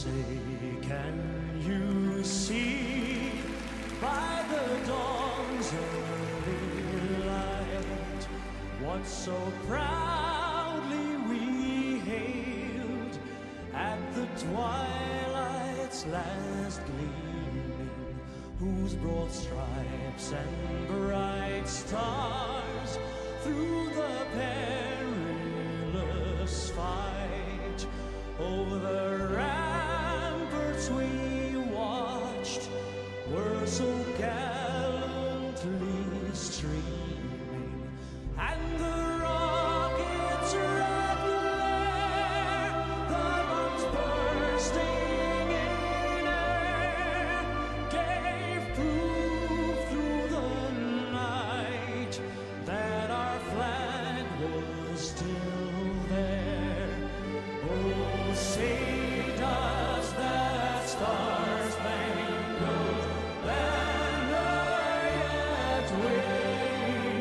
Say, can you see by the dawn's early light what so proudly we hailed at the twilight's last gleaming, whose broad stripes and bright stars through the perilous fight over the ramparts we watched were so gallantly streaming, and the rockets' red glare, the bombs bursting in air, gave proof through the night that our flag was still there. Oh, say does that star-spangled banner yet wave?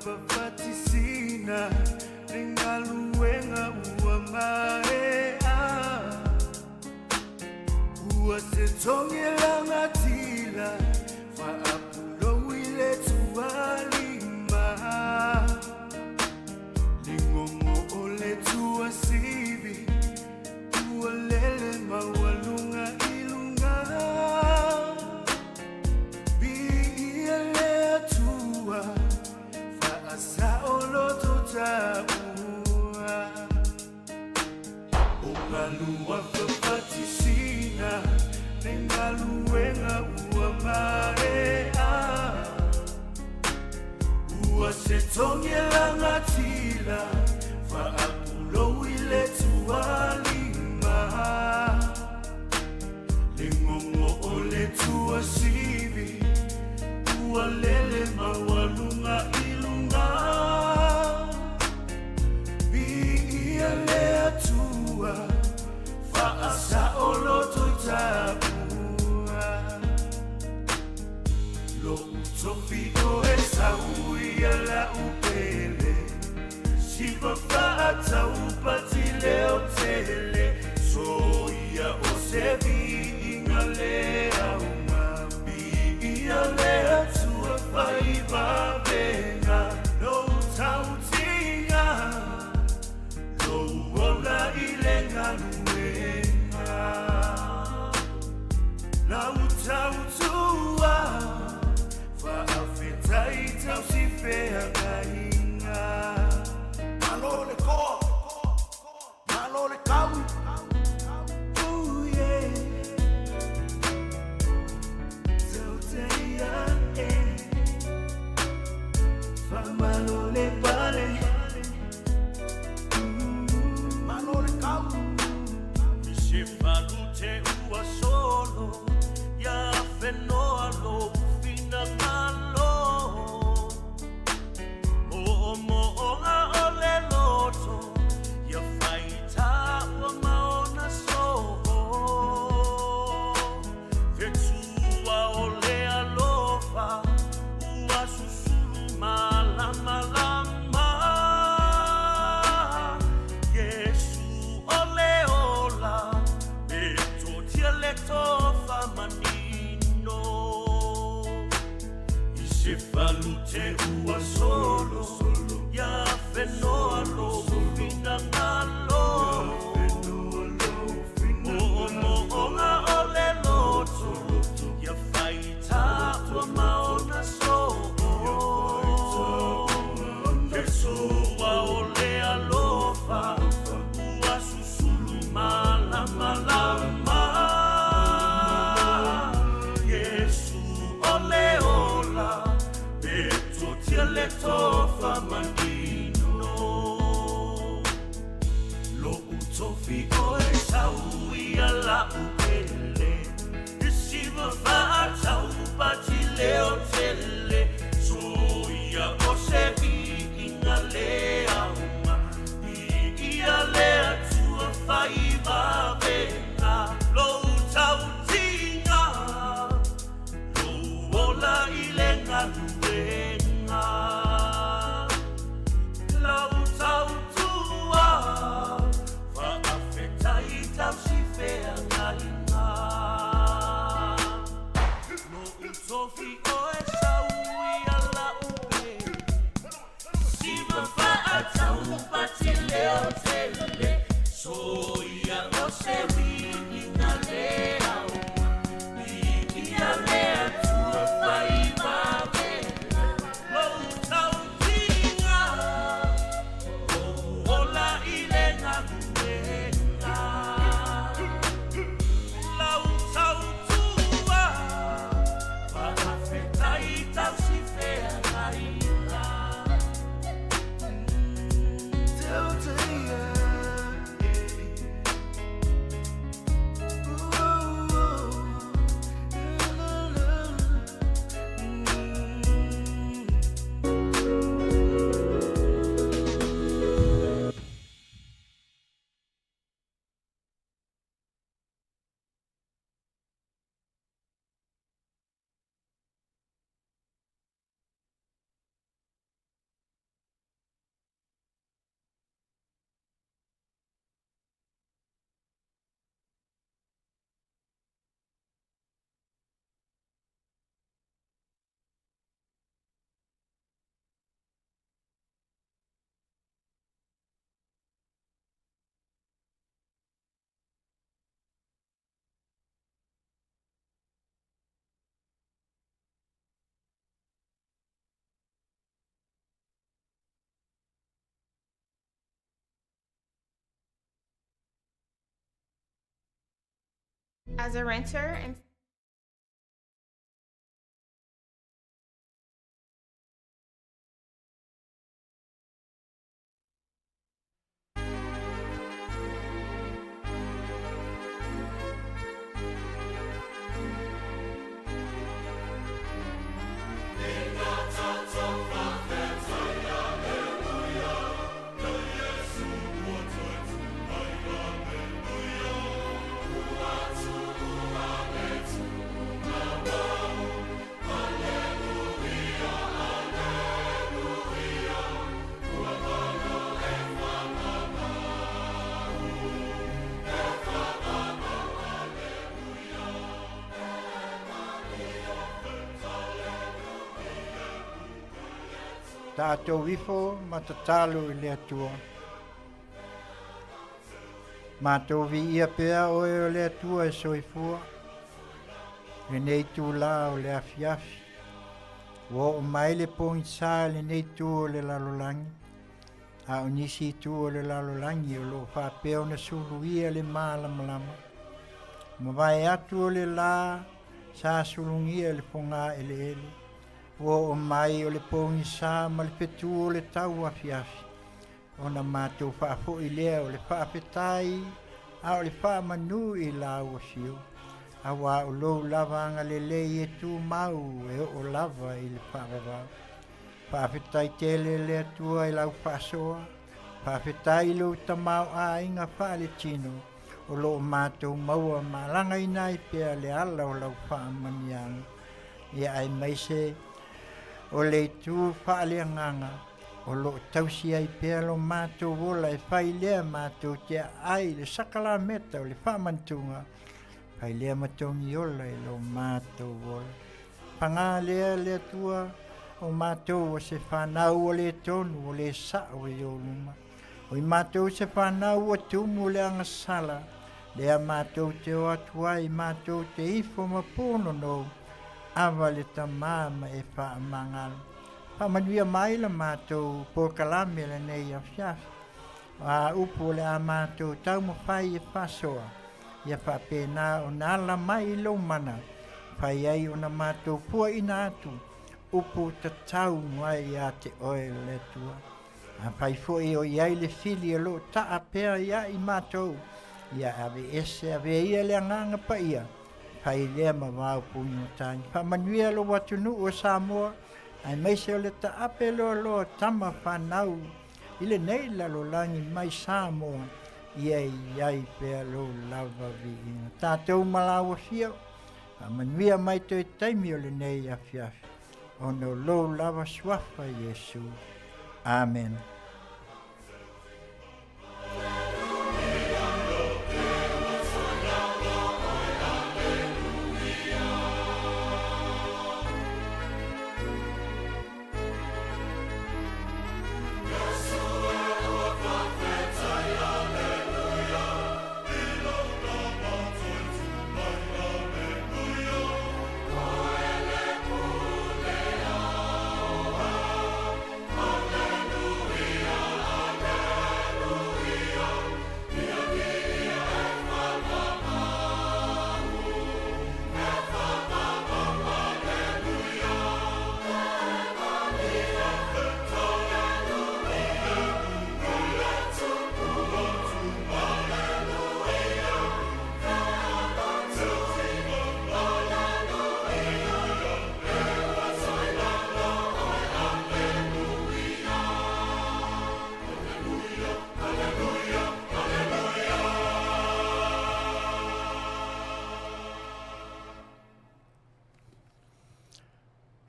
fafatisina Ringaluenga uamaea Uasetongela ngatila Faapulo wile tualima Lingongo ole tuasibi Tualele mawalunga ilunga Biiele tua Faasa oloto tabua Ungalua fafatisina Nengaluenga uamarea Uasetongela ngatila Faapulo wile tualima Lingongo ole tuasibi Tualele mawalunga ilunga Biiele atua Faasa oloto tabua Lo utofi esa uia la upele Shiva fata upatile otele Soia osebi ingalea umabi Ialea tua faiva venga Lo tautinga Lo uola ilenga nuenga La utautua Faafeta itausifea kainga Malole ko Malole kau Ooh yeah Tauteia Fa malole pale Malole kau Misifalute ua solo Ya fenoa lo fina malo Mo'onga ole loto Ya faita ua maona so Vetua ole alofa Ua susulu malama lama Yesu ole ola Beto dialecto famanino Isifalute ua solo Ya fenoa lo fina ngalo Mo'onga ole loto Ya faita ua maona so Pessoa ole alofa Ua susulu malama lama Yesu ole ola Beto dialecto famanino Lo utofi oe sauia la upele Isiva fata upati leo tele Soia osebi ingalea uma Ialea tua faiva venga Lo utautinga Lo uola ilenga nuenga La utautua Faafeta itausifea ngainga Lo utofi oe sauia la upele Siva fata upati leo tele Soia osebi ingalea uma Ialea tua faiva venga Lo utautinga Lo uola ilenga nuenga La utautua Faafeta itausifea ngainga Tauteia As a renter and Tātou wifo matatalo I le atua. Mātou vi ia pea oe o le atua e soifua. Le nei tū la o le afiafi. Wo o mai le pōngi sā le nei tū o le lalolangi. A o nisi tū o le lalolangi o lo whapea na sulu ia le mālamalama. Mawai atu o le la sā sulungia le ponga ele ele. Wo o mai o le pōngi sā ma le petu o le tau afiafi. O na mātou whaafo I lea o le whaapetai, a o le whaamanu I la ua siu. A wā o lou lavanga le lei e tū mau e o lava I le whaavavau. Whaapetai tele le atua I lau whaasoa. Whaapetai lou tamau a inga whaale tino. O lo mātou maua malanga I nai pia le ala o lau whaamanianga. Ia ai maise o le tū whaaleanganga. O lo tausi ai pia lo mātou wola e whai lea mātou te ai le sakala meta o le whaamantunga. Whai lea matongi ola I lo mātou wola. Panga lea lea tua o mātou o se whanau o le tonu o le sao e oluma. O I mātou se whanau o tumu le angasala. Lea mātou te o atuai mātou te ifo mapono no. Awa le tamama e whaamangalo. Whamanuia mai la mātou po kalame le nei a fiafi. A upo le a mātou tau mawhai e whasoa. Ia whapena o nala mai lo mana. Whai ai o na mātou pua ina atu. Upo ta tau mai a te oe le tua. A whai foi o iai le fili lo ta a pea ia I mātou. Ia ave ese ave ia le anganga pa ia. Whai lea ma wau punyo tani. Whamanuia lo watunu o Samoa. Ai meise o le ta ape lo tama whanau. Ile nei lalo langi mai Samoa. Iai pea lo lava vi ina. Tātou malawa fia. Whamanuia mai toi taimi o le nei a fiafi. Ono lo lava swafa Yesu. Amen.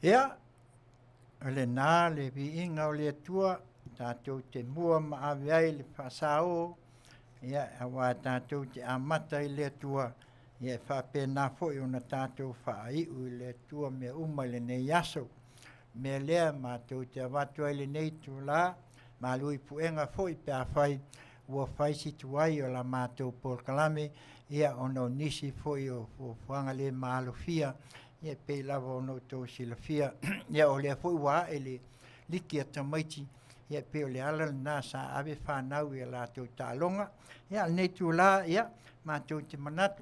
Ia, o le nā le vi inga o le atua, tātou te mua ma awe ai le whasao, ia awa tātou te amata I le atua, ia whapena foi o na tātou whaiu I le atua mea uma le nei aso, mea lea mātou te awatu ai le nei tu la, ma lui puenga foi pia whai, ua whai si tuai o la mātou Paul Kalame, ia ono nisi foi o whanga le maalofia, ia pei lava o no tō silafia, ia o lea fwoi wā e le liki a tamaiti, ia pei o le ala nā sa awe whanau I a lātou tālonga, ia nei tū la, ia, mātou te manatu,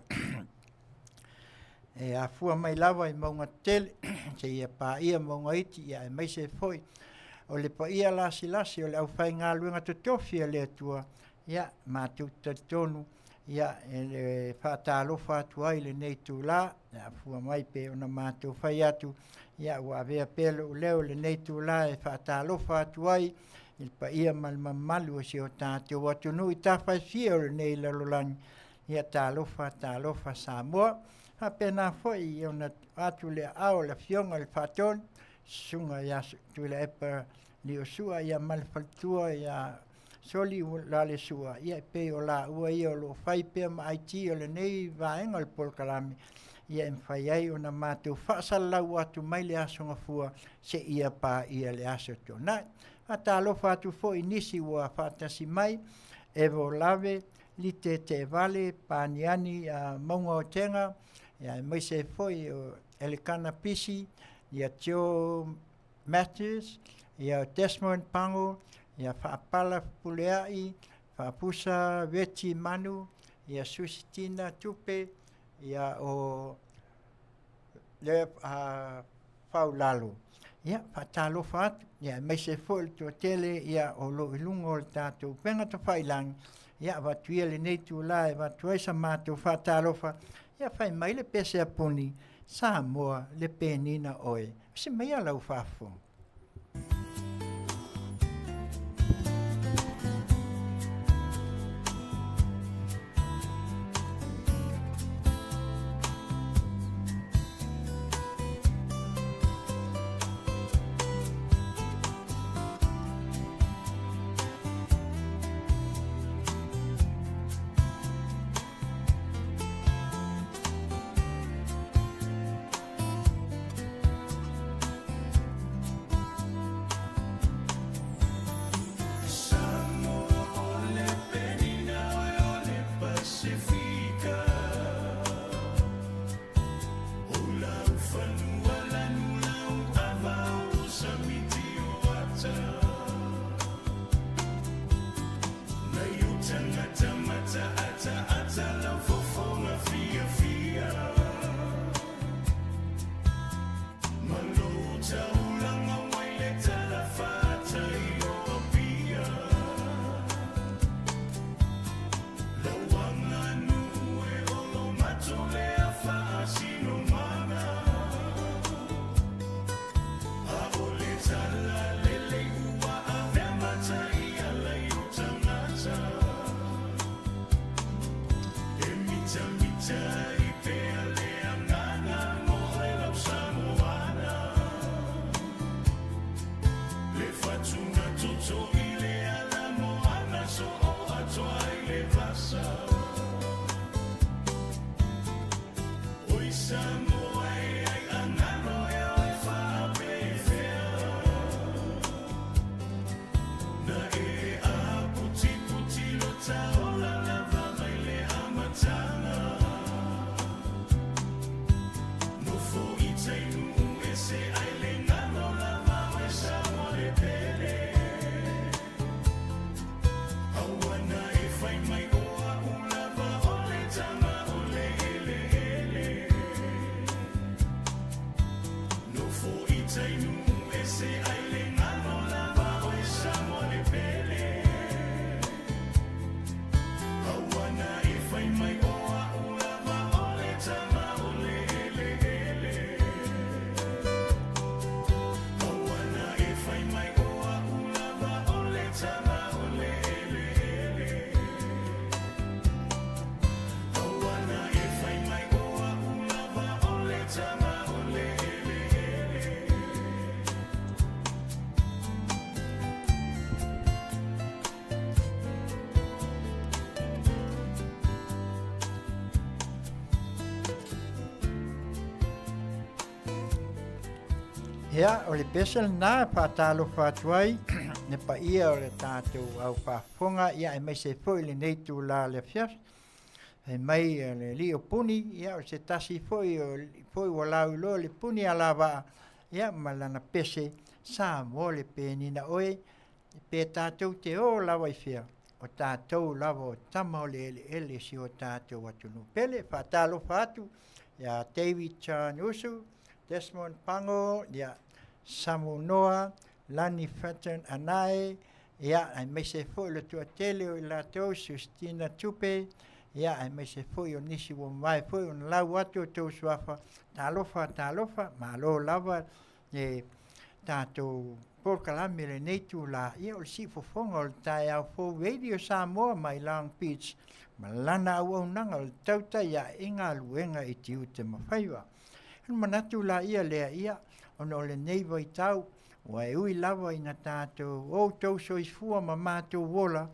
e a fua mai lava i maunga tele, se ia pa ia maunga iti, ia e mai se foi, o le pa ia lasi lasi, o le au whai ngā luenga to tofi a le atua, ia mātou tatonu, ia e le whaatalofa atu ai le nei tū la, ia fua mai pe ona mātou whai atu, ia ua vea pelo o leo le nei tū la e whaatalofa atu ai, il pa ia malmamalu o si o tātou atu nui tawhai fia o le nei lalolangi, ia talofa Samoa, ha pena foi i ona atu le ao le fionga le whaton, sunga ia tu le epa li o sua ia malfaltua ia soli la le sua ia pe o la ua ia o lo fai pe ma aiti o le nei vaenga le polkalami ia em fai ai ona mātou whaasalau atu mai le asonga fua se ia pa ia le aso tonai. Ha talofa atu foi nisi ua whaatasi mai e vo lave li te vale paniani a maunga o tenga ia mai se foi o Elikana Pisi ia Joe Matthews ia Desmond Pango ia whaapala puleai whaapusa Veti Manu ia Susitina Tupe ia o le Faulalo ia whaatalofa atu ia mai se foi to tele ia o lo ilunga o le tātou penga to whailangi ia watuia le nei tu la e watuai sa mātou whaatalofa ia whai mai le pese a puni Samoa le penina oe. Se mai alau whaafonga. Ia, o le pesel nā whaatalofa atu ai, ne pa ia o le tātou au whaafonga, ia e mai se foi le neitu la le fias, e mai le li o puni, ia o se tasi foi o lau lo le puni ala wa, ia malana pese sa mo le penina oe, pe tātou te o lawa i fia, o tātou lawa o tama o le ele si o tātou atu no pele, whaatalofa atu, ia David Chanusu, Desmond Pango, ia Samu Noa, Lani Fenton Anae, ia ai mese foi le tua tele o la to Sustina Tupe, ia ai mese foi o nisi o mai foi un lau atu to suafa talofa malo lava e tato por kalami le netu la ia o si fofonga o tai au fo radio Samoa mai Long Beach malana au nanga o tauta ia inga luenga i tiu te mawhaiwa. Manatu la ia lea ia ono le neiva i tau wa e ui lava ina tātou o tau soifua ma mātou wola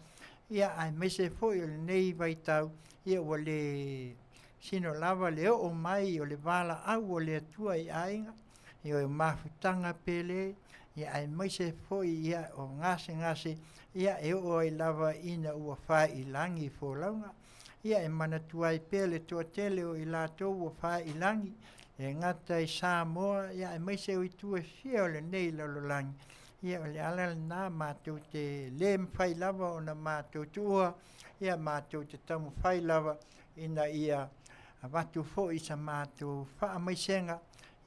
ia ai mese foi o le neiva i tau ia wa le sino lava le o mai o le vala au o le atua i ainga ia o mafutanga pele ia ai mese foi ia o ngase ia e o i lava ina ua whai i langi fo launga ia e manatua i pele toa tele o i lātou ua whai i langi e ngata i Samoa ia e maise o i tua fia o le nei lalolangi ia o le ala nā mātou te le mwhai lava o na mātou tua ia mātou te tamu whai lava ina ia watu fo i sa mātou wha maisenga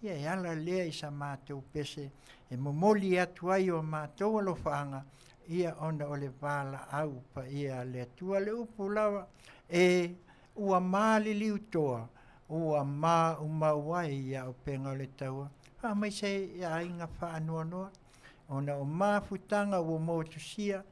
ia e ala lea i sa mātou pese e momoli atu ai o mātou alo whaanga ia ona o le wala au pa ia le tua le upu lava e ua māli liu toa ua mā umauai ia o penga o le taua. Wha mai se ia inga wha anua noa. Ona o mā futanga ua motusia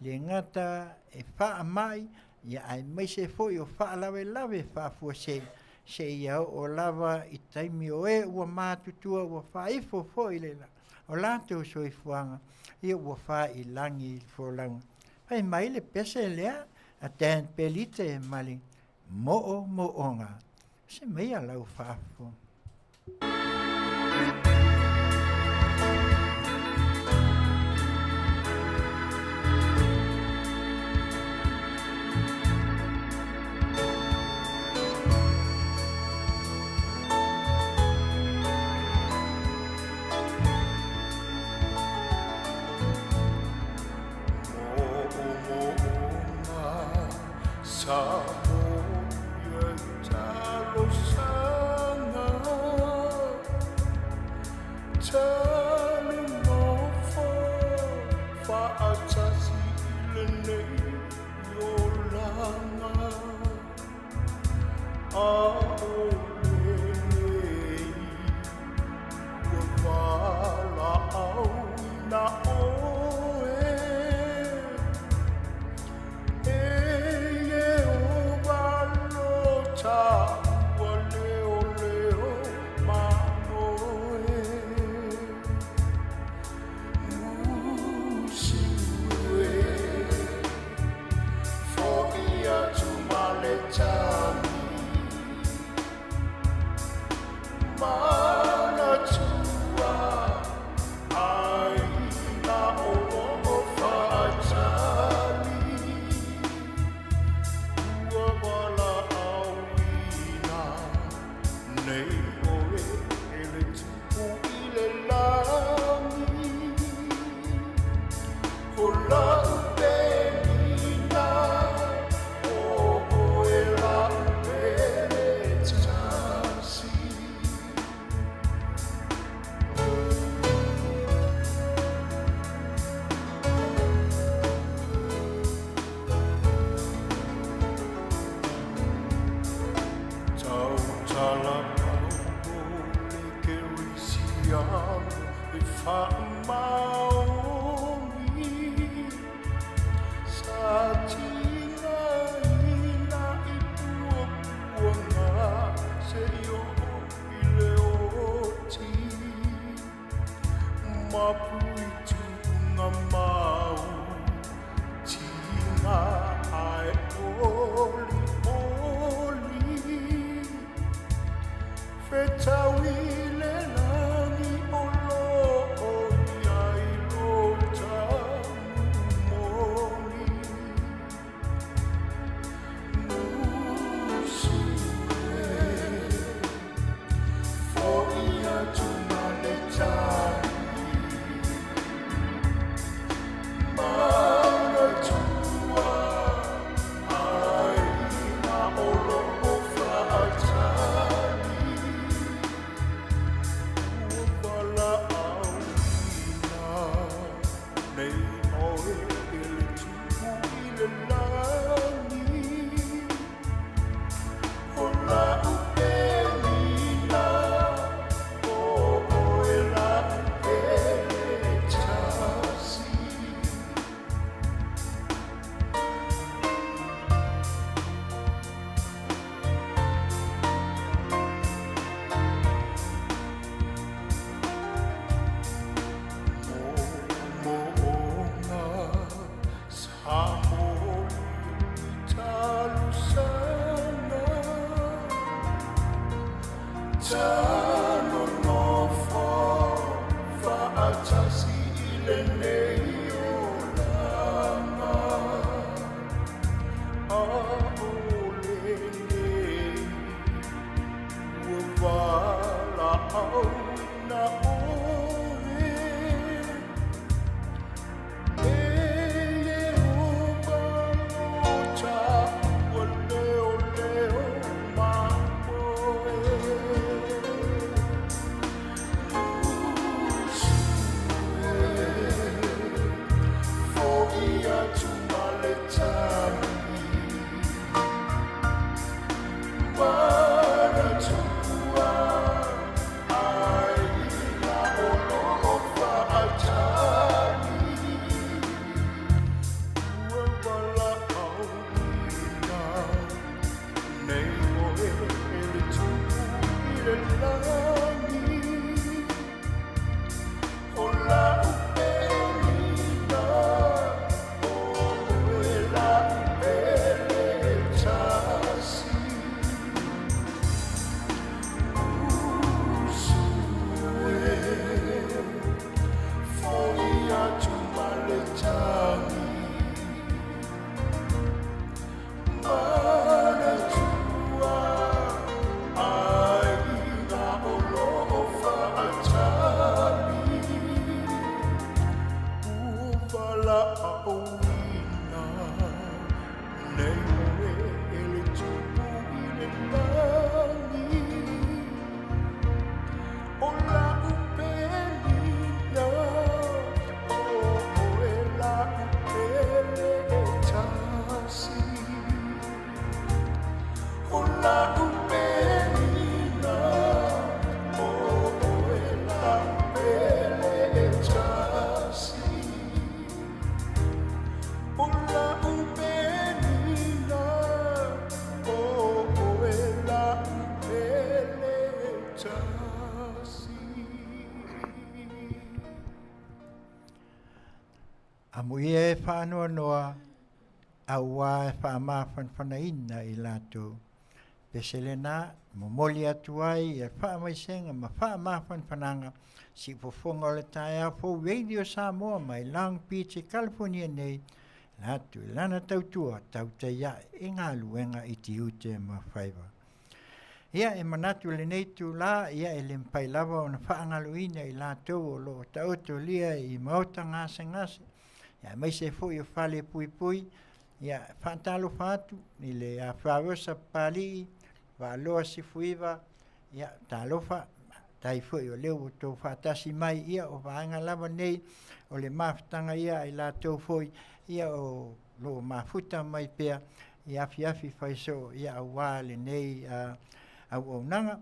le ngata e wha mai ia ai mai se foi o wha lawe wha fua se ia o lava i taimi o e ua mātutua ua wha ifo foi le la. O lātou soifuanga ia ua wha i langi i fōlanga. Pai mai le pese lea a ten pelite mali mo'onga. Se meia lau whaafo. Amuia e whanua noa aua e whaamawhanwhanaina I lātou. Peselena, momoli atu ai e whaamaisenga ma whaamawhanwhananga si fofonga o le tae au fo Radio Samoa mai Long Beach, California nei lātou lana tautua tautaia e ngā luenga I ti ute ma whaiva. Ia e manatu le nei tu la, ia e le mpai lava o na whaangaluina I lātou o lo tauto lia I maota ngase. Ia mai se foi o fale pui, ia whantalo whatu, ni le a whaweosa pali, wa loa si fuiva, ia tā lofa, tai foi o leo o tō whatasi mai, ia o waanga lava nei, o le mawhtanga ia I lātou foi, ia o lo mawhuta mai pea, ia afi whaiso, ia au wāle nei au au nanga,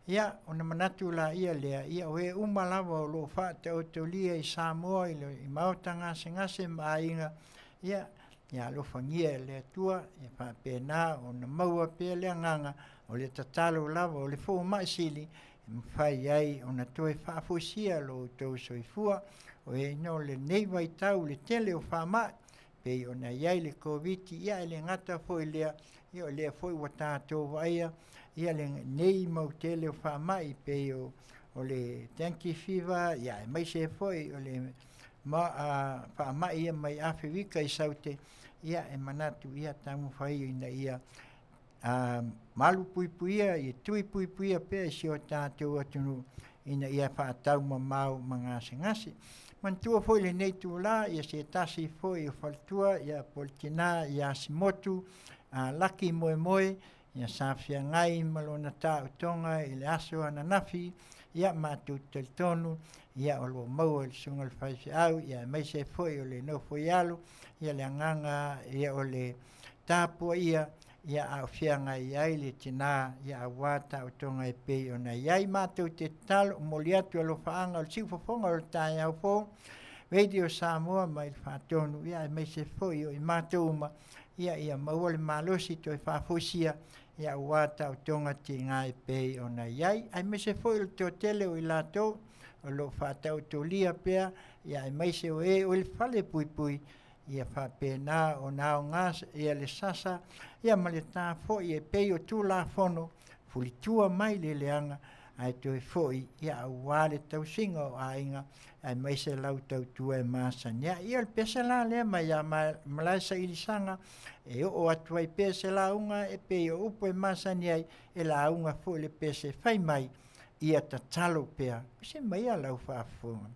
ia ona manatu la ia lea ia o e umalava o lo whate o te lia I Samoa I maota ngase mainga ia lo whangia lea tua ia whapena o na maua pia lea nganga o le tatalo lava o le fo mai sili mwhai ai o na toe whaafusia lo tau soifua o e no le neiva I tau le tele o whamai pe o na iai le COVID ia le ngata foi lea ia lea foi wa tātou waia ia le nei mau tele o whamai pe o le tanki fiva, ia e mai se foi o le whamai ia mai awhiwika I saute, ia e manatu ia tamu whai ina ia malu puipuia, ia tui puipuia pia si o tātou atunu ina ia whaatau mau ngase. Mantua foi le nei tu la, ia se tasi foi o whaltua, ia politina, ia simotu, laki moe, ia safia ngai malona tā utonga I le aso ananafi, ia mātou teltonu, ia o lo maua le sunga le whaisi au, ia mai se foi o le no foi alu, ia le anganga, ia o le tāpua ia au fia ngai ai le tina, ia awa tā utonga e pei o na iai mātou te talo, moli atu alo whaanga, o le siu fofonga o le tāi au fō, Radio Samoa mai le whaatonu, ia mai se foi o I mātou uma, ia maua le malosi to I whaafosia, ia wata o tonga ti ngai pei o na iai. Ai me se foi o te tele o I lātou, o lo whatau to lia pea, ia mai se o o le whale pui, ia whapena o nao ngās, ia le sasa, ia ma le tā fo, ia pei o tū la fono, fuli tua mai le leanga, ai toi foi ia wale tau singo ainga ai mai se lau tau tue masania ia le pese la le mai ya malai sa ilisanga e o atu ai pese la unga e pe o upo e masania e la unga fo le pese fai mai ia ta talo pea se mai a lau whaafunga.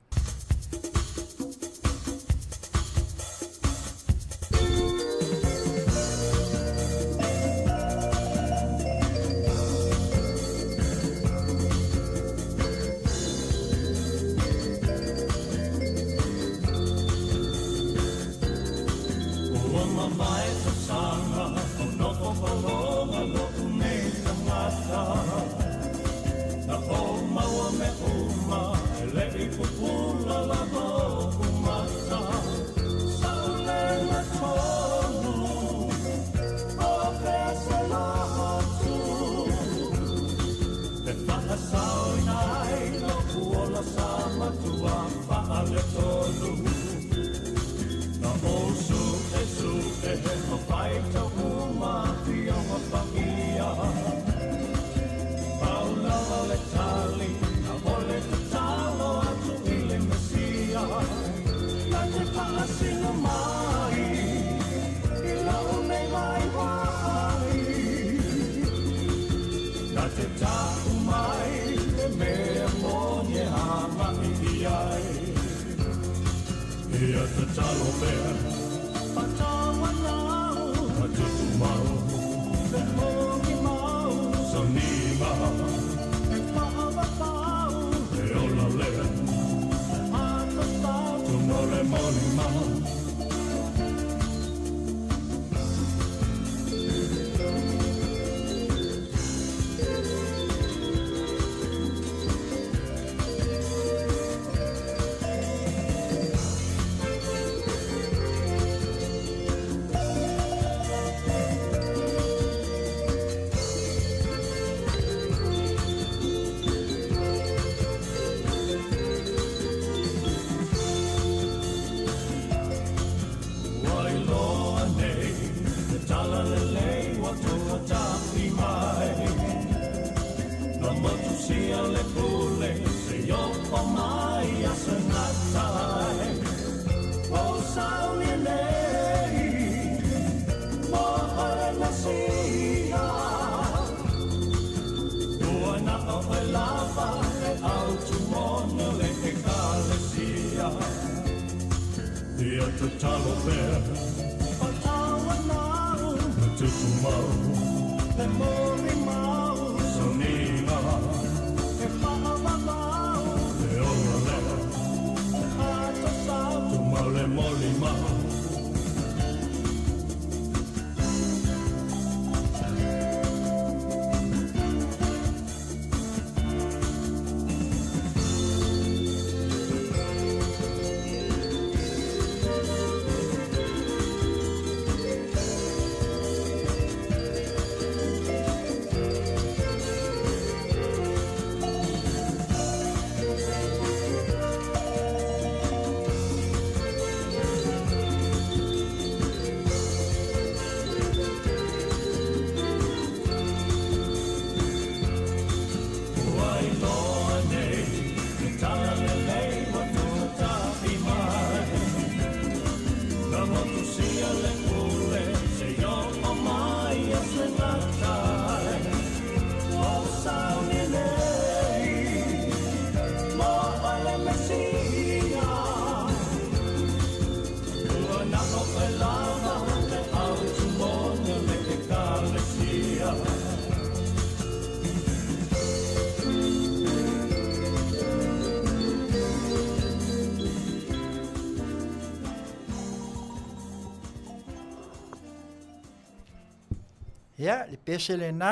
Ia, le pese le nā,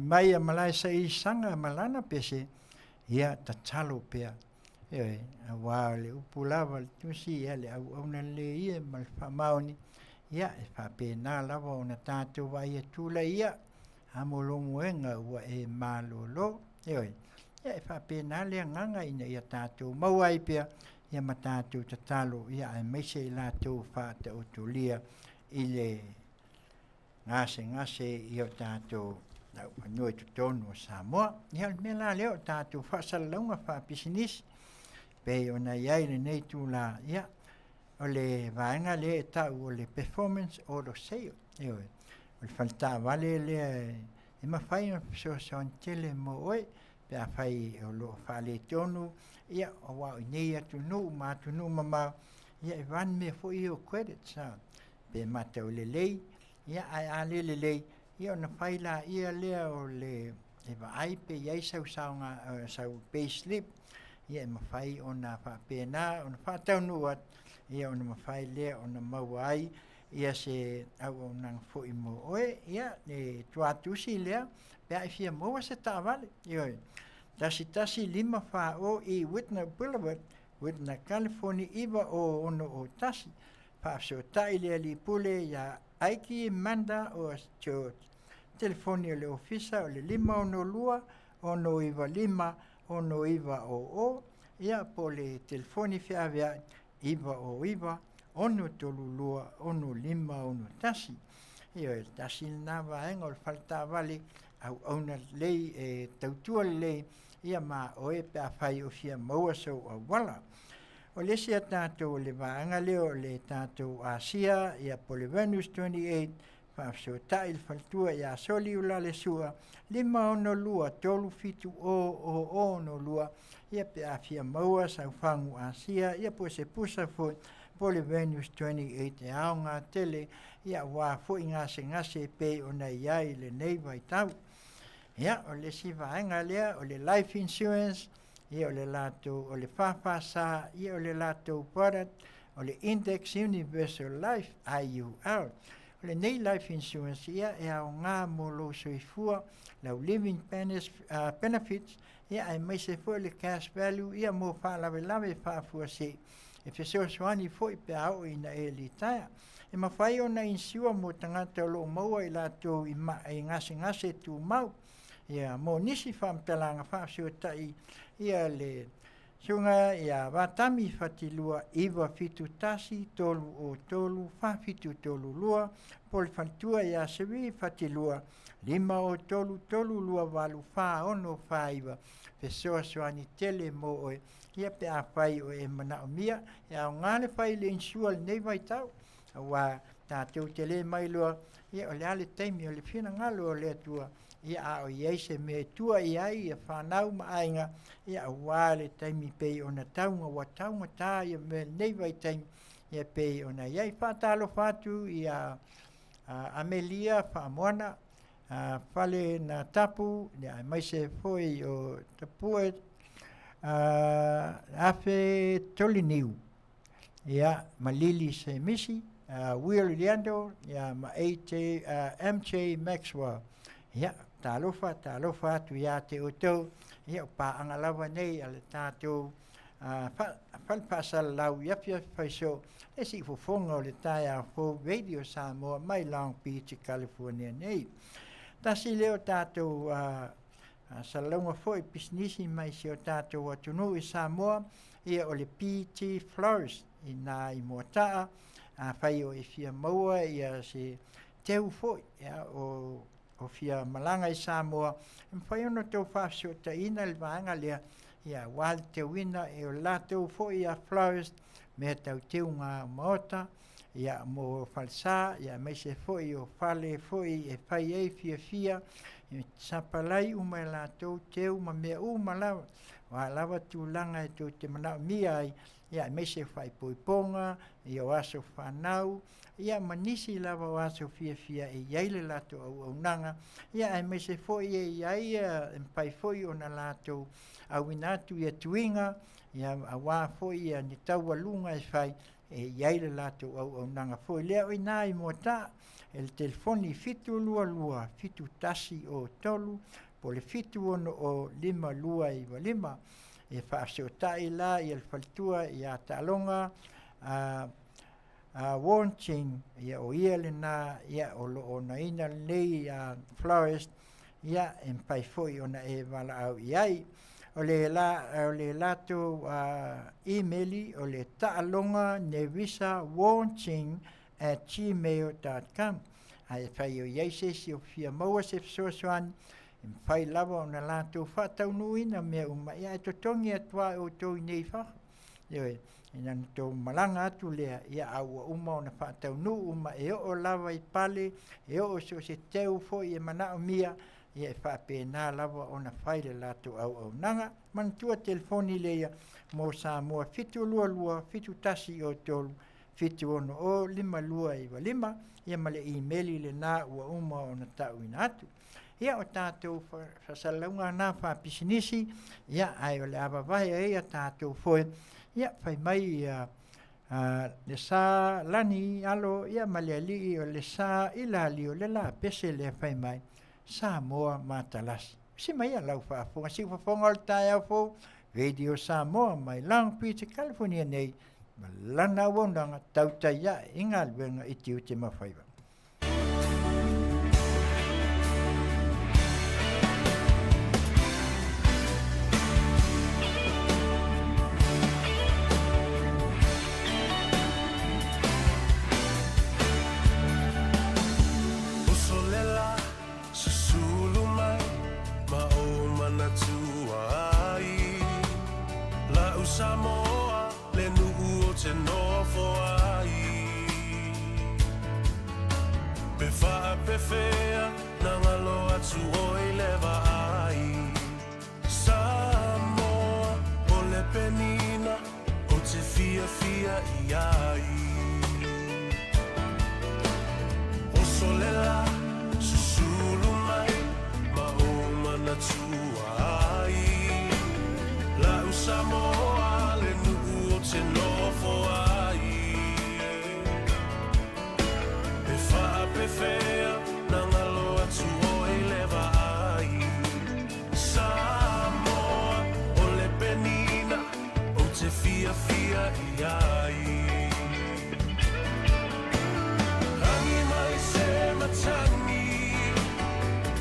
mai a malai sa I sanga malana pese, ia ta talo pea. Ewe, a wā le upulawa le tusi, ia le au auna le ia, ma le whamaoni, ia, e whape nā lawa o na tātou wai a tūla ia, hamolongo enga ua e mālolo, ewe, ia e whape nā lea nganga ina ia tātou mauai pea, ia ma tātou ta talo, ia e meise I lātou whāta o tulia, I le ngase i o tātou tau anoi tu tonu o Samoa. Ia me la leo tātou whasalaunga whapisinisi. Pei o na iai le nei tū la ia. O le vaenga le tau o le performance o lo seo. O le whalta wale le e mawhai o so tele mo oe. Pea whai o lo whale tonu. Ia o wau nei atu nu, mātu nu mamau. Ia e van me fo i o credit sa. Pe matau le lei. Ia ai a le lei. Ia o na whai la ia lea o le e vai pe iai sau payslip. Ia e mawhai o na whapena, o na whatau nuat. Ia o na mawhai lea o na mawai. Ia se au o nang fo i mo oe. Ia e tuatusi lea. Pea i fia moa se tāwale. Ia tasi lima wha o i Whitner Boulevard. Whitner, California, iwa o ono o tasi. Whaafso tai lea li pule ia aiki manda o cho telefoni o le ofisa o le 512 ono iwa 5 ono iwa o ia po le telefoni whiawea iwa o iwa ono tolulua ono 5 ono tasi. Ia e tasi na vaenga o le falta vale au na lei e tautua lei ia ma oe pe a whai o fia maua sau a wala. O le sia tātou le vaanga leo le tātou Asia ia po le Venus 28 whaafso tai le faltua ia soli ula le sua 5 ono lua tolu fitu o no lua ia pe a fia maua sau whangu Asia ia po se pusa fo po le Venus 28 e ao ngā tele ia wā fo i ngase pe o nei iai le nei vai tau. Ia o le si vaenga lea o le life insurance ia o le lato o le whawhasa, ia o le lato product, o le Index Universal Life, IUL. O le nei life insurance ia e au ngā molo soifua, lau living benefits, ia ai mai se fo le cash value, ia mo whalawe whaafua se, e wheseo soani fo i pe au i na e li taia. E mawhai o na insua mo tangata o lo maua i lato i ngase tu mau, ia mo nisi whamtalanga whaafsio tai, ia le sunga ia watami whatilua iwa fitu tasi tolu o tolu whawhitu tolu lua poli whantua ia sewi whatilua 5 o tolu lua walu wha ono wha iwa whesoa soani tele mo oe ia pe a whai o e mana o mia ia o ngāle whai le insua le nei vai tau wa tātou tele mai lua ia o le ale teimi o le whina ngalo o le atua ia a o iei se me tua iai ia whanau maainga ia a wale taimi pei o na taunga wa taunga tā ia me nei vai taimi ia pei o na iai whatalo whatu ia Amelia whamoana whale na tapu ia mai se foi o tapue afe toliniu ia malili se misi Will Liando ia ma MJ Maxwell ia talofa tu ia te oto ia pa angalawa nei ale tātou whalpasal lau iapia whaiso e si fofonga o le taia fo radio Samoa mai Long Beach, California nei. Tasi leo tātou salaunga fo i pisnisi mai si o tātou atunu i Samoa ia o le PT Flores i nā i motaa whai o i fia maua ia se teu fo ia o fia malanga i Samoa. Mwhai ono tau whafsio ta ina le vaanga lea ia wale te wina e o la tau fo ia Flores mea tau teu ngā maota ia mo falsa ia mai se fo i o fale fo i e whai ei fia i sapalai umai la tau teu ma mea umalawa wa lawa tūlanga e tau te manao mia ai ia mai se whai poiponga i o aso whanau ia manisi lava o aso fia e iaile lato au nanga ia ai mai se foi e iaia pai foi o na lato au inatu ia tuinga ia awa foi ia ni tau alunga e whai e iaile lato au nanga foi lea o inai mota el telefoni fitu lua fitu tasi o tolu po le fitu ono o 5 lua i 5 e whaasio tai la i el faltua i a talonga warranting ia o ia le na ia o lo o na ina nei Flores ia en pai foi ona e wala au iai o le lato emaili o le talonga nevisa warranting @gmail.com ai whai o iei se o fia maua se fisoasoani, e whai lawa o na lātou whātaunuina mea uma ia e totongi atua o tō i nei whaka. Ioi, ina tō malanga atu lea ia aua uma o na whātaunu uma e o lawa i pale, e o so se teu fo i e mana o mia, ia e whapena lawa o na whaile lātou au nanga. Mantua telefoni leia mō Samoa fitu lua, fitu tasi o tolu, fitu ono o lima lua iwa lima, ia male e-maili le nā ua uma o na tau ina atu. Ia o tātou whasalaunga nā whapisinisi, ia ai o le awawahi e ia tātou foe, ia whai mai le sā lani alo, ia male ali o le sā ilali o le la pese le whai mai, Samoa Matalasi. Si mai a lau whaafonga, si whafonga o le tai au fo, Radio Samoa mai Long Beach, California nei, ma lana wonanga tautaia inga luenga iti o te mawhaiwa. Samoa, le nuu o te nofo ai. Pe wha pe whea, na ngalo atu o i lewa ai. Samoa, o le penina, o te fia i ai. O solela, susulu mai, ma o manatua ai. La u Samoa, le nuu o te nofo ai. Pe wha pe whea, na ngalo atu o i lewa ai. Samoa, o le penina, o te fia i ai. Hangi mai se matangi,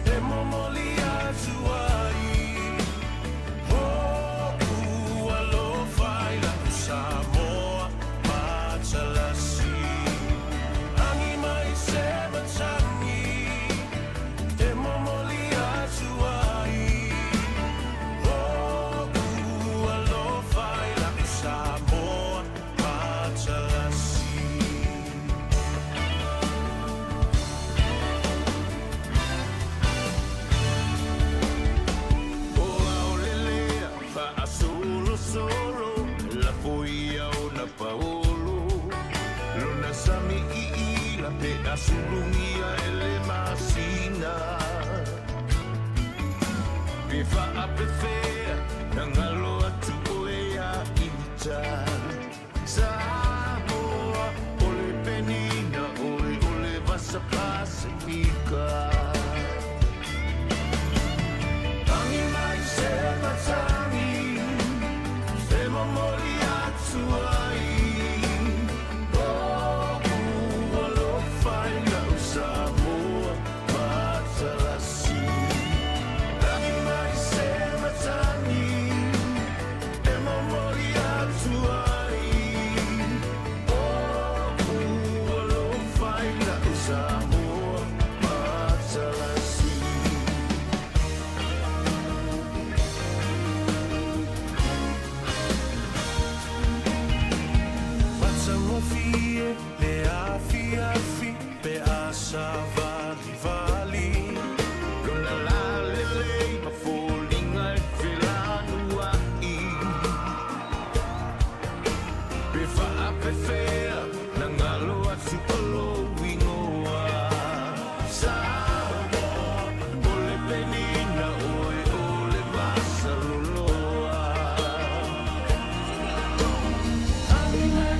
e momoli atu ai. Samoa, Matalasi. Angi mai se matangi, e momoli atu ai. Oh, alofa ila Samoa, Matalasi. O aolelea, fa solo. La foia o na paolo, lona sami i la pe asulungia ele masina. Pe wha ape whea, na ngalo atu o e a ita. Samoa, o le penina, o le vasa pasifika. Tangi mai se matangi, se momoli atu ai. Oh, alofa ila Samoa, Matalasi. Tangi mai se matangi, e momoli atu ai. Oh, alofa ila Samoa, Matalasi. Fie, le afi, pe asa vali. Lona la lele, ma folinga e whelanua i. Pe wha pe whea, na ngalo atu alo ingoa. Samoa, o le penina, o le masa loloa.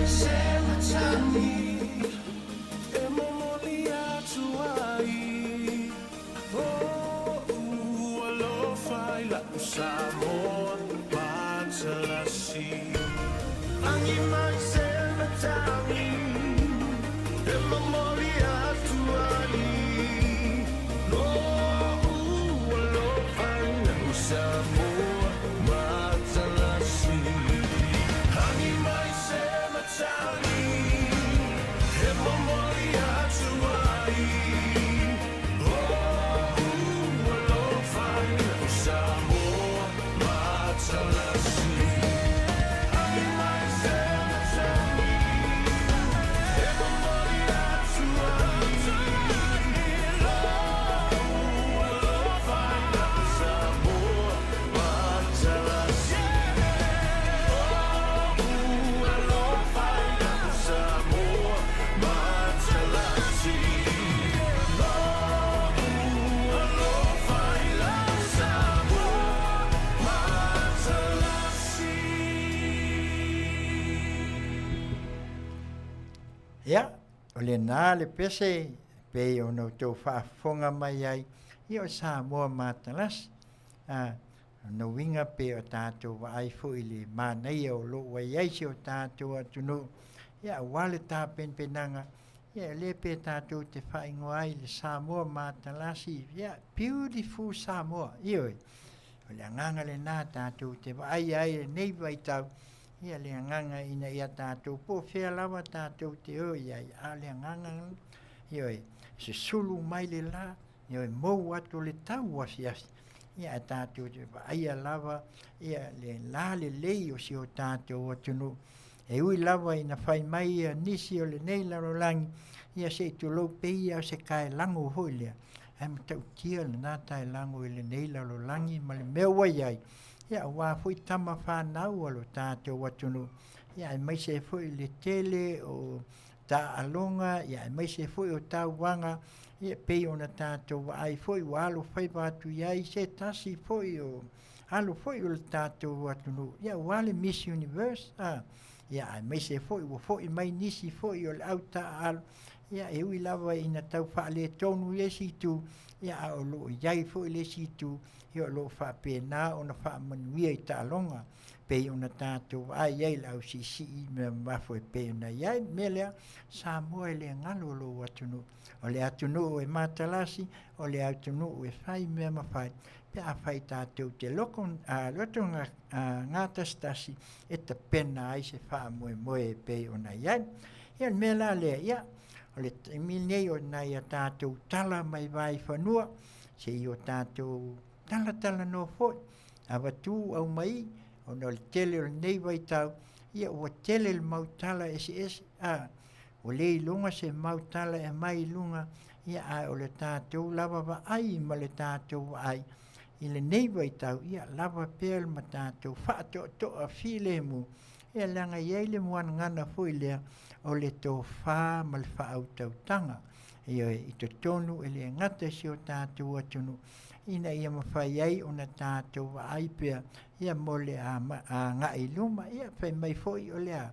Se matani, e momoli atu ai. Oh, alofa ila Samoa, Matalasi. Angi mai se matani, e momoli atu ai. Oh, alofa ila Samoa, Matalasi. Angi mai se matani, e momoli atu ai. Ia, o le nā le pese, pe o no tau whaafonga mai ai, ia o Samoa Matalasi. No winga pe o tātou wa ai fo i le mānei o lo wai aisi o tātou atunu. Ia wale tā penpenanga, ia le pe tātou te whaingo ai le Samoa Matalasi. Ia, beautiful Samoa, ioi. O le anganga le nā tātou te wa ai nei vai tau. Ia le anganga ina ia tātou po whea lawa tātou te o iai. A le anganga ioi. Se sulu mai le la, ioi mou atu le tau wasiasi. Ia tātou te wa aia lava, ia le la le lei o si o tātou atunu. E ui lava ina whai mai ia nisi o le nei laro langi. Ia se tu lo peia o se kai lango hoi lea. Ai matau tia le nā tai lango i le nei laro langi ma le mea wai ai. Ia wā fui tama whanau alo tātou atunu. Ia ai mai se fui le tele o tā alonga, ia ai mai se fui o tā wanga. Ia pei ona tātou wa ai fui wa alo whai bātu iai se tasi fui o alo fui o le tātou atunu. Ia wale Miss Universe. Ia ai mai se fui wa fui mai nisi fui o le au tā alo. Ia e ui lava ina tau wha le tonu le situ. Ia a o lo iai fui le situ. Ia lo wha pēnā o na wha manuia i tā longa. Pei ona tātou ai iai lau si me mafo e pei ona iai. Me lea Samoa le ngalo lo atunu. O le atunu e Matalasi, o le atunu e whai mea mawhai. Pe a whai tātou te lokon, loto ngāta stasi e ta pena ai se wha moe e pei ona iai. Ia me la lea ia. O le minei o nai a tātou tala mai vai whanua. Se i o tātou tala no foi. A watu au mai, o no le tele o nei vai tau. Ia ua tele le mautala SS. O le lunga se mautala e mai lunga. Ia o le tātou lava wa ai ma le tātou wa ai. I le nei vai tau, ia lava pēl ma tātou. Whaato toa file mu. Ia langa iei le muana ngana fui lea. O le tō whā ma le whaau tau tanga. Ia i to tonu e le ngata si o tātou atunu. Ina ia mawhai ai o na tātou wa aipea. Ia mo le a ngai luma. Ia whai mai foi o lea.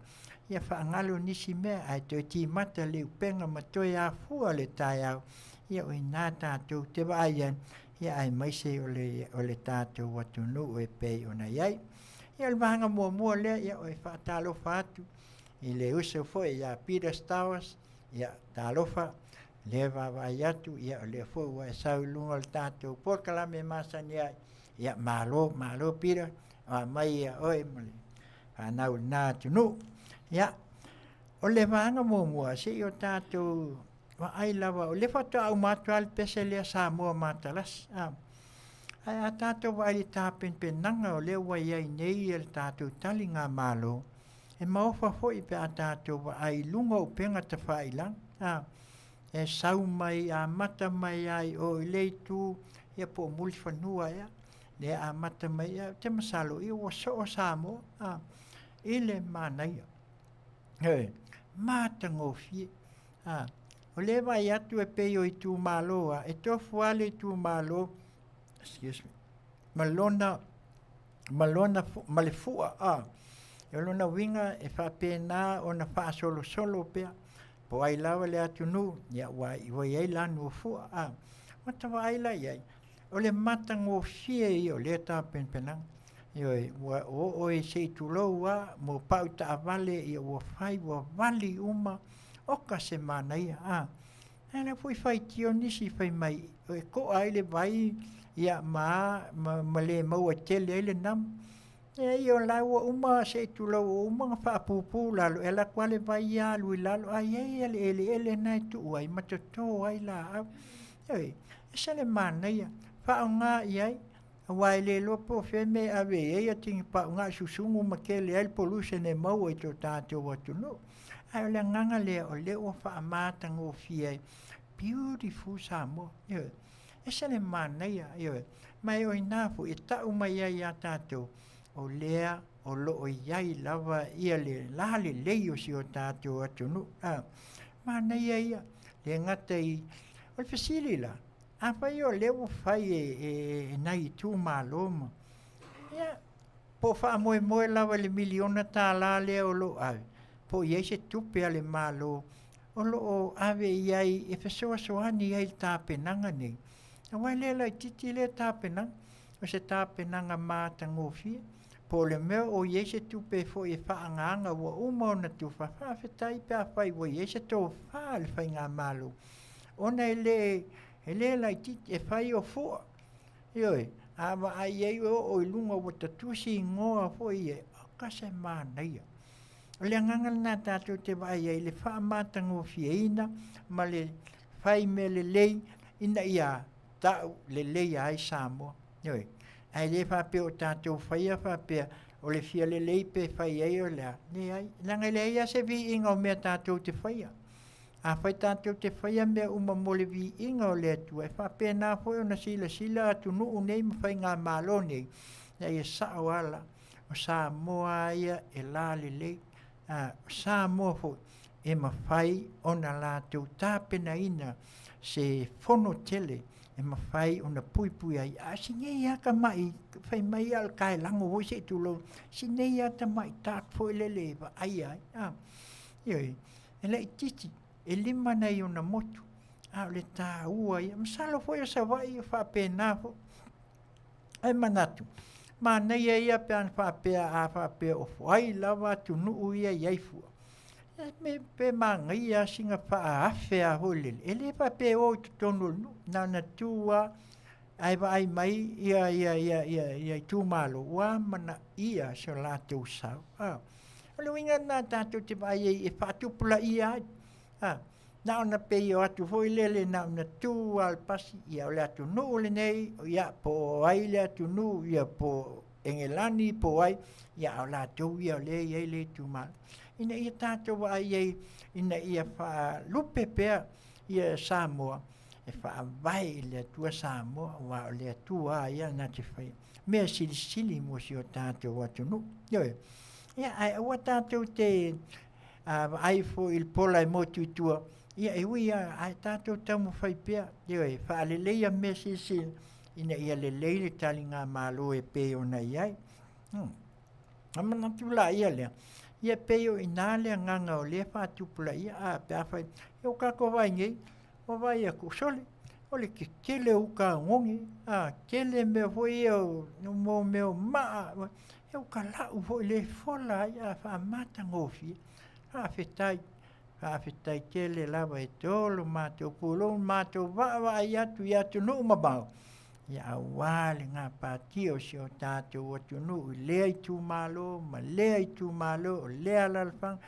Ia whaangalo nisi mea. Ai toi ti mata le upenga ma toi a fua le tai au. Ia oi nā tātou te waian. Ia ai mai se o le tātou atunu e pei o na iai. Ia le mahanga mua lea. Ia oi whaatalo whaatu. I le uso foi ia Peter Stowers. Ia talofa. Le vai atu, ia o le fo wa sau lunga le tātou porkalame masani ai. Ia malo pira, mai ia oi mole. Anau nā tunu. Ia, o le vanga mua, se i o tātou wa ai lava, o le whatu au matua al pese lea Samoa Matalasi. Ai a tātou wa ai tāpen penanga o le wai ai nei el tātou tali ngā malo. E maofa foi pe a tātou wa ai lunga o penga te whailang. E sau mai a mata mai ai o leitu ia po muli whanua ia. Le a mata mai ia te masalo ia wa so o Samoa. Ile manai. Mata ngofi. O le vai atu e peo i tu malo e tofu ale tu malo. Excuse me. Malona malefua. E lona winga e wha pēnā o na wha solo pea. Po ai lawa le atunu, ia wai ai lanu o fua. Mata wa ai lai ai. O le mata ngō fie i o le tā penpenang. Ioi, o e se tulou a, mo pau ta avale i o whai wa wali uma, oka se mana ia. Ana fui whai tio nisi whai mai. O e ko ai le vai, ia ma le maua tele ai le nam. E i o laua uma se tulou o uma whaapupu lalo, e la kwale vai ia lui lalo, ai ele nai tu ai, matoto ai la au. Ioi, e se le mana ia, whao ngā iai, wai le lopo wheme awe ia tingi pa ngā susungu ma ke le pollution e mau i tō tātou atunu. Ai o le nganga lea o leo whaamata ngō fiai. Beautiful Samoa. Ioi, e se le mana ia, ioi. Mai o inafu, e tau mai ai a tātou. O lea, o loo iai lava ia le lale leio si o tātou atunu. Mana ia, le ngata i, o le whasili la. Whai o leo whai e nai tū māloma. Ia, po wha moe lava le miliona tā la lea o lo au. Po iei se tupe ale mālo, o loo ave iai e fesoasoani iai le tapenaga nei. Auai lea laʻitiiti le tapenaga, o se tapenaga matagofia, po o le mea o iai se tupe foʻi e faagaaga ua uma ona tufa faafetai pe a fai ua iai se tofā le faigā mālou. Ona e lē laʻitiiti e fai o fua. Ioe, a vaai ai o i luga ua tatusi igoa foʻi e akase manaia. O le agaga lenā tatou te vaai ai le faamatagofiaina ma le fai me lelei ina ia ta'u lelei ai Samoa. Ioe, ai lē faapea o tatou faia faapea o le fia lelei pe fai ai o lea leai laga i leai a se viiga o mea tatou te faia. A fai tatou te faia mea uma mo le viiga o le atua e faapena foʻi ona silasila atunuu nei ma faigā mālo nei ia ia saʻo ala o Samoa ia e la lelei. O Samoa foʻi e mafai ona latou tapenaina se fono tele e mafai ona puipui ai a sinei a kamaʻi fai mai a le kaelago foi seʻi tulou sinei a tamaʻi taku foʻi lele vaai ai ioe e laʻitiiti e lima nei ona motu a o le tāua ia masalo foʻi o savaʻi o faapena foʻi ai manatu manaia ia pe ana faapea ofo ai lava atunuu ia iai fua me pe magaia siga faaafe a hoi lele e lē faapea o i totonu o le nuu na ona tua ae vaai mai ia i tumāloua mana ia se o latou sau o le uiga na tatou te vaai ai e faatupulaʻia ai na ona pei o atu foi lele na ona tu al pasi ia o le atunuu lenei ia po ai le atunuu ia po engelani po ai ia o latou ia o lē iai le tumālo ina ia tatou vaai ai ina ia faalupe pea ia Samoa e faavae i le atua Samoa ua o le atua ia na te fai mea silisili mo si o tatou atunuu ioe ia ae ua tatou te vaai foi i le pola e mo tuitua ia e ui ae tatou taumafai pea ioe faaleleia mea silisili ina ia lelei le taligā mālo e pei ona iai amanatulaʻia lea ia pei o inā le agaga o lē faatupulaʻia pe a fai e o kako vaigei o vai aku sole o le kekele uka agogi kele mea foi o mo mea o maa e o kalaʻu foʻi le fola ai a faamatagofia faafetai kele lava e tolo matou pulou matou vaavaai atu i atunuu mamao ia auā le gapatio si o tatou atunuu i lea i tumālo ma lea i tumālo o lea lalafaga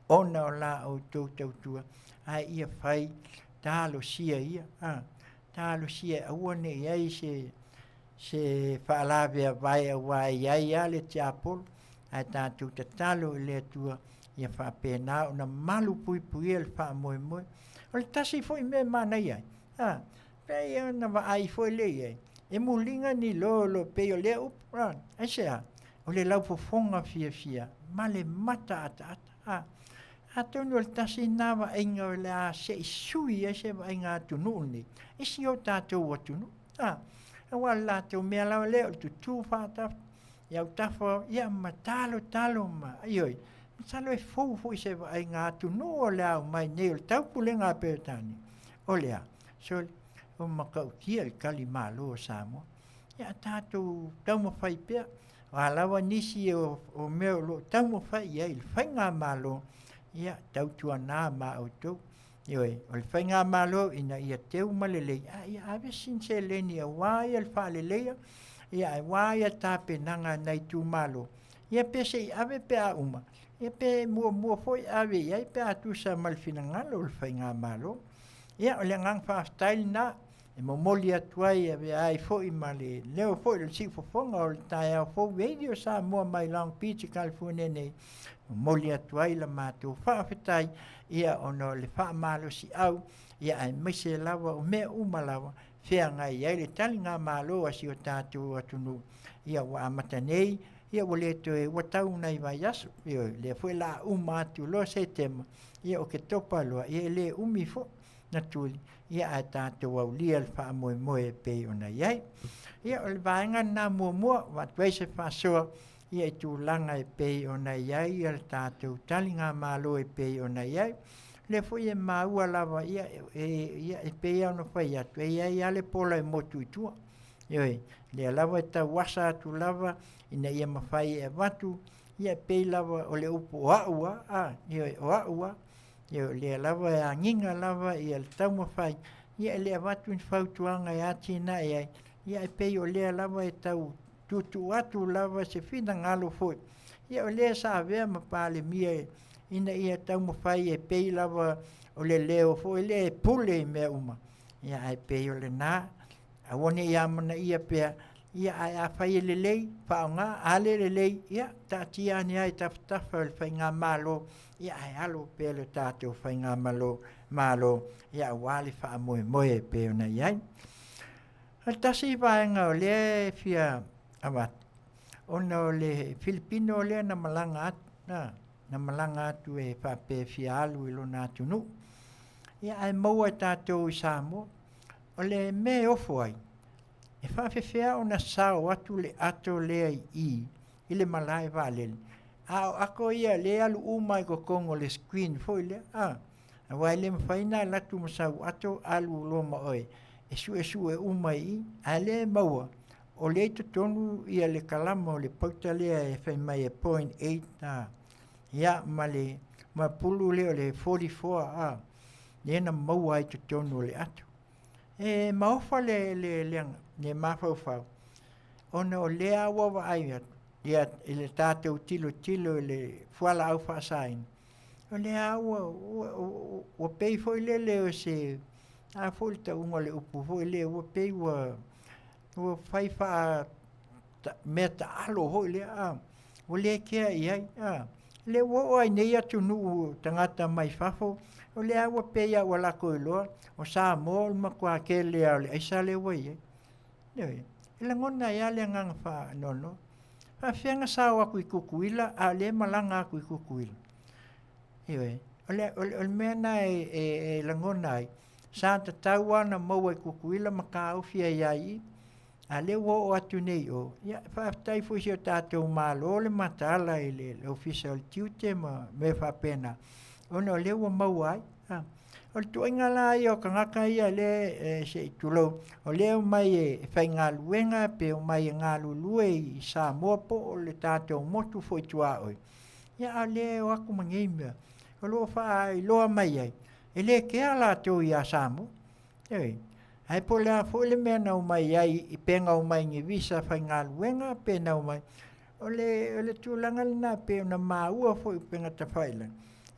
ona o la outou tautua ae ia fai talosia ia talosia e aua neʻi ai se faalaveavae auā iai a le tiapolo ae tatou tatalo i le atua ia faapena ona malu puipuia le faamoemoe o le tasi foʻi mea manai ai pei ona vaai foʻi leʻi ai e muliga ni lo pei o lea upu ai sea o le laufofoga fiafia ma le mata ataata atonu o le tasi na vaaiga o le a seʻi sui ai se vaaiga atunuu nei isi o tatou atunuu aua le latou mea lava lea o le tutū faatafa iau tafa ia ma talotalo ma ioe masalo e fou foʻi se vaaiga atunuu o le au mai nei o le taupulega a peotani o lea sole o makaukia i kalimālo o Samoa ia tatou taumafai pea alawa nisi o mea o loo taumafai ai le faigā mālo ia tautuanā ma outou ioe o le faigā mālo ina ia teu ma lelei ia ave sinseleni auā ia le faaleleia ia auā ia tapenaga nai tumālo ia pe seʻi ave pe a uma ia pe muamua foʻi ave i ai pe atusa ma le finagalo o le faigā mālo ia o le agaga faafetai lenā e momoli atu ai ave ai foʻi ma le leo foʻi le siʻifofoga o le taeao fou ai o Samoa mai Long Beach California nei momoli atu ai la matou faafetai ia ona o le faamālosiʻau ia ae maise lava o mea uma lava feagai ai le taligā mālo asi o tatou atunuu ia ua amata nei ia ua lē toe ua tau nai vai aso ia lea foʻi la uma atu loa setema ia o ke topa loa ia e lē umi foʻi na tuli ia ae tatou aulia le faamoemoe e pei ona iai ia o le vaega na muamua atu ai se faasoa ia i tulaga e pei ona iai ia le tatou taligā mālo e pei ona iai le foi e maua lava ia e pe ana fai atu ia le pola e motu tua ioi le lava e ta wasa atu lava ina ia mafai e watu ia pe lava o le upu aua ioi o aua ioi le lava e anginga lava ia le tau mafai ia le watu in fautuanga e atina ia e pe o le lava e tau tutu atu lava se fina ngalo foi ia o le sa avea ma pale mia ina ia tau mawhai e pei lava o le leo foi le pule mea uma ia ai pei o le nā a wone ia mana ia pea ia ai a whai le lei whaonga ale le lei ia ta tia ni ai taftafa o le whai ngā malo ia ai alo pea le tātou whai ngā malo ia wale wha moe moe pea na iai a tasi vaenga o le fia awat ona o le Filipino o le na malanga atu na malanga atu e whape fia alu i lona atunu. Ia ai maua tātou i Samoa, o le me ofo ai. E whawhewhea o na sao atu le ato lea i le malai valele. Ako ia le alu umai ko kongo le screen foi le, a wai le mwhaina latu masau ato alu loma oe. E su e umai i, a le maua. O le to tonu ia le kalama o le pauta lea e whai mai e 0.8 ia ma pulu le o le 44 le na mau ai to tonu le atu e maofa le mafau ona o le awa wa ai ia le tātou tilo le fuala au whaasain o le awa o pei foi le o se a foi ta unga le upu foi le o pei o fai wha meta alo hoi le o le kia iai le wo ai nei atu nu tangata mai fafo o le awa peia o la koiloa o sa mo ma kwa ke le ale ai sa le wai nei le ngona ia le ngang fa no fa fianga sa wa ku kukuila a le malanga ku kukuila iwe o le mena e le ngona ai sa ta tawa na mo wa kukuila ma ka o fia ia a le wo atu nei o ia fa tai fo si o tātou malo le matala i le official tuite ma me fa pena ono le wo mauai o le tuinga la i o kangaka ia le se tulo o le mai e fai ngā luenga pe o mai e ngā lulue i sa mopo o le tātou motu fo i tua oi ia a le o aku mangeimea o lo fa i loa mai ai e le ke ala tō i a Samoa ai po la fo le mena o mai ai i penga o mai ngi visa fai ngā luenga pena o mai o le tūlanga lina pe na maua fo i penga ta whaila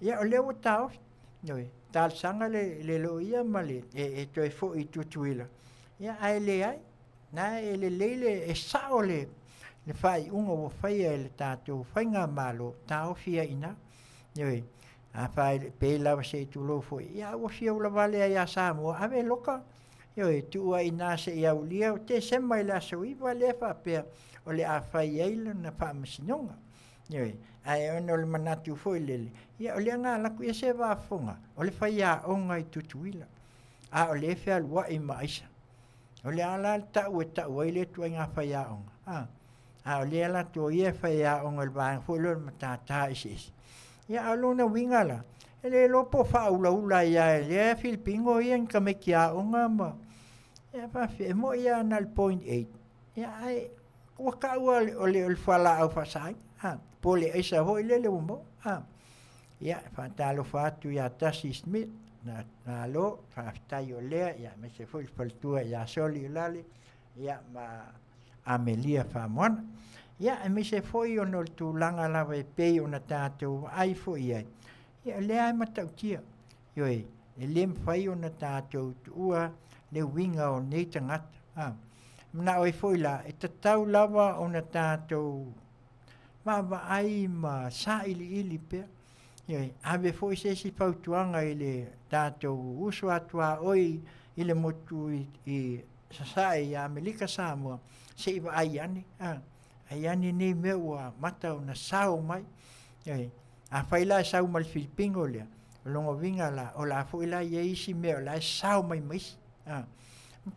ia o le o tau noi tal sanga le lo ia male e toi fo i tutuila ia ai le ai na e le leile e sao le fai unga o fai e le tātou fai ngā malo tau fia ina noi a fai pe lava se tu lo fo ia o fia ula vale ai a Samoa ave loka Ioi, tu ai nā se ia ulia, o te se mai la so iwa le whapea o le a whai eila na whamasinonga. Ioi, ai ono le manatu foi lele. Ia o le ngā laku ia se wafonga, o le whai a onga i tutuila. A o le whea lua i maisa. O le ala tau e tau ai le tua ngā whai a onga. A o le ala tua ia whai a onga le vāng foi lor matata isi. Ia a lona wingala. Ele lopo fa ula ia le Filipino ia ka me kia onga ma ia fa fe mo ia na 0.8 ia ai o ka o le fala au fa sai pole esa ho le mo ia fa talo fa tu ia tasi smith na lo fa tai o le ia me se foi faltua ia soli lale ia ma Amelia fa mon ia me se foi o no tu langa lava e pe ona tatou ai foi ia ia le ai matautia ioi e le mwhai o na tātou ua le winga o nei tangata mna oi foi la e tatau lava o na tātou ma ai ma sa ili pea ioi ave foi se si pautuanga i le tātou usu atua oi i le motu i sasai i Amerika Samoa se iwa ai ani nei mea ua mata o na sao mai ioi a faila sau mal Filipino le longo vinga la o la fo ila ye isi me o la sau mai mais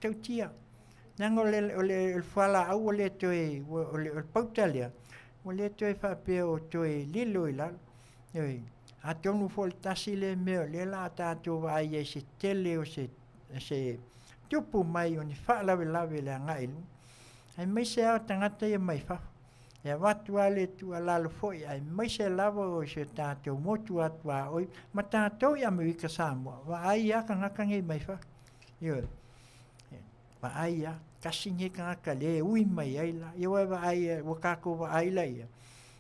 tau tia nango le fala au le toe o le pauta le o le toe fa pe o toe lilo ila a tonu fo tasi le meo le la tātou wa ai se tele o se tupu mai o ni whaalawe le angailu. Ai mai se au tangata ia mai wha. E watu ale tu alalo foi, ai mai se lava o se tātou motu atu a oi, ma tātou i Amerika Samoa, wa ai a kangaka ngai mai wha. Ioi, wa ai a, kasi ngai kangaka le, ui mai ai la, ioi wa ai a, wakako wa ai la ia.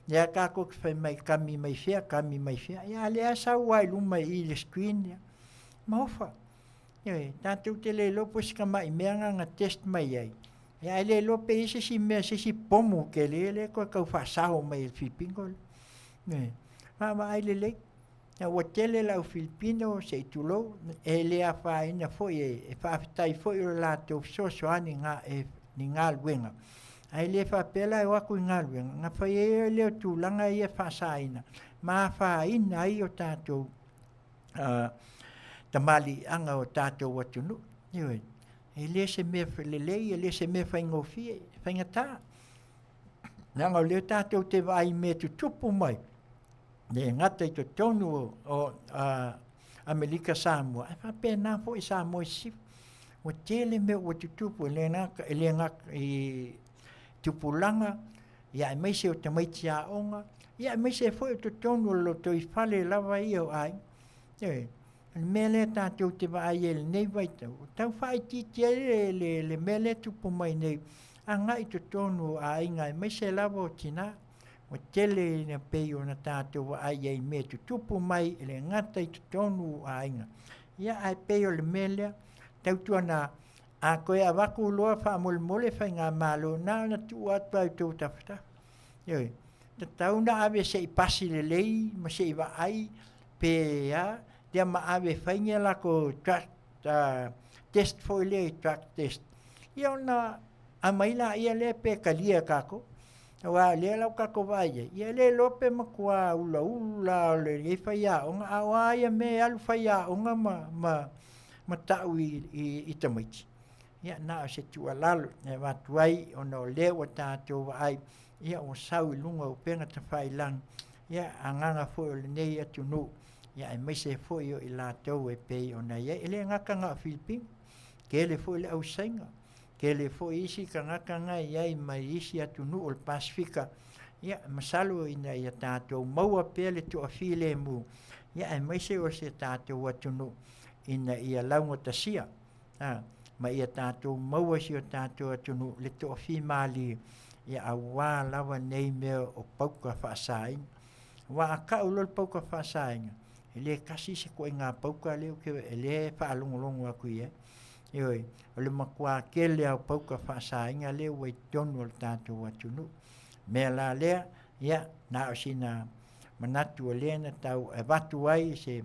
Ia kako ki whai mai kami mai whia, ia le a sau ai luma i le screen ia. Mauwha. Ioi, tātou te le lopo sika mai meanga nga test mai ai. Ia le lope isi si mea si pomu ke le koe kau whasaho mai il Filipino. Ma ai le. Ia ua tele lau Filipino se itulou, e le a whaina foi e whaafitai foi o lātou sosoani ni ngā luenga. Ai le whapela e waku i ngā luenga. Ngā whai e leo tūlanga i e whasaina. Ma whaina ai o tātou tamali anga o tātou watunu. Ioi. E le se me lelei, e le se me whaingofie, whaingata. Nanga o leo tātou te vai me tutupu mai. Ne ngata i to tonu o Amerika Samoa. E whapena po i Samoa i sifu. O tele me o tutupu, le ngaka i tupulanga, ia e meise o te maiti a onga, ia e meise foi o to tonu o loto i whale lava i o ai. Mele tātou te vai ele nei vai tau. Tau whai titi le mele tupu mai nei. A ngai to tonu a inga mai se lava o tina. O tele na pei o na tātou wa ai ei me tupu mai ele ngata i to tonu a inga. Ia ai pei o le mele. Tau tua na a koe a waku loa wha mole whai ngā malo. Nā na tu atu au tau tawhata. Ioi. Tau na ave se i pasi le lei. Ma se i wa ai. Pe a. Dia maawe whainga lako test foi le track test. Ia ona a maila ia le pe kalia kako. Wa le lau kako vai. Ia le lope makua ula le e whaia onga a waia me alu whaia onga ma tau i tamaiti. Ia na se tua lalo e watuai ona o lewa tātou ai. Ia o sau i lunga o penga ta whailang. Ia anganga foi o le nei atu no. Ia e mai se foi o i lātou e pei o nei. Ele ngaka ngā Filipino. Ke le foi le au sainga. Ke le foi isi ka ngaka ngā iai mai isi atu nu o le Pasifika. Ia masalo ina ia tātou maua pia le tu a file mu. Ia e mai se o se tātou atu nu ina ia launga tasia. Ma ia tātou maua si o tātou atu nu le tu a fi mali. Ia a wā lawa nei mea o pauka whaasainga. Wā a ka ulol pauka whaasainga. Ele kasi se koe ngā pauka leo ke ele whaalongolongo aku ia. Ioi, ole makua ke leo pauka whaasainga leo wai tonu o tātou atunu. Mea la lea, ia, nā o sina manatu o lea na tau e watu ai se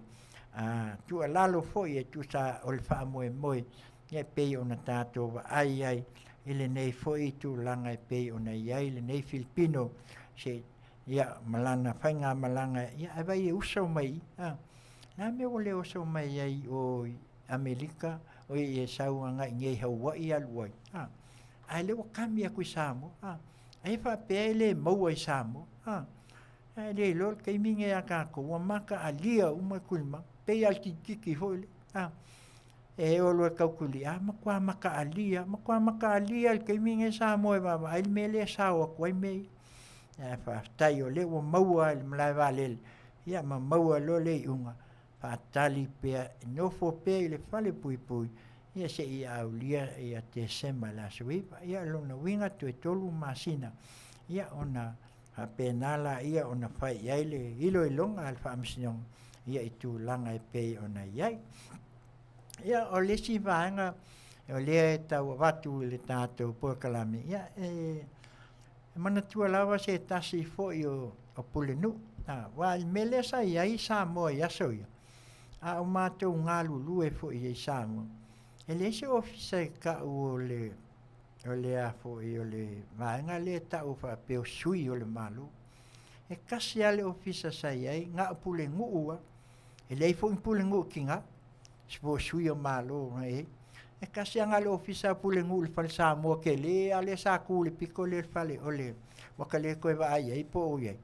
tua lalo foi e tu sa o le wha moe. Ia pei o na tātou wa ai. Ele nei foi tu langa e pei o na iai, le nei Filipino se ia malana whainga malanga ia e vai e usau mai nā me o le usau mai ai o Amerika o e sauanga i ngei Hawaii aluai ai le wakami aku i Samoa ai whapea le maua i Samoa ai le lor kei minge a kako wa maka a lia uma kulma pei al kiki hoi e o lo kaukuli makua maka a lia al kei minge Samoa baba ai me le sawa koe mei tai o le o maua le malai vale ia ma maua lo le unga fa tali pe no fo pe le fale pui ia se ia aulia ia te sema la sui ia lo no winga tu tolu masina ia ona a penala ia ona fai ia le ilo longa al famsion ia itu langa pe ona ia o le si vanga o le tau watu le tato po kalami ia mana tua lava se tasi foi o pulenu wa mele sa ia Samoa ia soia o matou ngalulu e foi ia Samoa ele se ofisa ka o le a foi o le vanga le ta o fa pe sui o le malu e kasi ale ofisa sa ia nga pulengu ua ele foi pulengu kinga spo sui o malu e kasi anga le ofisa pulengu le fal Samoa ke le ale sa ku le piko le fale ole wakale ko va ai po ye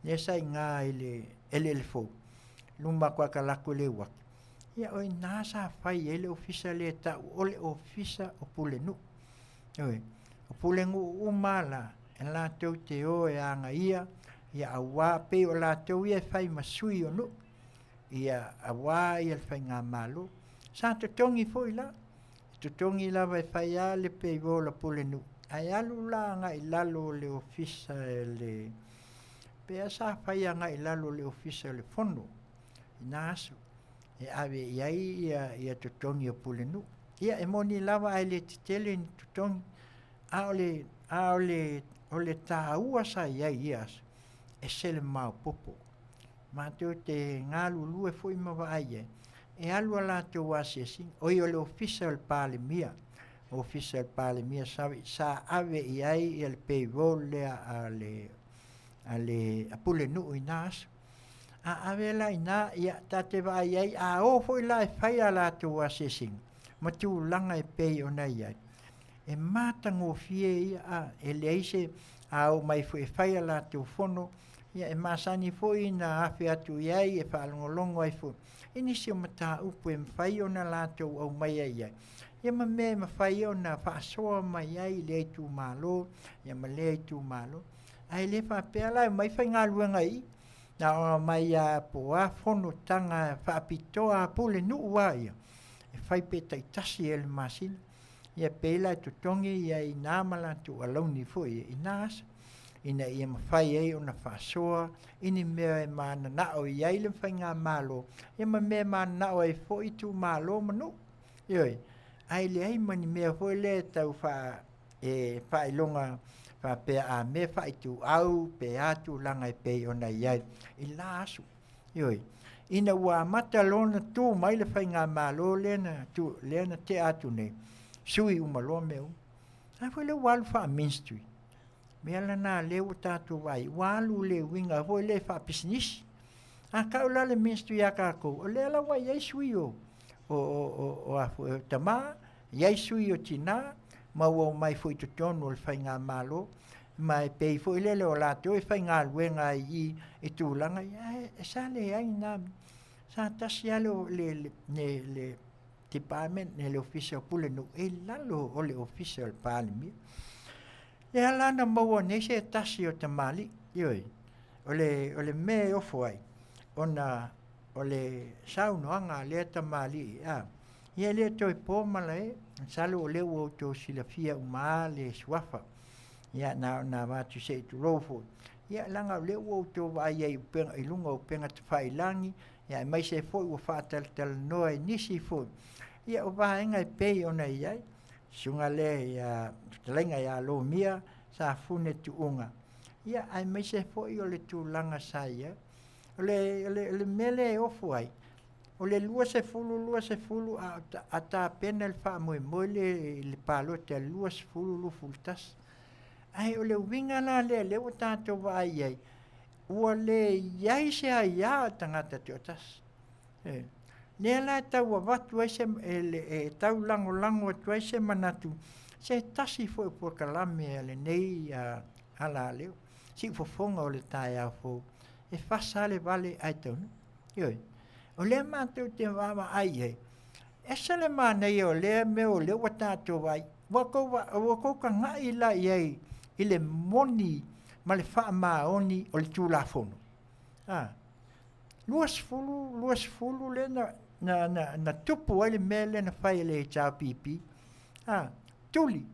le sa nga ele fo luma kua ka lako le wak. Ia oi nā sa whai ele ofisa le tau o le ofisa o pule nu. Oi, o pule ngu umala e la tau te o e anga ia awa pe o la tau ia whai masui o nu. Ia awa ia whai ngā malo. Sa to tongi foi la. To tongi la vai whai a le pe o la pule nu. Ai alu la nga i lalo le ofisa le... Pea sa whai a nga i lalo le ofisa le fono. Ina aso. E awe iai ia tutongi o pule nu. Ia e moni lava ai le titele ni tutongi. O le tāua sa iai ias. E sele mau popo. Ma teo te ngalu lue foi mawa ai e alu ala te wasesi. Oi o le ofisa le pale mia. Ofisa le pale mia sa ave iai il payroll le a pule nu inas. A ave la ina ia tate va iai a o foi la e fai ala te wasesi. Ma tu langa e pei ona iai. E mata ngofie ia e leise a o mai foi fai ala te fono. Ia e masani foi na afe atu iai e whaalongolongo ai foi. E nisi o mata upu e mwhai o na lātou au mai ai. Ia ma me mwhai o na whaasoa mai ai le tu malo. Ia ma le tu malo. Ai le whapea lai mai whai ngā luenga i. Na o mai a poa whono tanga whaapitoa pule nuua ia. E whai pe taitasi e le masina. Ia pēla tu tongi ia i nāmala tu alauni foi i nāsa. Ina ia mawhai ei o na whaasoa, ini mea e mana nao i aile mwhai ngā malo, ia ma mea mana nao e fo i tu malo manu. Ioi, aile ei mani mea hoi le tau whailonga, pēa a mea whai tu au, pēa atu langa e pei o na iai, i lāsu. Ioi, ina ua mata lona tu mai le whai ngā malo lena te atu nei, sui umaloa meu. Ai fo le walu wha ministry. Mea lana leo tātou wai, walu le winga, hoi le wha business. A kaula le ministry a kākou, o le ala wai iai sui o tamā, iai sui o tina, mau mai foi to tonu o le whai ngā malo, mai pei foi lele o lātou e whai ngā luenga i tūlanga, e sa le ai nami, sa tasi alo le department, ne le official pule no, e lalo o le official palimi. Le alana maua nei se tasi o te mali, ioi, o le me ofo ai, o le saunoanga le ta mali, ia le toi pōmala salo o leo o tō silafia uma le suafa, ia na watu se tu rofo, ia langa o leo o tō vai ai upenga i lunga upenga te whailangi, ia mai se foi o whātal noa i nisi foi, ia o vaenga i pei ona iai, sunga le ia lenga ia lo mia sa fune tu unga ia ai mai se foi o le tu langa sa ia le mele ofu ai o le lua se fulu a ta penel fa mo le palo te lua se fulu lu fultas ai o le winga la le o tato vai ai o le iai se ia tangata totas Nela tau watu ai se tau lango tu ai se manatu. Se tasi foi por kalame ale nei ala leo. Si fofonga o le tai a fo. E fasale vale ai tau. Ioi. O le mātou te wama ai e. E sale mānei o le me o le watato vai. Wako ka ngai la iei. I le moni ma le wha maoni o le tūlafono. Luas fulu le na tupu ai le mele na whai le tau pipi. Tuli.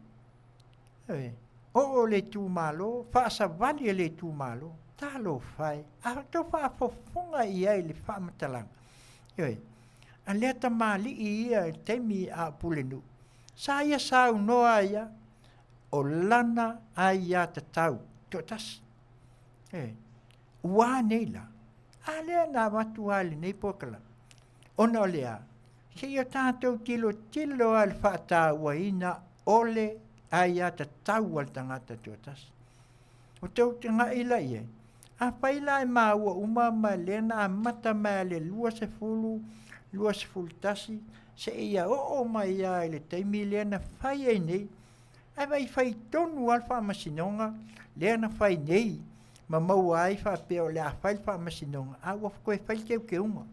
O le tū malo, whaasa vali le tū malo, talo whai. Tau wha fofonga i ai le wha matalang. A lea ta mali i ia teimi a pulenu. Sa ia sau noa ia, o lana ai ia ta tau. Totas. Ua neila. A lea nā watu ali nei pokala. Ona o lea. Se ia tātou tilo al whaata ua ina ole ai a ta tau al tangata totas. O tau te ngā ila ie. A whaila e mā ua umama lena a mata mea le lua se fulu tasi. Se ia o mai ia le teimi lena whai ei nei. Ai vai whai tonu al wha masinonga lena whai nei. ma mau ai whape o le a whail wha masinonga, a ua koe whail keu keunga.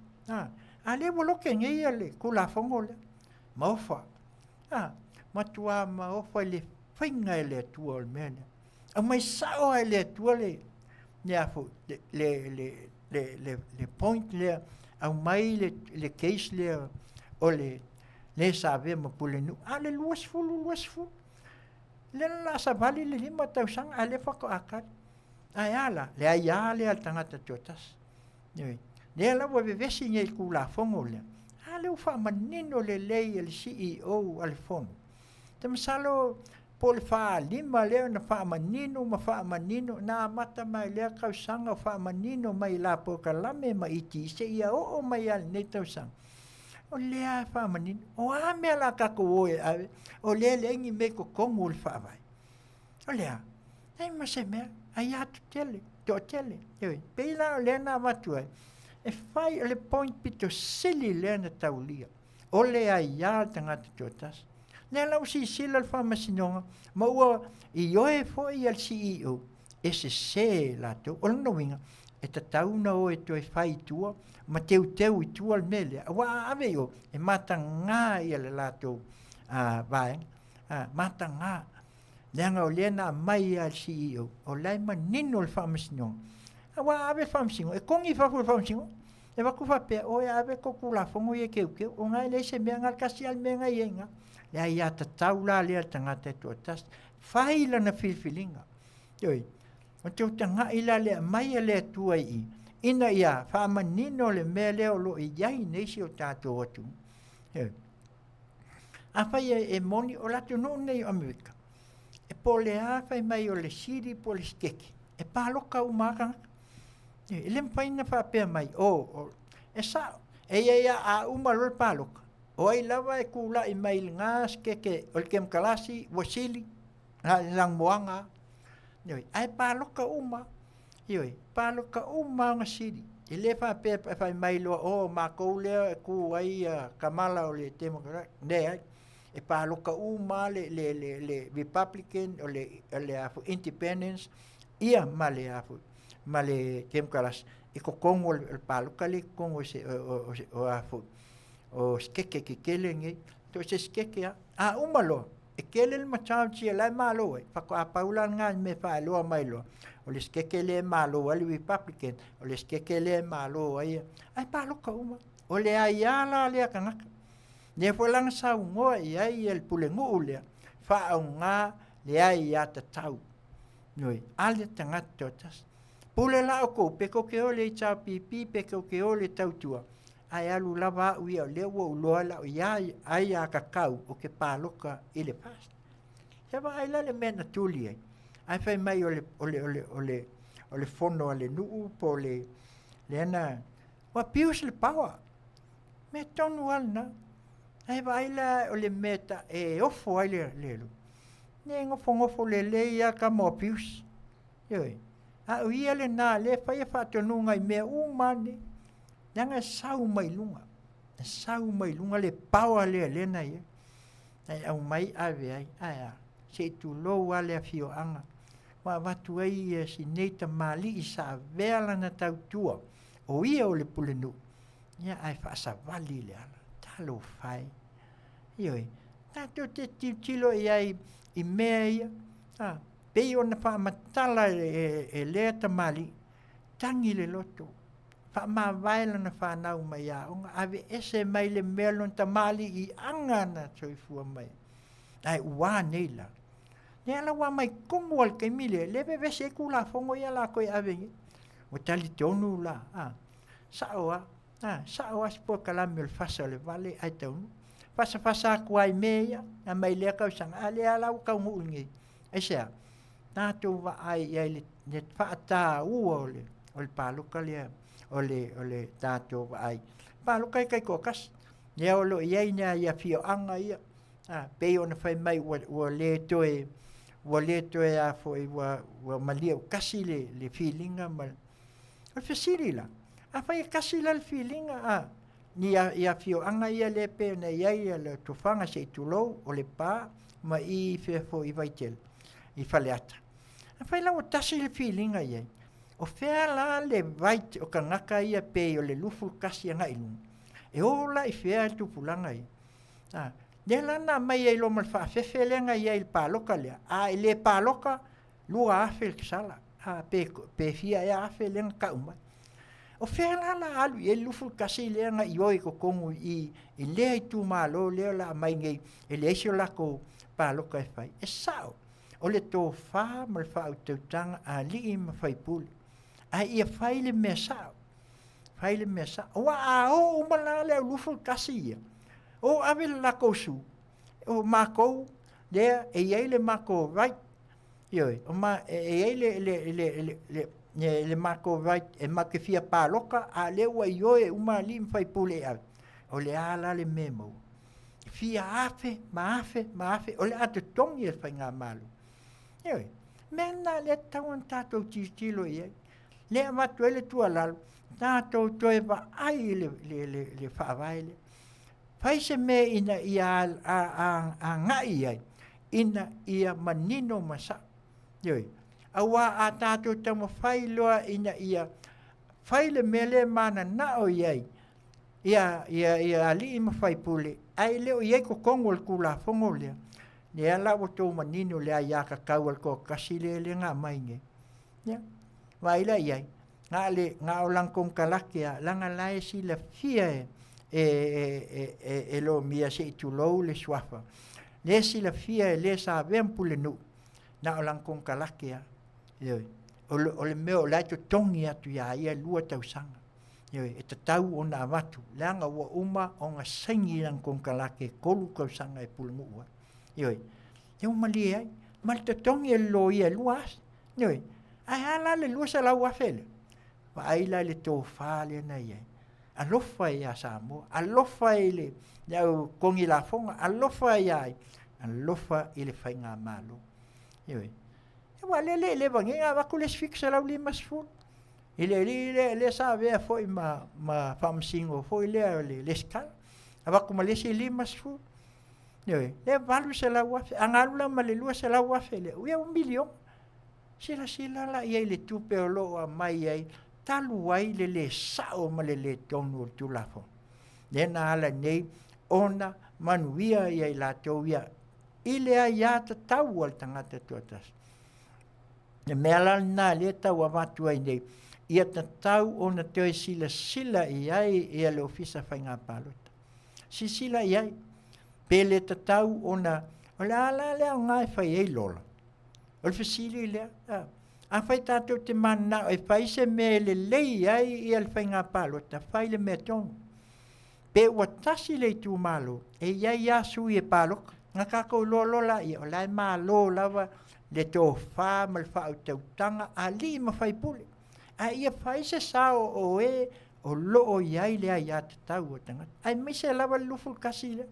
A le waloke ngei a le kula whango le, ma ofa. Matua ma ofa le whainga e le atua o le mene. A mai sao e le atua le, ne afu, le point le, au mai le case le, o le sawe ma pule nu, a le luas fulu. Le la sa vali le 5 tausanga a le whako akari. Ai ala, le ai le al tangata tiotas. Le la wa vevesi ngei kula fongo le. A le ufa manino le lei le CEO al fono. Te masalo pol fa 5 le na fa manino na mata mai le kausanga fa manino mai la po kalame mai iti se ia o mai al nei tausanga. O lea wha manino, o a mea la kako oe awe, o lea lengi me ko kongu ul wha vai. O lea, ei ma se mea, ai atu tele, peila o lea na matua, e whai o le point pito sili lea na taulia, o lea ia tangata tiotas. Lea lau si sila al wha masinonga, ma ua i oe fo i al CEO, e se la tu, o lana winga, e ta tauna o e to e whai tua, ma teu i tua al mele, wa ave yo, e mata ngā i ale lato vai, mata ngā, leanga o lena mai al CEO, o lai ma nino al whamasinong, wa ave whamasinong, e kongi whafu whamasinong, e waku whapea, o e ave ko kula whongo i e keu, o ngai lei se mea ngal kasi al mea ngai enga, lea ia ta taula lea tangata e tuatas, whaila na whiwhilinga, yoi, o teo tanga ila lea mai a lea tua i, ina ia, whaamanino le mea leo lo i iai neisi o tātou atu. A whai e moni o lato no nei o Amerika. E po le a whai mai o le siri po le skeki. E pāloka u mākanga. E le mpaina whapea mai. E sa, e ia a umalol pāloka. O ai lava e kula i mai ngā skeke o le kemkalasi, wasili, lang moanga. Ai pāloka uma. Ioi, paloka nga siri. E le whape whai mai loa, mākou lea e ku ai Kamala o le Democrat, ne, e paloka le Republican o le afu Independence, ia ma le afu, ma le Democrat, e ko kongo le paloka le kongo o afu, o skeke ki kele nge, to se skeke umalo, e kele le matau tia lai malo e, whako a paula ngā me whae loa mai loa. O le skeke le malo ali Republican, o le skeke le malo ai paloka uma. O le ai ala le kanaka. Ne folang sa ngoa ai el pulengu le. Fa nga le ai ata tau. Noi, ale tanga totas. Pule la ko peko ke o le cha pipi peko ke o le tautua. Ai alu lava ui o le wo loa la ai a kakau o ke paloka ile pas. Seba ai la le mena tuli ai. Ai fai mai o le fono ale nuu po le ana wa pius le pawa me tonu alna ai vai la o le meta e ofo ai le lu ne ngofo le ia ka mo pius yoi a uia le na le fai fa tonu ngai me umani nanga sau mai lunga le pawa le na ia ai au mai ave ai se tu lo ale afio anga wa watu ai si neita mali i sa vela na tautua o ia o le pulenu ia ai fa sa vali le ala talo fai ioi tato te tilo ai i mea ia pei ona fa matala e le tamali tangi le loto fa ma vaila na fa nau mai a onga ave ese mai le melon tamali i anga na soifua mai ai ua neila ne ala wa mai kongo al kemile le bebe se kula fongo ia la ko ave o tali tonu la sawa spo kalame el fasa le vale ai tonu fasa ku ai meia a mai le ka sang ale ala ka ngi ai sia na tu va ai le fa ta ole ol paluka le ole tato ai paluka kai kokas ne olo ia ina ia fio anga ia pe ona fai mai o le toe a foi wa malia kasi le feelinga mal o fesirila a fai kasi le feelinga ni ia fio anga ia le pe na ia le tofanga se tulo o le pa ma i fe fo i vaitel i faleata a fai la o tasi le feelinga ia O whea la le vai o ka ngaka ia pe o le lufu kasi anga ilunga. E ola I whea e tupulanga I. Ne lana mai e lo mal whaafefe lenga ia il paloka lea. A ele paloka lua afe il kisala. Pe fia e afe lenga ka umai. O whea la alu e lufu kasi lenga I oi ko kongu I lea I tu malo lea la mai ngei e le esio la ko paloka e whai. E sao. O le tō wha mal wha tautanga a li I ma whai puli. A ia whai le mea sao. Whai le mea sao. O a o umala lea lufu kasi ia. O ave la kosu. O mako lea e iei le mako right. Ioi. O ma e iei le mako right e makewhia pāloka a lewa ioe uma li mwhai pule au. O le ala le memo. Fia afe, maafe. O le atu tongi e whai ngā malu. Ioi. Mena le tauan tātou tilo iei. Le amatu ele tua lalu. Tātou toe wa ai le whaavaile. Whai se me ina ia a ngai ai. Ina ia manino masa. Ioi. Awa a tātou tamo whai loa ina ia. Whai le mele mana nao iei. Ia ali ima whai pule. Ai leo iei ko kongo al kula fongo lea. Ne ala o tō manino lea ia ka kau al ko kasi le ngā mainge. Ia. Waila iei. Ngā o langkong kalakea. Langa lae si la fia e lo mia se tu lo le swafa. Le si la fia le sa vempule nu. Na o langkong kalakea. Ioi. O le meo lai to tongi atu ia lua tau sanga. Ioi. E tatau o na amatu. Langa ua uma o ngā saingi langkong kalake kolu kau sanga e pulungu ua. Ioi. Ioi mali ai. Mali to tongi e lo ia lua as. Ioi. Ai ala le lua sa lau afele. Wa aila le tō whāle na iai. Alofa e a Samoa, alofa e le kongi la fonga, alofa e ai, alofa e le whai ngā malo. Ioi. Ewa le wangi ngā waku les fixa lau li masfun. Le sa vea foi ma whamsingo, foi le skala. A waku ma lesi li masfun. Ioi. Le walu se lau wafe, angalula ma le lua se lau wafe le, uia 1 milion. Sila la iai le tupe o loa mai ai, talu ai le sao ma le tonu o tulafo. Nena ala nei, ona manuia iai la tau ia, ile a ia ta tau al tangata tuatas. Ne mea na le tau avatu ai nei, ia ta tau ona te sila iai ia le ofisa whai ngā palota. Sila iai, pele ta tau ona, o le ala lea ngai whai ei lola. O le fasili lea, a whai tātou te mana, e whai se me le lei ai i al whai ngā palota, whai le mea tonu. Pe ua tasi lei tū malo, e iai ia sui e paloka, ngā kākou lola i o lai malo lava le tō whā mal whau tautanga, a li ma whai pule. A ia whai se sao o o loo iai lea ia te tau o tangata. Ai mai se lava lufu kasi lea.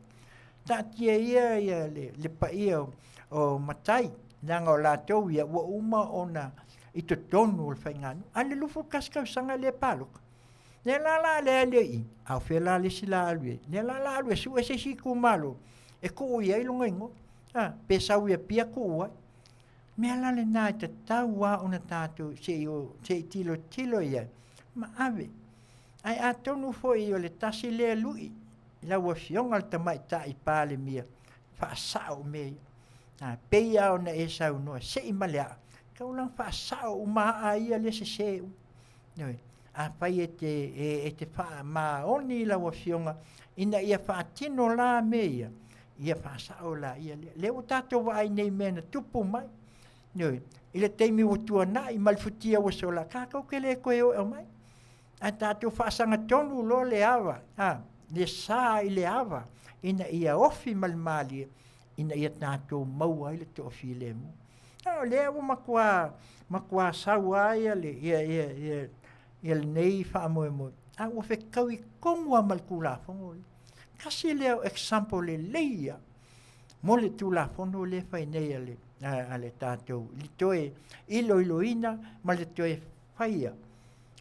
Tātia ia le pa ia o matai. Nanga o la tau ia ua uma ona I to tonu o whai ngānu. Ale lufu kaskau sanga le paloka. Ne la le I. Au whea la le sila alue. Ne la alue su e se si ku malo. E ko ia ilunga ingo. Pe sau ia pia ku ua. Mea la le nā te tau wa ona tātou se tilo ia. Ma ave. Ai a tonu fo I o le tasi le lui. La ua fionga al tamai ta I pāle mia. Whaasao mea. Peia ona e sau noa, se I malea. Kau lang whaasao umaa ia le se seu. A whai e te wha maoni la wafionga, ina ia whaatino la mea. Ia whaasao la ia lea. Leo tātou wa ai nei mena tupu mai. Ila teimi o tua na I malfutia wa sola. Kākau ke le koe o mai. A tātou whaasanga tonu lo le awa. Le saa I le awa. Ina ia ofi malmali. Ina ia tātou maua I le to ofi le mu. Lea wa makua saua ia le ia le nei whaamoe moe. A ua whekau I kongua malku la fongo. Kasi leo example le leia. Mo le tu la fongo le whai nei ale tātou. Li toe iloina ma le toe whaia.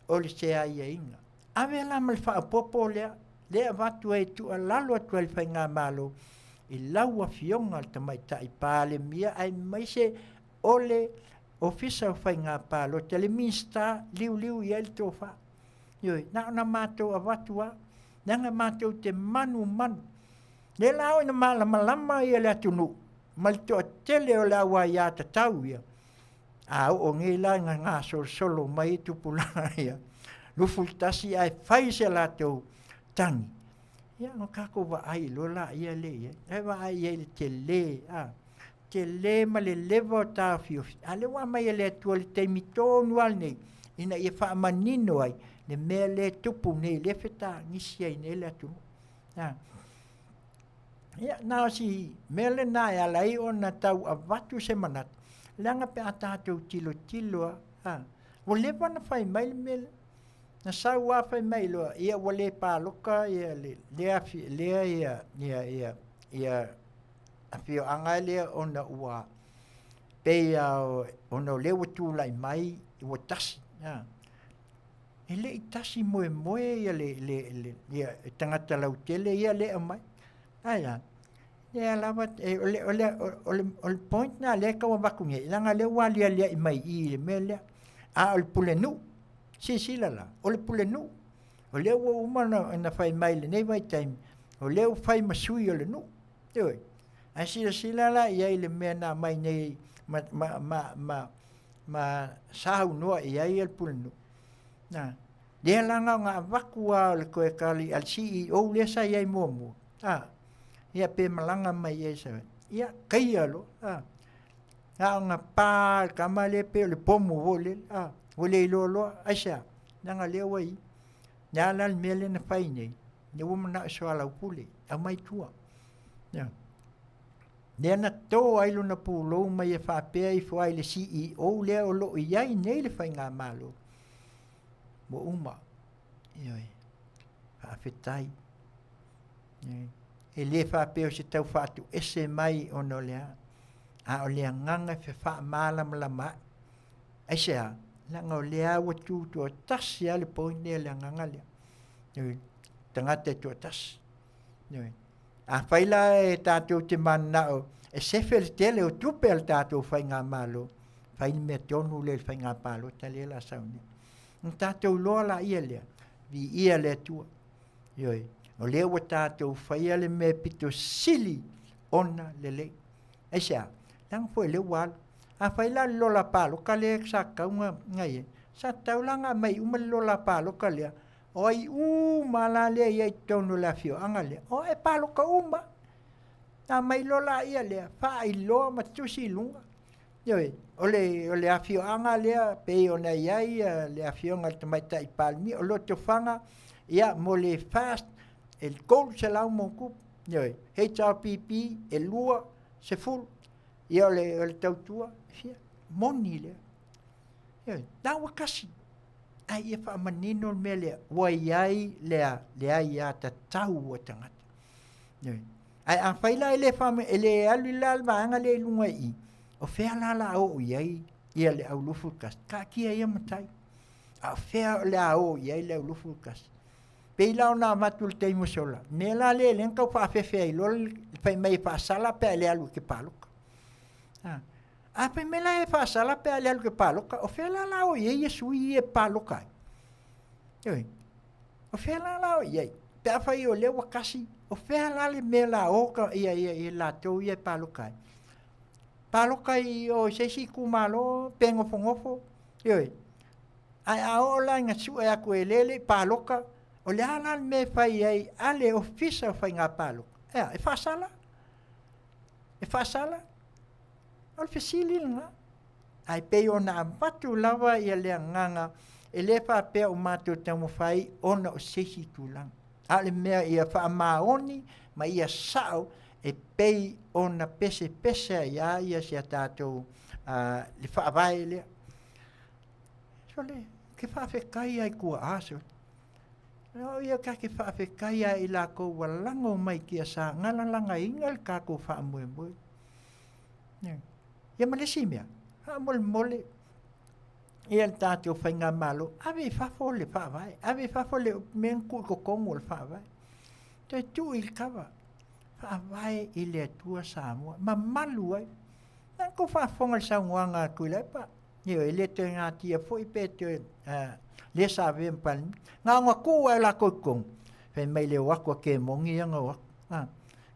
O le se aia inga. Awe la mal whaapopo lea. Lea watu e tu a lalo atu al whai ngā malo. I laua fionga al tamai tai pāle mia ai mai se ole ofisa o whai ngā pālo, te le minsta, liu i ele tō wha. Ioi, na mātou a watua, nanga mātou te manu. Le lao ina malama i ele atunu, mali toa tele o la wa ia ta tau ia. O ngai la ngā solo mai tupula ia. Lufu tasi ai whai se la tau tangi. Ia no kako wa ai lo la ia le ia. Ai wa ai ia te le, te le ma le lewa o tā whio. Ale wa mai ele atua le teimi tōnu al nei. Ina ia wha manino ai. Le mea le tupu nei, le whetā ngisi ai nei le atu. Ia, nā si mea le nā e alai o na tau a watu se manat. Langa pe a tātou tilo. O lewa na whai mai le mele. Na sau a whai mai loa. Ia wa le pāloka, ia ia a whio angai lea o na ua. Pea o na lewa tūlai mai, i wa tasi. E le i tasi moe ia ia tangata lau tele ia le a mai. Aia. Ia lawa, ole point na le kawa wakunge. Langa le walia lea i mai i le mea lea. Ole pule nu. Sila la. Ole pule nu. Ole ua umana na whai mai le nei vai taimi. Ole u whai masui ole nu. Ioi. A sila la ia i le mea na mai nei ma sahu noa ia i le pule nu. Dia langa ngā wakua le koe kali al CEO le sa iai mua. Ia pe malanga mai iai sa. Ia kai alo. Ngā pā kama le pe le pomu o le. O le ilo aisa. Nanga lea wai. Nā lal mele na whai nei. Ni wama na iso ala upule. A mai tua. Nea na tō ailo na pūlou mai e whapea i whai le CEO lea o lo iai nei le whai ngā malo. Mo uma. Ioi. Whawhetai. E le whapeo se tau whatu ese mai o no lea. O lea nganga whe wha malama. Aisea. Langa o lea wa tūtu o tasi ale poine lea nganga lea. Ioi. Tangata tu o tasi. Ioi. A whaila e tātou te mana o. E sefere tele o tupe al tātou whai ngā malo. Whai ni mea tonu le whai ngā palo. Tale la saune. Tātou loa la ia lea. Vi ia lea tua. Ioi. O lea wa tātou whai ale me pito sili ona le le. Aisea. Lang fo le wal. A whai la lola palo. Ka lea sa kaunga ngai. Sa tau langa mai uma lola palo ka lea. O ai mala lea iai tonu la fio anga lea. O e palo ka uma. Na mai lola ia lea. Wha ai loa matusi lunga. Ioi. Ole a fio anga lea, pe ona iai, le a fio ngal tamaita i palmi, o loto whanga, ia mo le fast, el gold se lau mōku, ioi, HRPP, e lua, se full, ia ole tautua, fia, moni lea. Ioi, nā wakasi, ai ia wha manino me lea, ua iai lea ia ta tau o tangata. Ioi, ai a whaila ele alu lalma anga le lunga i, o whea lala o iai, ia le au lufu kas. Ka kia ia matai. A whea le au iai le au lufu kas. Pei lau nā matul teimu sola. Ne la le lenkau wha whewhea i lol, pai mai wha sala pea le alu ke paloka. A pai mai la e wha sala pea le alu ke paloka, o whea lala o iai e sui e paloka. Ioi. O whea lala o iai. Pea whai o le wakasi, o whea lale me la oka ia la tau ia e paloka. Paloka i o sesi kumalo, pengofongofo, ioi. Ai aola inga su e aku e lele, paloka, o le ala me fai ai, ale ofisa fai ngā paloka. E whasala? E whasala? O le whesili nga. Ai pei o na amatu lawa i a lea nganga, e le whapea o mātou tamu fai, ona o sesi tūlang. Ale mea i a whaamaoni, ma i a sao, e pei ona pese ia se tātou le whaavai lea. So le, ke whaafekai ai kua aso. No, ia ka ke whaafekai ai i la kou walango mai kia sa ngalalanga ingal ka kou whaamoe. Ia malesi mea, mole. Ia tātou whai ngā malo, ave whafo le whaavai, ave whafo le menku ko kongo le whaavai. Te tu il kawa. Whaavai i le atua Samoa, ma malu ai. Nā ko whaafonga sa nguanga kui lai pa, le te ngā tia fo i pe te le sa ve mpal. Ngā ngā kua e la kong. Whai mai le wako ke mongi anga wako.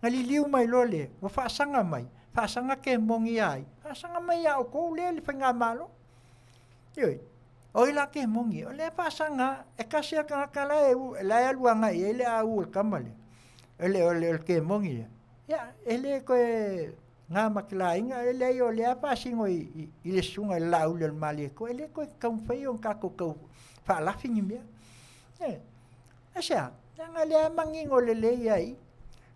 Ngā li liu mai lo le, wa whaasanga mai. Whaasanga ke mongi ai. Whaasanga mai au kou le whai ngā malo. Ioi, o ila ke mongi. O le whaasanga, e kasi a kangakala e lai aluanga e le a ua kamale. O le ke mongi. Ya, e le koe ngā makila inga, e le o le a whaasingo i le sunga i lau le mali e ko. E le koe kaumwhai o kako kau whaalawhingi mea. Asea, nga le a mangingo le le ai.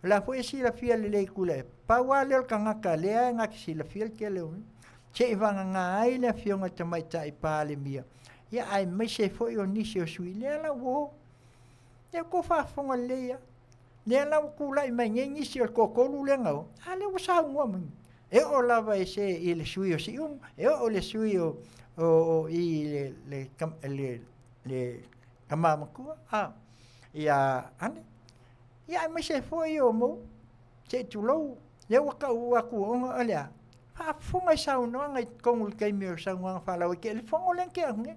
La fo e sila fia le lei kule. Pa wale o kangaka lea ngā ki sila fia ke leo. Che i wanga ngā ai le fionga te mai tai pāle mia. Ia ai mai se fo i o nisi o sui. Lea la wo. Lea ko whaafonga lea. Lea la kula i mai nge nisi o kokolu le ngau. A le wasa ungwa mangi. E o lava e se i le sui o si e o le sui o i le kamamakua. Ia ane. Ia mai se foi o mo te tulou le waka waku onga alea fa fonga sa no nga kongul kai me sa nga fa la ke le fonga len ke nge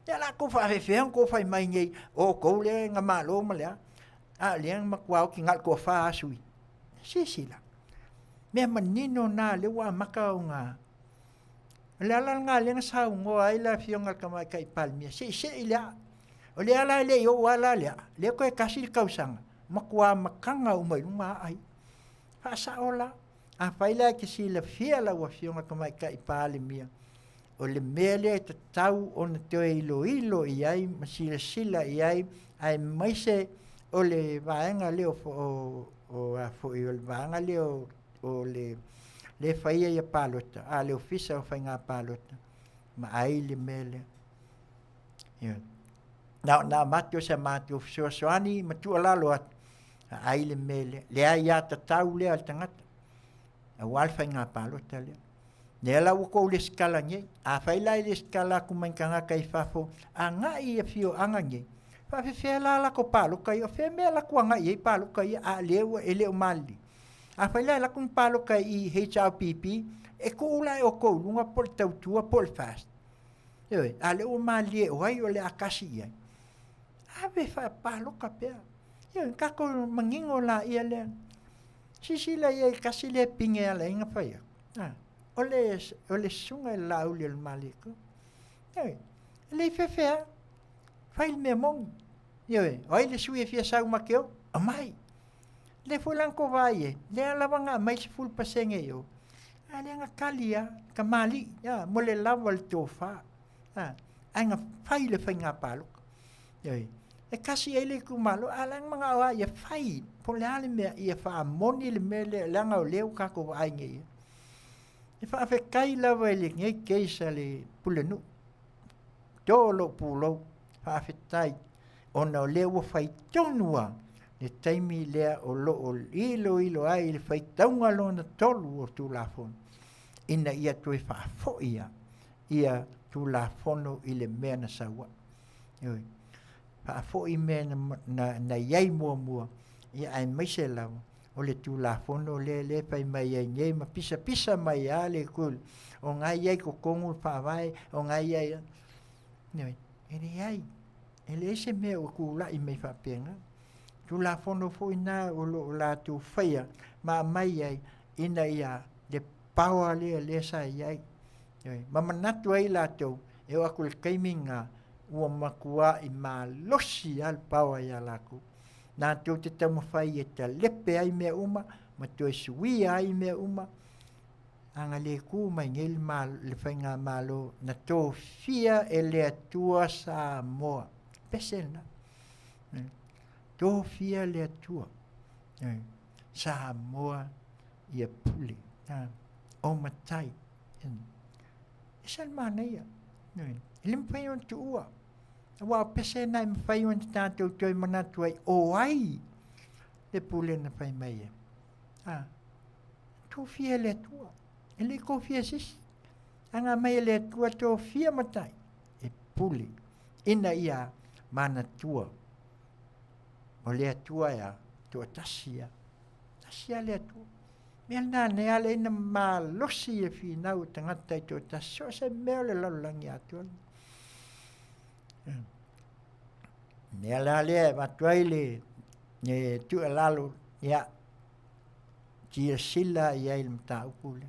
ya la ko fa fe ko fa mai ngai o ko le nga malo ma le a le ma kwa ki ngal ko fa sui si la me manino na le wa maka nga le ala nga le sa ngo ai la fionga ka mai kai palmia si ila o le ala le yo wala le ko e kasi kausanga makua makanga umai lunga ai. Fasa ola. A whaila ki si la fia la wa fionga kamai ka i pāle mia. O le mele te tau o na te ilo i ai, ma sila i ai, ai maise o le vaenga leo o i o le vaenga leo o le whaia ia pālota. A leo fisa o whainga pālota. Ma ai le mele. Nā matio sa matio soani matua lalo atu. Ai le mele. Lea ia ta tau lea al tangata. A walwhai ngā pālota lea. Nea la uko le skala nge. A whailai le skala kumankanga kai whafo. A ngā i a fio anga nge. Whawhi la la ko pāloka i. O whea mea la kua ngā i e pāloka i. A leo e leo mali. A whailai la kun pāloka i HRPP. E ko ulai o kou lunga pol tautua pol fast. A leo mali e oai o le akasi i ai. Ave fa paloka pea. Ia kako mangingo la ia le. Sisila ia kasi le pinge ala inga faia. Ole sunga la uli al maliko. Le fefea. Fail me mong. Ia oi le sui fia sa uma keo. Amai. Le fulan ko vai. Le ala wanga mai se ful pasenge yo. Ale nga kalia kamali. Ya mole lawal tofa. Anga faile fainga palok. Ia e kasi ele ku malo alang mga awa ia fai polale me ia fa moni le mele langa o leu ka ko ai nge e fa fe kai la vele nge keisa le pulenu tolo pulo fa fe tai ona leu fai tonua le taimi le o lo o ilo ai le fai tonga lona tolu o tu la fon ina ia tu fa fo ia tu la fono ile mena sawa yoi pa fo i me na yai mua ia ai mai se la o le tu la fono le pai mai ngai ma pisa mai ale kul o ngai ai ko kongu pa vai o ngai ai nei ele ai ele se me o ku la i me fa penga tu la fono fo ina o la tu faia ma mai ai ina ia de power le sa ai ma manatu ai la tu e o akul kaiminga ua makua i mā losi al paua ia laku. Nā tō te tamu whai e te lepe ai mea uma, ma tō e sui ai mea uma. Anga le ku mai ngeli le whainga mālo, na tō fia e le atua sa moa. Pesena. Tō fia le atua. Sa moa ia puli. O matai. Isan mana ia. Lim fai on tu ua. Wa pese na im fai on tātou toi manatu ai o ai. Le pule na fai mai. Tu fia le tua. Ele ko fia sis. Anga mai le tua to fia matai. E pule. Ina ia mana tua. O le tua ia. Tua tasia. Tasia le tua. Mea nā ne ale ina mā losi e whinau tangata I tō taso se mea le laulangi atua. Mea la lea matuai le ne tua lalo ia tia sila ia il mta upule.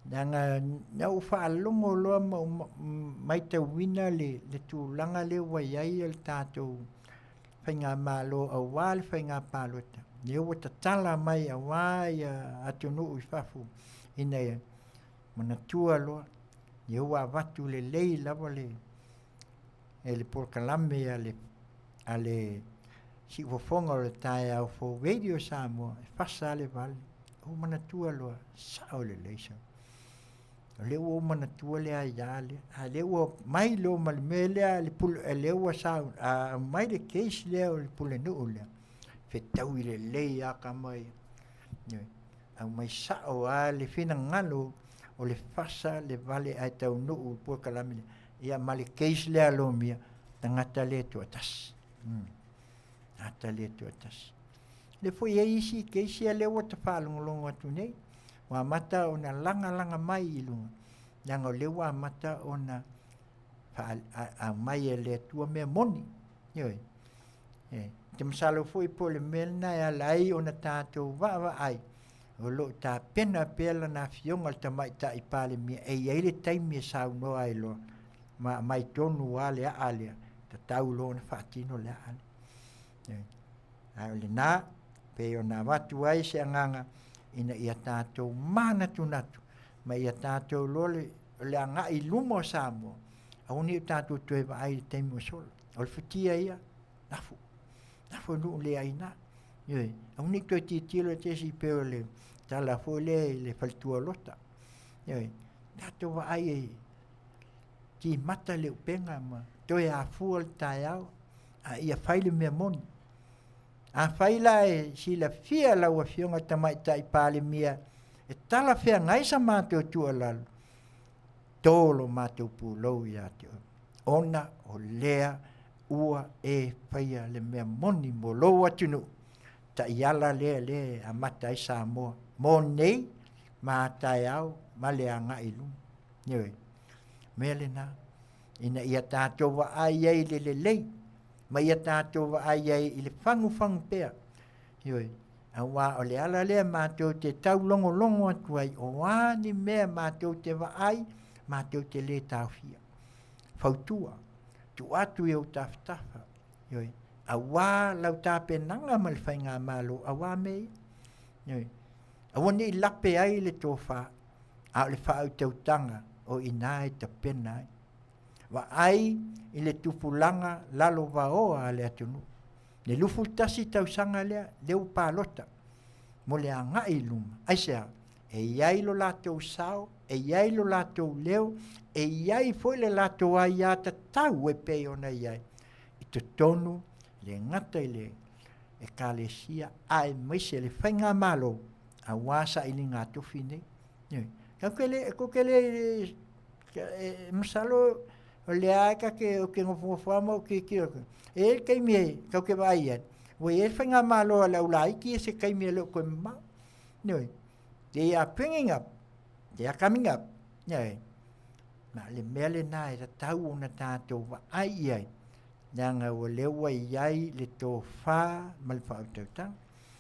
Nanga nau whaalongo loa mai te wina le tu langa le waiai al tātou whainga mālo au wāle whainga pālota. Neu wata tala mai a wai atu nuu I whafu ina ia mana tua loa. Neu wa watu le lei lawa le le porkalame a le si wafonga o le tae au fo radio Samoa whasa le vale. O mana tua loa sao le leisa. Le o mana tua le aiale a le o mai lo mal mele le pul le o sa a mai de case le o le pul no le fe tau le le a ka mai a mai sa o a le fina ngalo o le fasa le vale ai tau no por kalamile ia mal case le lo mia tangata le tu atas ata le tu atas le foi ai si case le o ta fa longo tu nei wa mata ona langa mai ilunga nanga lewa mata ona a mai le tua me moni yoi te masalo foi pole melna ya lai ona tato va ai o lo ta pena pela na fionga ta mai ta I pale mi e ele tai mi sa no ai lo ma mai tonu ale ale ta tau lo na fatino le ale ai na pe ona watu ai se nganga ina ia tātou mana tunatu ma ia tātou lole le anga I lumo Samoa auni tātou tue wa ai te mo sol o le futia ia nafu nu le aina yoi auni to titilo te si pe le tala fo le faltua lota yoi tātou wa ai ki mata le upenga ma toe a fuol taiao a ia faile me moni a faila e si la fia la wa fionga tamai tai pale mia e tala fea ngai sa mātou tua lalo tolo mātou pūlou ia te ona o lea ua e whaia le mea moni mo lou atunu ta iala le a mata I Samoa mo nei ma tai au ma le anga ilu nyoi mele na ina ia tātou wa ai ai le lei ma ia tātou wa ai ai I le whangu pea. Ioi, a wā o le ala lea mātou te tau longo atu ai, o wāni mea mātou te wa ai, mātou te le tāwhia. Fautua, tu atu e o tawhatafa. Ioi, a wā lau tāpe nanga ma le whainga mālo, a wā mei. Ioi, a wani I lape ai le tōwha, a le whaau tautanga o inai ta pena ai. Wa ai I le tupulanga lalo vaoa le atunu. Le lufu tasi tausanga lea leu pālota. Mo le angai luma. Aisea, e iai lo latou sao, e iai lo latou leo, e iai foi le latou ai ata tau e pei ona iai. I te tonu, le ngata I le e kalesia, ai maise le whainga malo, a wasa I le ngato fine. Kakele, masalo, o le aika ke o ke ngofuafama o ke e kai me ka ke vai e we whainga malo ala ulai ki se kai me lo ko ma no they are bringing up they are coming up no na le mele na e tau na tato wa ai ai nanga o le wa ai le to fa mal fa tau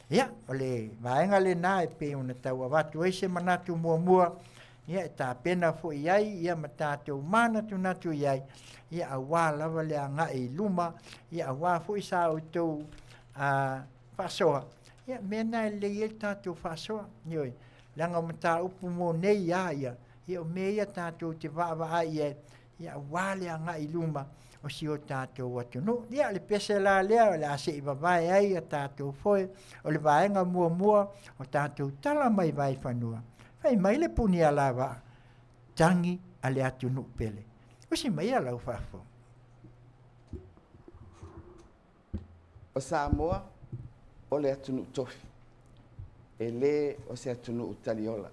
ya ole vaenga le na e pe una tau wa tu ese manatu mua ia ta pena fo iai ia mata te mana tu natu iai ia awa lava le anga I luma ia awa fo isa o tu fasoa ia mena le ia tatu fasoa ioi langa mata upu mo nei ia o meia tatu te va ia awa le anga I luma o si o tatu watu no ia le pese la lea le ase I vavai ai tatu foi o le vaenga mua o tatu tala mai vai fanua Fai mai le puni ala wa tangi ale atu nu pele. Usi mai ala ufafo. O Samoa, o le atu nu tofi. E le o se atu nu utaliola.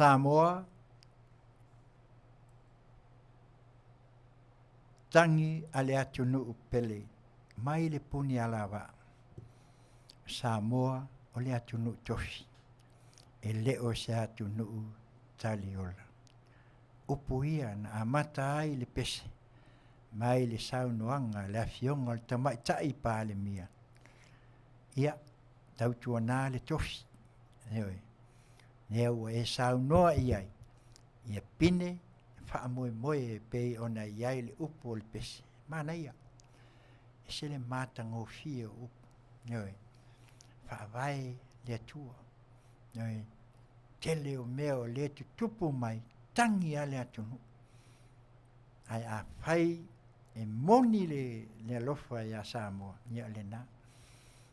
Samoa, tangi ale atu nuu pele, mai le puni alawa. Samoa o le atu nuu tofi, e leo se atu nuu taliola. Upu ia na amata ai le pese, mai le saunoanga le afionga le tamai tai pa le mia. Ia, tautuana le tofi, neoi. Neu e saunoa iai, ia pine, wha moe moe pe ona iai le upu o le pese. Mana ia, e se le mata ngofia upu, neoi. Wha vai le atua, neoi. Tele o meo le tutupu mai, tangi ale atunu. Ai a whai e moni le alofa ia Samoa, nia le na.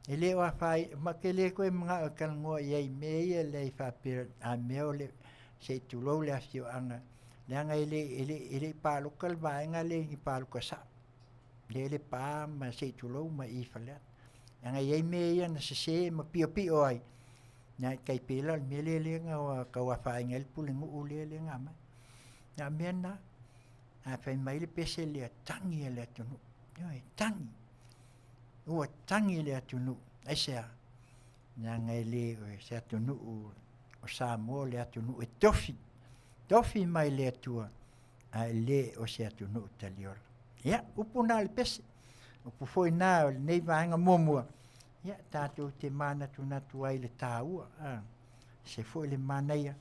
E le wa fai ma ke le ko mga kal ngo ye me le fa per a meo le se tu lo le afio anga le anga ele pa lokal va nga le pa ko sa le pa ma se tu lo ma I falet anga ye me ya na se ma pio ai na kai pela me le nga ka wa fa ngel pulingu u le nga ma na mena a fa mai le pese le tangi le tu ai tangi o tangi le tu ai se na ngai le se tu o sa mo le tu e tofi mai le tu a le o se tu talior ya upuna le pese o foi na nei vanga momo ya tatu te mana tu na tu ai le tau se foi le mana ya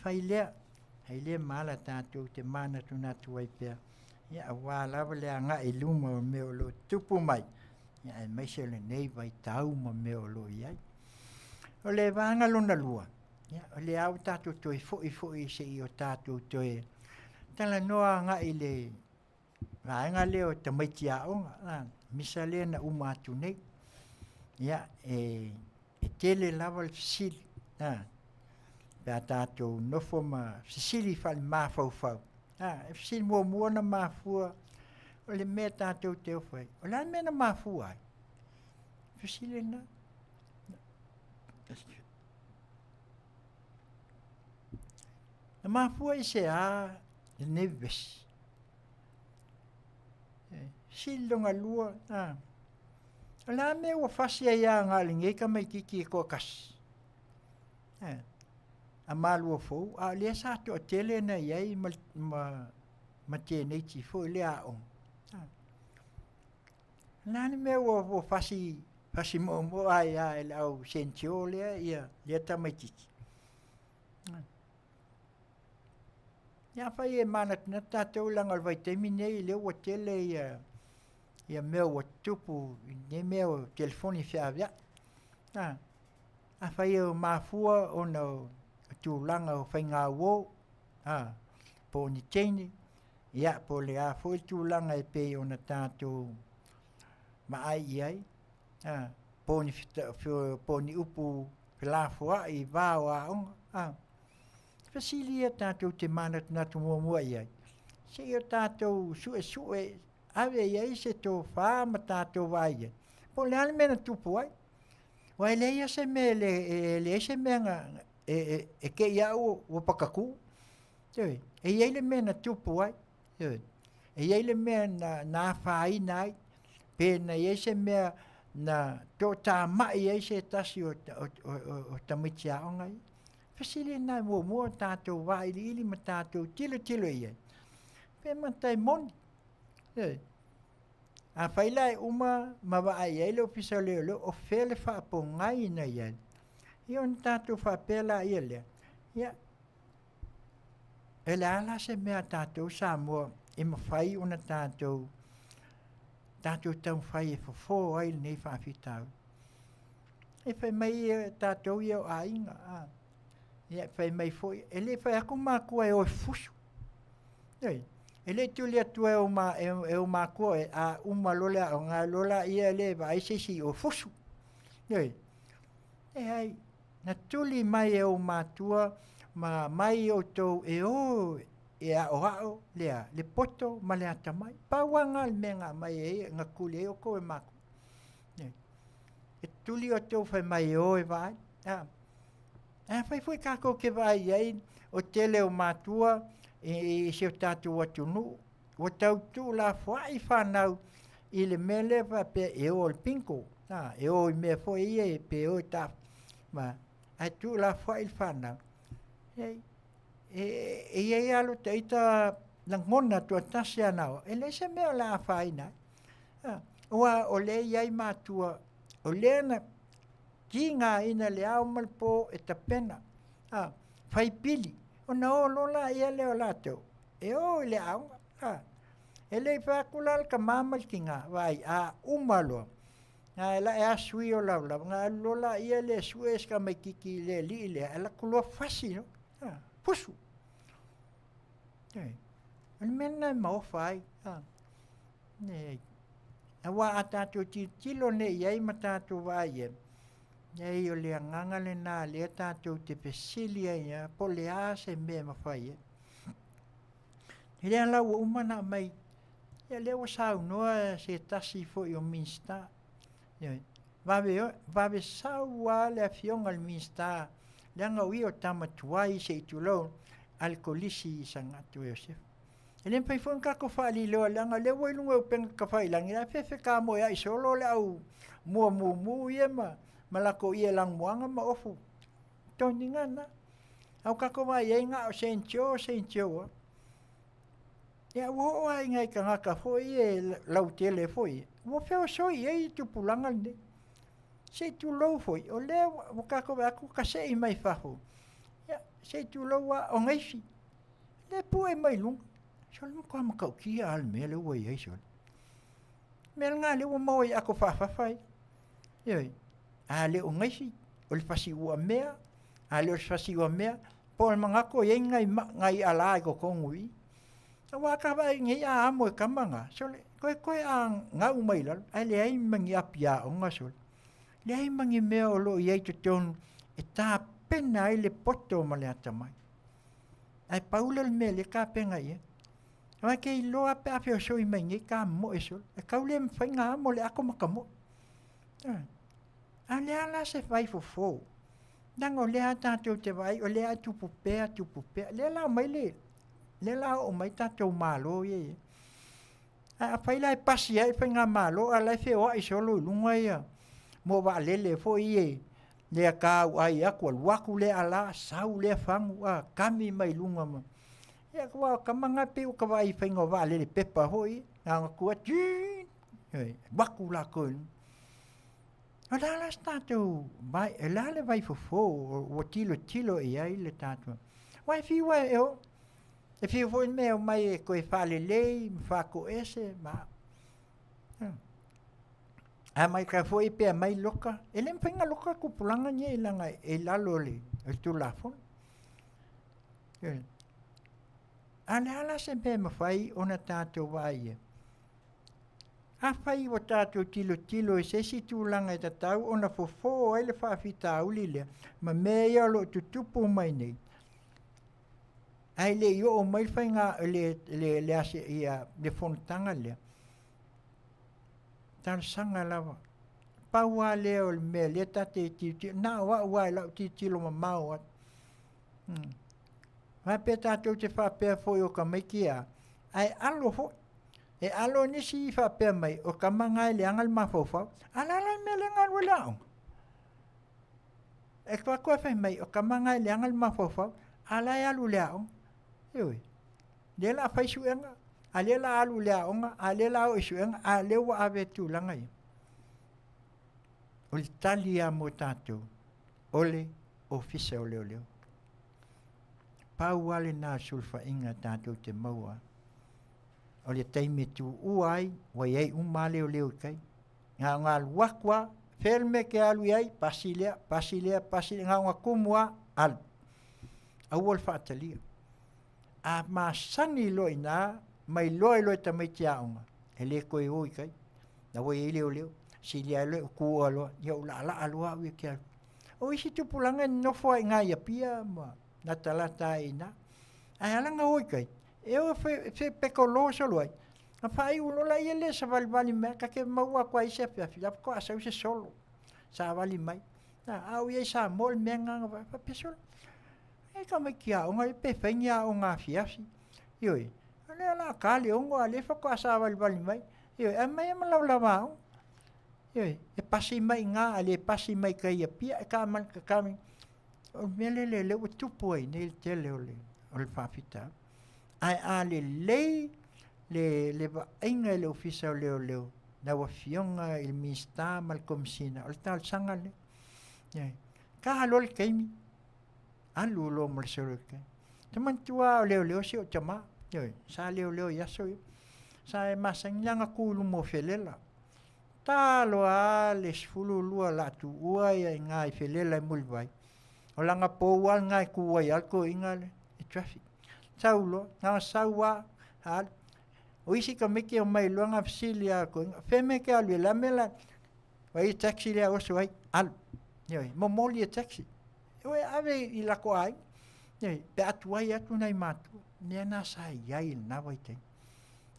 fai le mala tatu te mana tu na tu ai pe ya wa la le anga I luma me o lo tupu mai ya mai se le nei vai tau mo me o lo ya o le vanga luna lua ya o le au tatu to foi se I o tatu to e tala noa nga I le nga leo te mai tia o misale na umatu nei ya e tele lava le fisili pe tatou nofo ma fisili fale mafau e fisili mua na mafua o le mea tatou te ofai o la mea na mafua ai fisili na mafua I se a le neves silonga lua la me wa fasia ya ngalinge ka mai kiki ko kas a malu fo a le sa to tele na yai ma te nei ti fo le a on la me wa fasi mo ai a le au sentio le ia le ta mai kiki ya fa e mana na ta te ulanga vai te minei le o tele ia meu tupu ne meu telefone fiavia a fa e mafua o no tulanga o fainga wo po ni tene ia po le a fo tulanga e pe ona tatu ma ai po ni upu pela fo I va wa Fasilia tatu te mana na tu mua ia. Se o tatu sue ave ia se to fa ma tatu vai. Po le ale mena tupu ai. Wa le ia se me le se menga e ke ia o pakaku. E ia le mena tupu ai. E ia le mena na fai nai. Pe na ia se me na to ta mai ia se tasi o tamitia ongai. Fasili na mo tatou vai ili ma tatou tilo ia. Pe matai mon. A failai uma ma va ai le official le o fele fa po ngai na ia. Io un tatou fa pela ia le. Ya. Ela ala se me tatou sa mo e ma fai una tatou tão fai fo ai nei fa fitau. E fa mai tatou ia ainga ia fai mai foi ele fai aku maku e o fusu ele tu le tu e o maku e a uma lola o nga lola ia le vai se o fusu e ai na tuli mai e o matua ma mai o to e o e a o le poto ma le atamai pa wanga menga mai e nga kule o ko e maku e tuli o to fai mai o e vai fai foi kako ke vai ai o tele o matua e se o tatu o tunu o tau tu la foi fanau ile mele va pe e o pinko e o me foi e pe o ta ma a tu la foi fanau e alo teita langona tu tasia nao ele se me la faina o le ai matua o le na kinga ina le au malpo e tapena fai pili o na o lola ia le o lato e o le au ele fa kulal ka mamal kinga vai a umalo ela e asui o la nga lola ia le sues ka mai kiki le li le ela kulo fasi no pusu el menna mo fai ne awa atatu tilo ne ia matatu vai Ei o le nganga le na le tatou te pesilia ia po le a se me mawhai. Ele ala ua umana mai Ia leo sau noa se tasi fo i o minsta. Vave sau a le afionga al minsta. Leanga ui o tamatuai se itulo alkolisi sangatu Iosef. Ele pai fo ka fali lo langa le wo lunga pen ka fai langi a fe ka mo ya solo le au mu ye malako ia lang muanga ma ofu. Toninga na. Au ka ko mai nga o sencho. Ya wo ai ngai ka ngaka foi e lau tele foi. Wo feo soi e tu pulanga ne. Se tu lo foi. O le wo ka ko aku ka sei mai faho. Ya se tu lo wa o ngai. Le pu e mai lung. Sol mo ko makau ki al me le wo ye sol. Mel nga le wo mo ako fa fai. Ye. Ale o ngai. O le fasi wa mea. Ale o fasi wa mea. Por mangako ye ngai ala ko kongui. Wa ka vai ngi a mo kamanga sole ko ang ngau mai la ale ai mangi apia o ngasol le ai mangi me o lo ye ton eta pena ile poto male atamai ai paula me le ka penga ye wa ke lo ape ape so i mangi ka mo esol e ka ule mfanga mo le ako makamo ale ala se vai fo dango le ata te vai o le atu pupe le la mai le la o mai tatou malo ye a fai lai pasi ai fai ngā malo a lai feo ai solo lunga ia mo wa lele fo ie le ka ai aku waku le ala sau le fangu a kami mai lunga ma ia kwa kamanga pe o ka vai fai ngā wa lele pepa hoi nga kua tin waku la ko ala la tatou vai ala le vai fo o tilo e ai le tatou vai fi wa e e fio foi meu mai ko e fale lei fa ko ese ma a mai ka foi pe mai loka ele mpenga loka ku pulanga nye langa e lalo le e tu la fon ala se pe ma fai ona tato vai a fai o tato tilo e se si tu langa e tatau ona fofo ele fa fita ulile ma me yo lo tutupu mai nei ai le yo o mai fai nga le ase ia le fontanga le tan sanga lava paua le o me le tate ti na wa la ti lo ma wa va peta te fa pe foi o kamakia ai alo fo e alo ni si fa pe mai o kamanga le angal ma fo ala la me le ngal wala e kwa ko fa mai o kamanga le angal ma fo ala ya lu le Yoi. Le la fai suenga, ale la alu le aonga, ale la o suenga, ale wa ave tu langa ia. O talia mo tatou, ole ofisa o leo. Pau ale na sulfa inga tatou te maua. O le taime tu uai, wa iei umale o leo kai. Ngā wakwa, felme ke alu iei, pasilea, ngā kumua, al. Awol fatalia. A ma sangi loina mai loi ta mai tiaonga ele ko e oi kai na wo ele leo si lia lo ku alo yo la alo wi ke o isi tu pulanga no foi nga ia pia ma na talata ina ai ala nga oi kai e o fe pecoloso loi na fai uno la ele sa valvali me ka ke maua kwa ise fa fia ko asa use solo sa vali mai na au ia sa mol menga va pesol e ka mai kia o ngai pe fengia o ngā fiasi. Ioi, ale ala kali o ngā le whako asa wali mai. Ioi, e mai ama lau lau. Ioi, e pasi mai ngā, ale pasi mai kai a pia, e ka man ka kami. O mele le o tupu ai, ne te leo le, o le whawhita. Ai ale le wa inga le ofisa o leo. Na wa fionga il mista mal komsina, o le tal sanga le. Ioi, ka halol keimi. Alu lo merseruke. Teman tua leo si o chama. Yo, sa leo ya so. Sa masang yang aku lu mo felela. Ta lo les fulu lua la tu uai ngai felela mulbai. Olanga po wal ngai ku wai alko ingale e traffic. Saulo, nga sawa al. Oisi ka meki o mai lo nga fsilia ko. Feme ke alu la mela. Wai taxi le o so ai al. Yo, mo moli taxi. Oe ave I la ko ai. Pe atu ai atu nai matu. Nea na sa iai na vai te.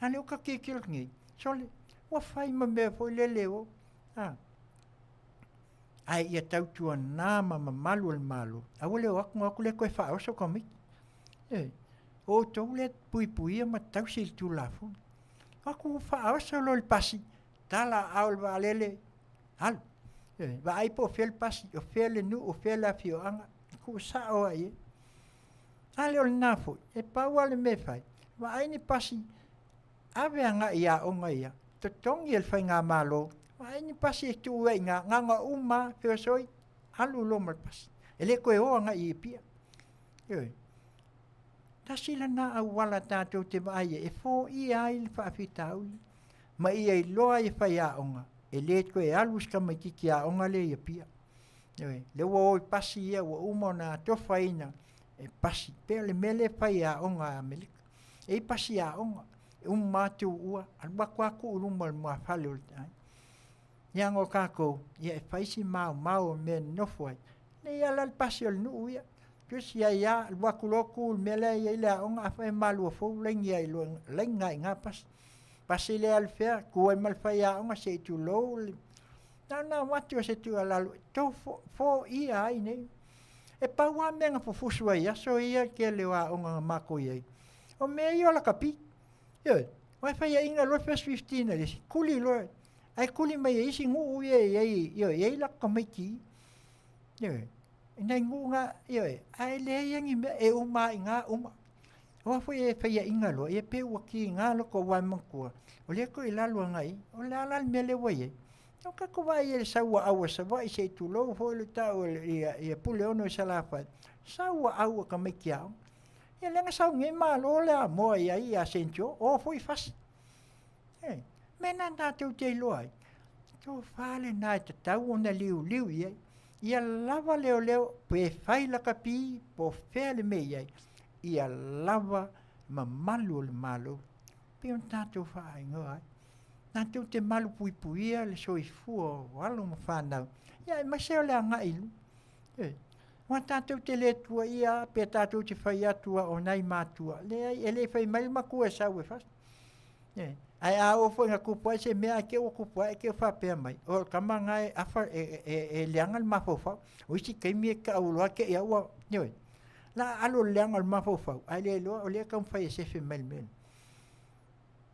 Ale o ka kikil ngi. Sole, wa fai ma me foi lele o. Ai ia tau tua nā ma malu al malu. A wale o aku le koe wha oso komik. O tau le pui ma tau sil tu lafu. Aku wha oso lo il pasi. Tala au va lele. Al. Va ai po fel pasi. O fel nu o fel a fio anga. Ku sa o ai. Ale o nafo. E pau ale me fai. Va ai ni pasi. Ave anga ia o nga ia. Totongi el fai ngā malo. Ai ni pasi tu wei nga uma fe soi alu lo mal pasi. Ele ko o nga I pia. Ta sila na awala tatou te mai e fo I ai fa fitau. Ma I loa I fa ya onga. Ele ko e alu ska mai ki ya onga le I pia. Le wo pasi ia wo uma na to faina e pasi pe le mele fa ya onga mele. E pasi ya onga. Tu ua alba kwa ku lumal ma falul tai. Yang o kako ia faisi mau me no foi le ia la pasiol nu ia kus ia wakuloku mele ia la onga fa malu fo lengia lo lenga ngapas pasile al fer ku mal fa ia onga se tu lo na watu se tu ala to fo ia ine e pa wa menga fo fusua ia so ia ke le wa onga mako ia o me ia la kapi vai fa ia inga lo fes 15 ali kuli lo ai kuli mai isi ngu ye la komiki nei ngu nga ai le yang e uma nga uma o foi fa ia inga lo e pe waki nga lo ko wa manku o le ko ila lo ngai o la me le waye o ka ko vai ele sa wa awa sa vai se tu lo fo le ta o e pule ono sa la fa sa wa awa komiki au e le nga sa ngai ma lo le mo ia sentio o foi fas mena na teu te loai. Tu fale na te tau ona liu ia. Ia lava leo pe fai la kapi po fele me ia. Ia lava ma malu le malu. Pe on tatu fai ngoai. Na teu te malu pui le soi fuo walo ma whanau. Ia ma seo le anga ilu. Wa tatu te le tua ia pe tatu te fai atua o nai matua. Le ele fai mai makua sa we fast. Ai o foi nga kupa se mea ke o kupa ke fa pe mai o kama ngai afa e leangal mafofa o si ke mi ka o lo ke ya wa nyoi la alo leangal mafofa ai le lo o le kam fa se fe mel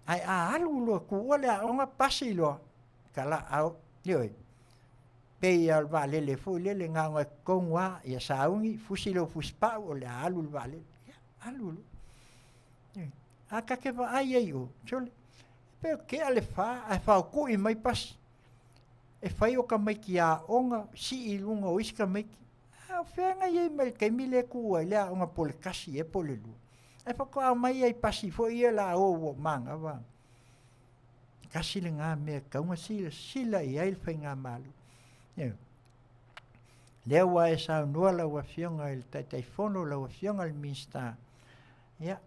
ai alo lo ku o le o nga pasi lo kala au nyoi pe ya va le fu le nga nga kongwa ya saungi fusilo fuspa o le alo vale alo aka ke va ai o chole pero que ale fa ku I mai pas e fai o ka mai ki a onga si I lunga o iska mai a fenga ye mai ke mile ku le onga pole kasi e pole lu e fa ko mai ai pasi fo ia la o manga va kasi le nga me ka uma sila I ai fa nga malu le wa esa no la wa fionga il tai fono la wa fionga il mista ya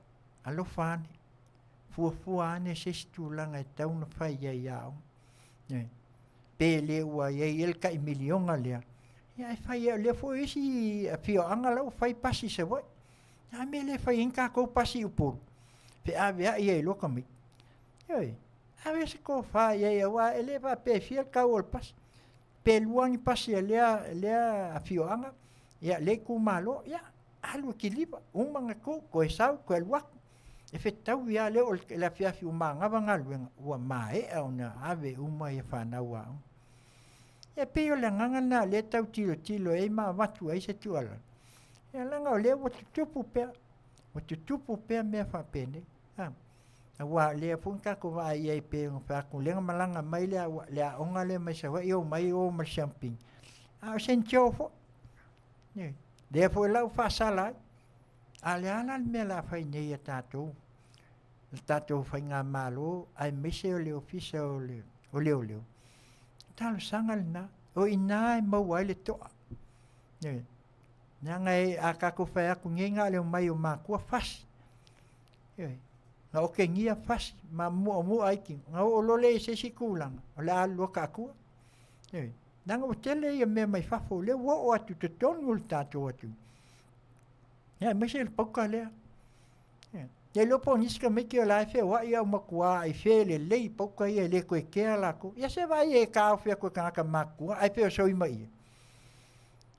alo fani fua ane se stulanga tau na fai ia pe le ua ia el ka milionga le ia fai le fo isi a fio anga la fai pasi se voi a me le fai inka ko pasi upo pe a vea ia lo kami a vese ko fai ia wa ele va pe fiel ka ol pas pe luang pasi le a fio anga ia le ku malo ia alu kiliba umanga ko esau ko el wak e fetau ia le o la fiafi uma ngava ngaluenga ua mae ona ave uma ia whanau au. E peo le nganga na le tau tilo e ma watu ai se tuala. E langa o le o tutupu pea mea whapene. A wa le funka ko wa ia I pe ngā lenga malanga mai le a onga le mai sa wa i o mai o ma champing. A sen chofo. Le fo lau whasala ale ala me la fai nei tatou fai ngā malo ai mise o le ofisa o leo talo sangal na o ina mau ai le toa nga ngai a kako fai aku ngenga le mai o makua fasi nga o ke ngia fasi ma mua aiki nga o lole se sikulanga o le alu ka akua nanga o tele ia me mai fafo le wo o atu te tonu o le tatou atu ia mise le pauka lea E lo po niska me ke la fe wa ia makua ai fe le po ka ia le ko ke la ko. Ia se vai e ka fe ko ka makua ai fe so i mai.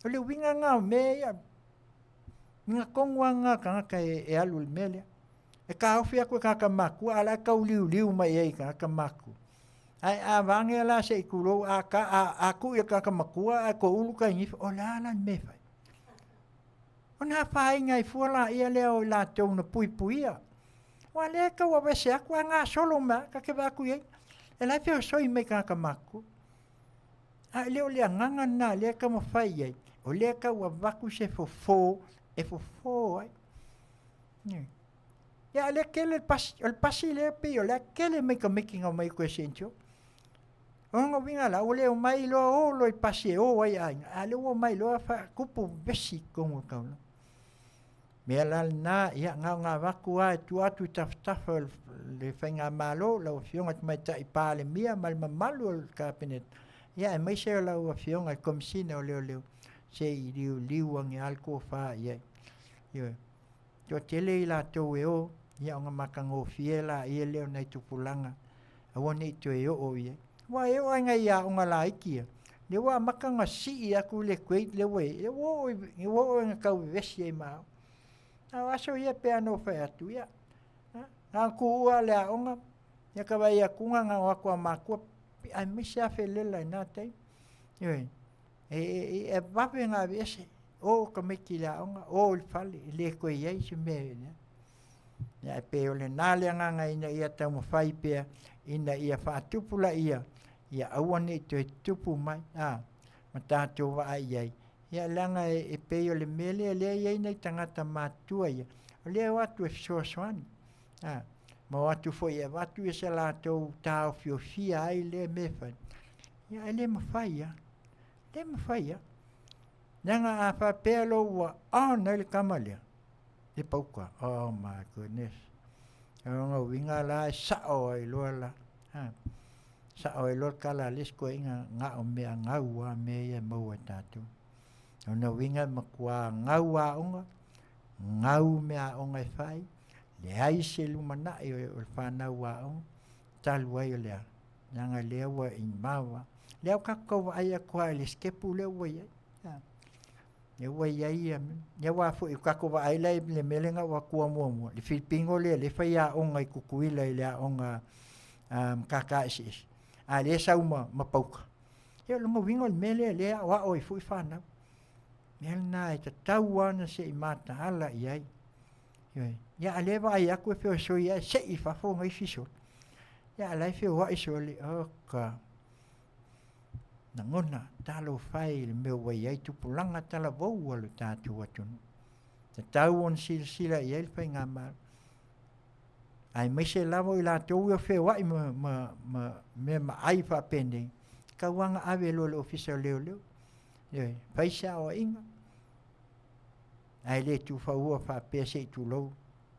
O le winga nga me ia nga kongwa nga ka e alu mele. E ka fe ko ka makua ala ka liu mai ai ka maku. Ai a vange la se kulo a ka a ku ia ka makua a ko ulu ka ni o la me fa. Ona fai ngai fuala ia leo la tau na puia. Wa le ka wa se aku nga solo ma ka ke ba ku ye. E la fe so i me ka maku. A leo le nganga na le ka mo fai ye. O le ka wa vaku se fo e fo ai. Ni. Ya le ke le pasi le pe o le ke le me ka making o mai ko sencho. Onga vinga la o le o mai lo i pasi o ai ai. A le o mai lo fa kupu besi ko ka. Me la na ia nga vaku ai tu atu taf le fenga malo la o fionga mai tai pa le mia mal malu ka penet ia mai se la o fionga komsina o leo se liu ang alko fa ia yo to tele la to o ia nga makango fiela ia leo nei tu pulanga a woni to o ia wa e o nga ia nga la ikia le wa makanga si ia ku le kweit le we e wo nga ka vesi e ma a aso ia pe ano fa atu ia a ku le onga ia ka vai a kunga nga wa kwa maku ai mi se felela na tai e va venga vese o ka me kila onga o il fali le ko ia se me ya pe o le nale nga ina ia ta mo fai pe ina ia fa tupula ia awani to tupu mai mata to va ai ia langa e pe o le mele le ia nei tangata matua ia le watu e soani ma watu foi e watu e se la to tau fia ai le mefa ia le mafai nanga a fa pelo wa nele kamalia e pauka oh my goodness nga winga la sa o i lola sa o i lor kala lisko nga o me nga wa me e mo tatu ona winga makua ngaua onga ngau me onga fai le ai se lumana e o fana wa on tal wai le nanga le wa in mawa le ka ko ai ko le skepu le wai e wai ai ya wa fu ka ko ai le melenga wa ku mo le filipingo le fai a onga kukuila le onga kakasis a le sa uma mapauka e lo mo wingo mele le wa oi fu fana mel na te tauana se i mata ala iai ya aleva ai aku fe so ia se i fa fo ngai fiso ya lai fe wa iso le oka na ngona talo fai le meu wai ai tu pulanga tala vo lo tatu atu te tauon sila ia le nga ma ai me se lavo i la to fe wa me ai fa pende ka wanga ave lo official leo fai sa o inga ai le tu fa ua fa pe se tu lo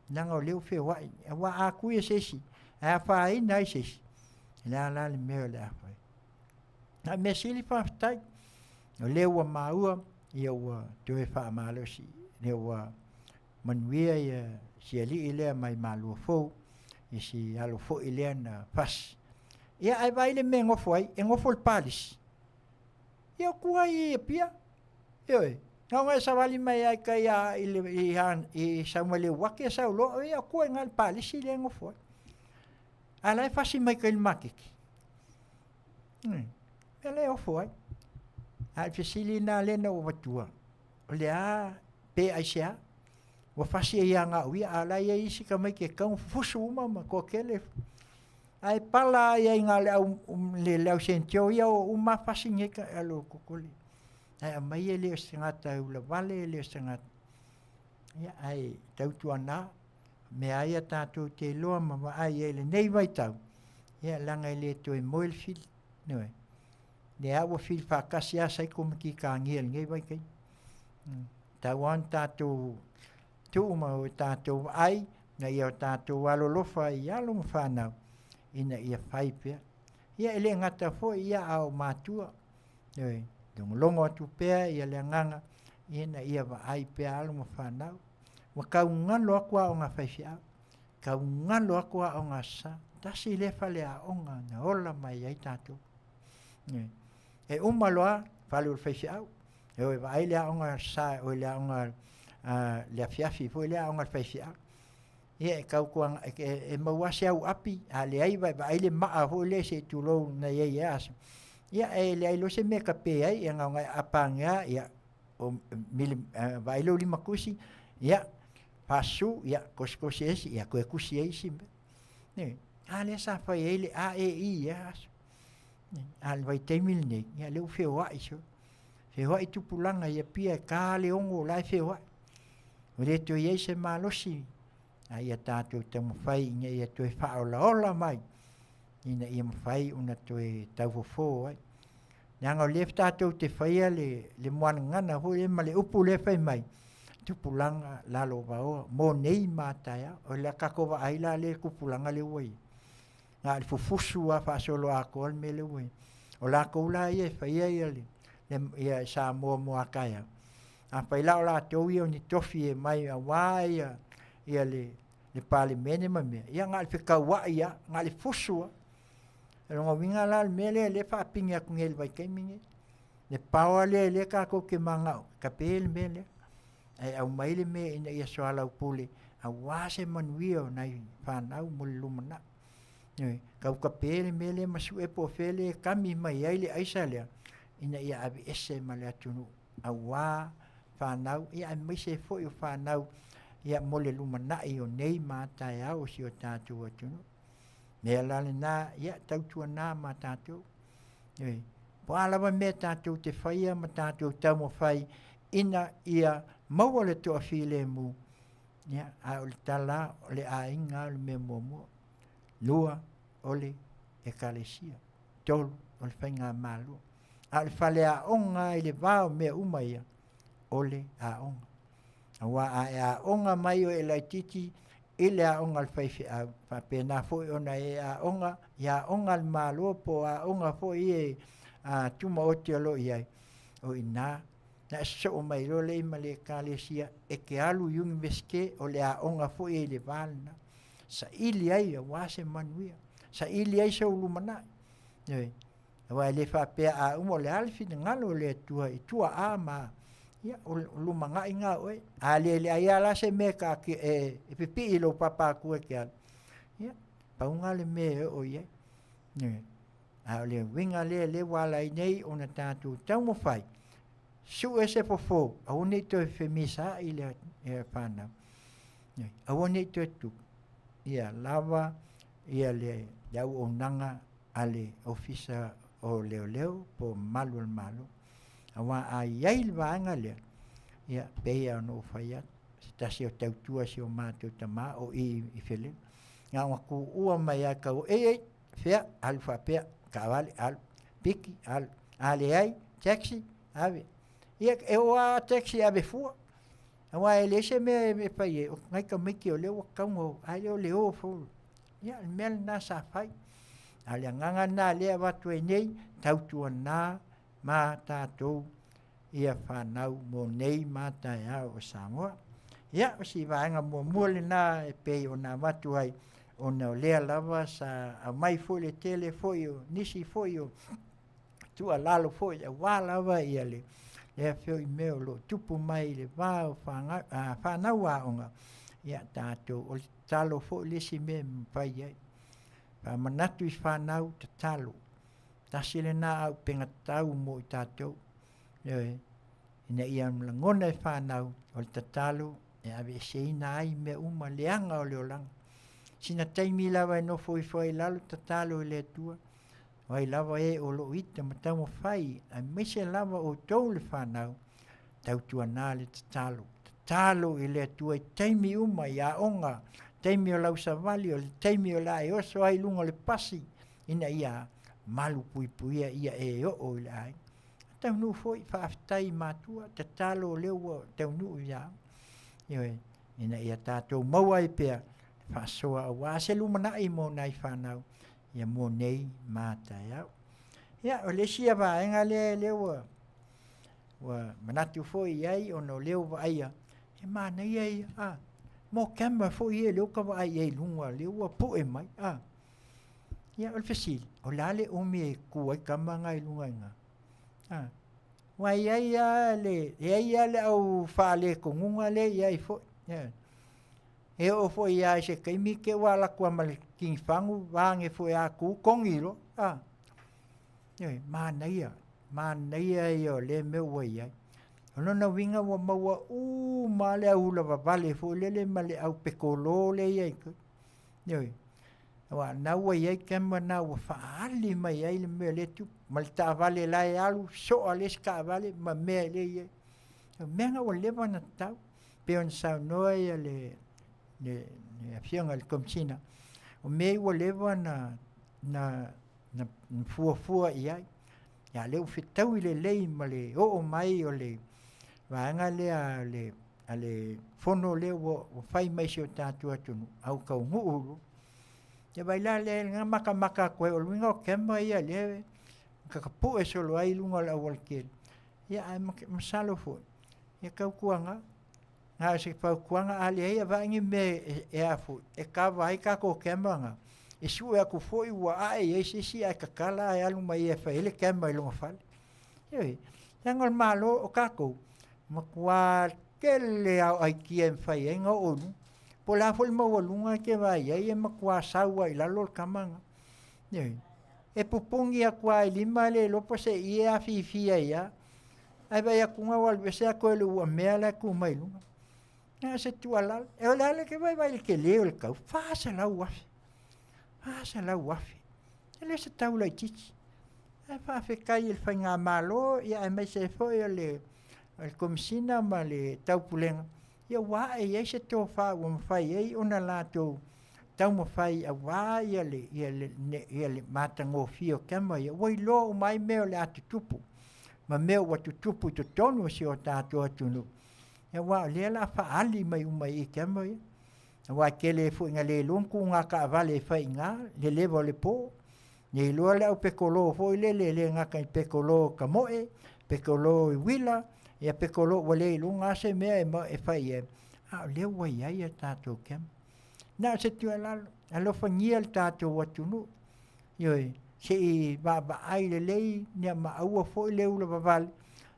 nanga o leo fe wa a ku e se si a fa ai nai se si la le me la fa na me se li fa tai o leo ma ua ia tu e fa ma lo si leo man wia ia si ali ile mai malu fo e si alo fo ile na pas ia ai vai le mengo foi e ngofo palis ia kuai pia não é só vale mais aí que e Samuel Wake sa lo ia kuai ngal pali si lengo foi ala fasi mai que ele makiki ele o foi a facilina le no vatua olha pe aisia o fasi ia nga ui ala ia isi ka mai que cão fusu uma ko kele ai pala ia ngale le le sentio ia uma fasi ngeka alo kokoli ai mai ele sengata ula vale ele sengata ia ai tau tuana me ai tatu te loa ma ai ele nei vai tau ia langa ele to e moil fil no le awa fil fa kasia sai como ki ka ngel ngai vai kai tauan tatu tu ma tatu ai na ia tatu alo lo fa ia lo fa na ina ia fai pe ia ele ngata fo ia au matua dong longo tu pe ia le nganga ina ia va ai pe alo mo fa na wa ka ngalo kwa nga fa fia ka ngalo ako a onga sa tasi le fale a onga na ola mai ai tātou. E umaloa fale ul whaifi au. E oi vai le a onga sa o le a onga le a fiafi fo le a onga whaifi au. Ia e kau kuang e mawase au api a le ai vai le maa fo le se tulou na iei aso. Ia e le ai lo se me ka pe ai e ngā apanga ia o vai lo lima kusi ia pasu ia koskosi esi ia koe kusi esi ne a le sa fa ele a e i ia al vai temil ne ia le feo ai so feo ai tu pulanga ia pia ka le ongo lai feo ai o le to ia se malosi ai ata tu te mo fai ia to fa ola mai ina ia mo fai una to e tau fo ai Nanga lefta tu te whaia le moana ngana hoi ma le upu le whai mai. Tupulanga lalo wao, mo nei mātaia, o le kakova aila le kupulanga le wai. Ngā le fufusu a whaasolo a koal me le wai. O la koula ia whaia ia sa mua kaya. A whaila o la tau ia ni tofi e mai a wai ia le pale mene ma mea. Ia ngā le whikaua ia, ngā le fusua. Rongo winga la mele le fa pinga ku ngel vai kaiminge le pawa le ka ko ke manga ka pel mele ai au maile me ina ia soala upule a wase manuio nai fa nau mulumana ka ka pel mele masu e po fele kami mai ai le aisale ina ia abi ese male atunu a wa fa nau ia mai se fo yo fa nau ia mole lumana i o nei mata ia o si o tatu atunu Nea lale na, ia tautua nā ma tātou. Po alawa me tātou te whaia ma tātou tau mo whai ina ia maua le toa while mu. A o le tala, o le a inga, o le me mua. Lua, o le e kalesia. Tolu, o le whainga mālua. A le whale a onga i le vāo me umaia, o le a onga. A wā a onga mai o e laititi, ile a onga alfaifi a pena foi ona e a onga ya onga al malo po a onga foi a tuma o te alo iai o ina na so mai lo le male kalesia e ke alu yung veske o le a onga foi le valna sa ili ai wa se manuia sa ili ai so lumana wa le fa pe a umo le alfi ngalo le tua a ma ia o lumanga inga oi ale ai ala se me ka ke e pipi lo papa ku ke al ia paunga le me o ia a le winga le wala nei ona tatu tau mo fai su ese fofo a oni to femisa ile e pana a oni to tu ia lava ia le dau onanga ale ofisa o leo po malu awa a yail vanga le ia peia no faia stasi o tautua si o mato tama o i fele nga ku ua mai ka o fea alfa pe kavale al piki al ale ai taxi ave ia e o taxi ave fu awa ele se me pai o ngai ka miki o le o kango ai o le o fu ia mel na sa fai ale nganga na le wa tu nei tautua na ma tātou ia whanau mō nei mata ia o Samoa. Ia o si vaenga mō mōle nā e pei o nā watu ai o nā lea lava sa a mai foi le tele foi o nisi foi o tua lalo foi a wā lava ia le lea whio i meo lo tupu mai le wā o whanau a onga ia tātou o le talo foi lesi me pai ai. Manatu i whanau te talo. Tasile nā au penga tau mo i tātou. Ina ia mlangona e whanau o le tatalo e ave seina ai me uma leanga o leolanga. Sina taimi lawa e nofo i whai lalo tatalo i le tua. Wai lawa e o lo ita ma tau mo whai a mese lawa o tau le whanau tau tua nā le tatalo. Tatalo i le tua i taimi uma i a onga. Taimi o lau savali o le taimi o la e oso ai lunga le pasi. Ina ia malu puipuia ia e o i le ai. Tau nu foi whaaftai mātua, te talo leo tau nu ia. Ina ia tātou maua i pia, whaasoa a wāse lumana i mō nai whanau, ia mō nei māta iau. Ia, o le sia vāenga leo wa manatu foi iai, o no leo wa aia, e mana iai, mo kema fo ia le o ka vai e lunga le o po e mai ia o fesil o lale o me ku ai kama ngai lunga nga wai ia le au fa le ko ngunga le ia fo e o fo ia se kai mi ke wala kwa mal king fangu wange fo ia ku kongiro mana ia io le me wai ono na winga wa maua ma le au la vale fo le male au pekolo le ia wa na wai kema na wa faali mai ai le me le tu mal ta vale la alu so ale ska vale ma me le ia menga o le bana tau pe on sa no ia le afianga le komsina o me o le bana na fua ia ya le fitau le lei male o mai o le vanga le fono le o fai mai se o tatu atunu au ka nguru ya baila le nga maka ko o winga o kema ia le ka pu e solo ai lunga la walke ya ai masalo fo ya ka kuanga nga se pa kuanga ali ia vangi me e afu e ka vai ka ko kema nga e su e ku foi wa ai e si ai ka kala ai alu mai e fa ele kema i lunga fal ya ngol malo o ka ko makwa kele ai kien fai en o po la fo mo lunga ke vai ai makwa sawa i la lol kamanga e pupungi a kwa lima le lopo se ia fi ia ai vai a kunga wal se a ko lu me la ku mai lunga na se tu ala e ola le ke vai ke le o ka fa se la wafi ele se taula titi e fa fe kai il fa nga malo ia mai se fo le al komsina ma le taupulenga ia wa e se to fa o fai e ona la to tau mo fai a wa ia le matango fio kama ia wai lo mai meo le atu tupu ma meo watu tupu to tonu si o tato atunu ia wa le la fa ali mai umai kama ia wa kele fu nga le lonku nga ka vale fai nga le levo le po ni lo le o pekolo fo le nga ka pekolo kamoe pekolo wila ia pekolo wale lunga se me e fai le wai ia tato kem na se tu alo fangia el tato watunu yoi se ba ai le ne ma au fo le ula baval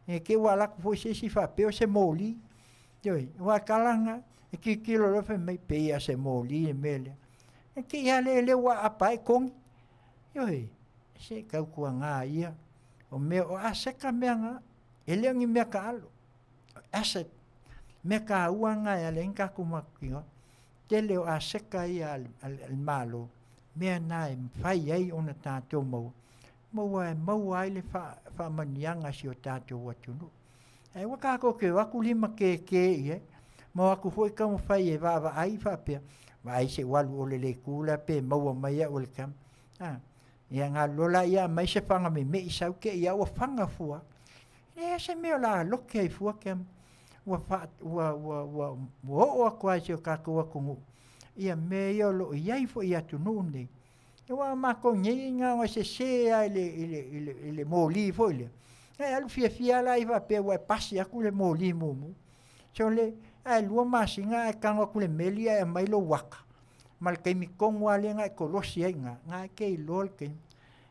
e ke wala fo se si fa pe se moli yoi wa kalanga e ki kilo lo fe me pe se moli e mele e ke ia le wa apai kong yoi se ka ku nga ia o me o aseka menga ele ngi me ka alo asset me ka uanga ya lenka kumakinga tele o aseka ia al malo me nai fai ai ona tato mo ai le fa manianga si o tato watunu ai waka ko ke waku lima ke ie mo aku foi ka fai e va ai fa pe vai se walu o le kula pe mo mai o le kam ia nga lola ia mai se fanga me isau ke ia o fanga fua e se me la lo ke fua ke wa kwa se ka ko ku ia me yo lo ia fo ia tu nunde e wa ma ko nga o se ai le moli fo le e al fia la iva pe wa pasi aku le moli mumu so le ai lu ma singa e ka ku le melia e mai lo waka mal ke mi kon wa le nga ko lo si nga ke lol ke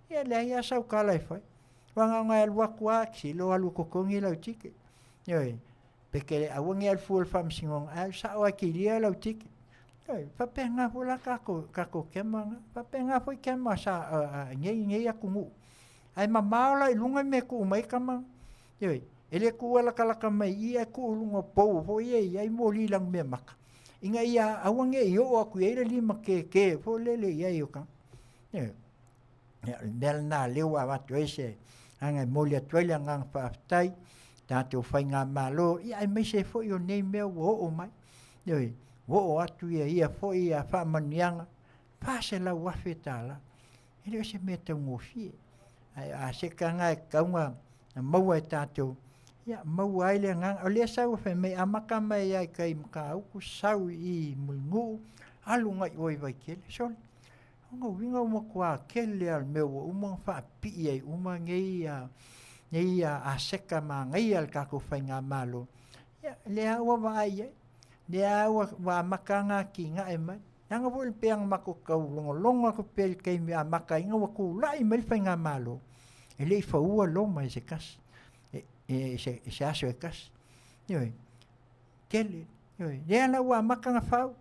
e le ia sa ka la fa wa nga el wakwa ki lo alu ko kongi la tike yoi porque awang el full fam singong al sa wa ki lia la tike yoi fa penga fola ka ko kema fa penga foi kema sa ngai ya kumu ai mamaola ilunga me ku mai kama yoi ele ku ala kala kama ia ku lunga po fo ia ai moli lang me maka inga ia awang e yo aku ele lima ke fo lele ia yo kan yoi del na lewa wa toise anga molia toile ngang faftai tato fainga malo ia me se fo yo nei me o mai yoi wo atu ia fo ia fa manianga pase la wa fetala ele se mete ngofi a se kanga kaunga mau tato ia mau ai le ngang ole sau fe me amaka mai ai kai mka ku sau i mulngu alunga oi vai kele sol ngo winga mo kwa kele al meu uma fa pi ai uma ngei a seka ma ngei al ka ko fainga malo ya le wa vai le wa makanga ki nga e mai nanga vo le peang mako kau longa ko pel kai mi a maka inga wa ku lai mai fa nga malo e le fa ua lo mai se kas se aso e kas yoi kele yoi le ana wa makanga fau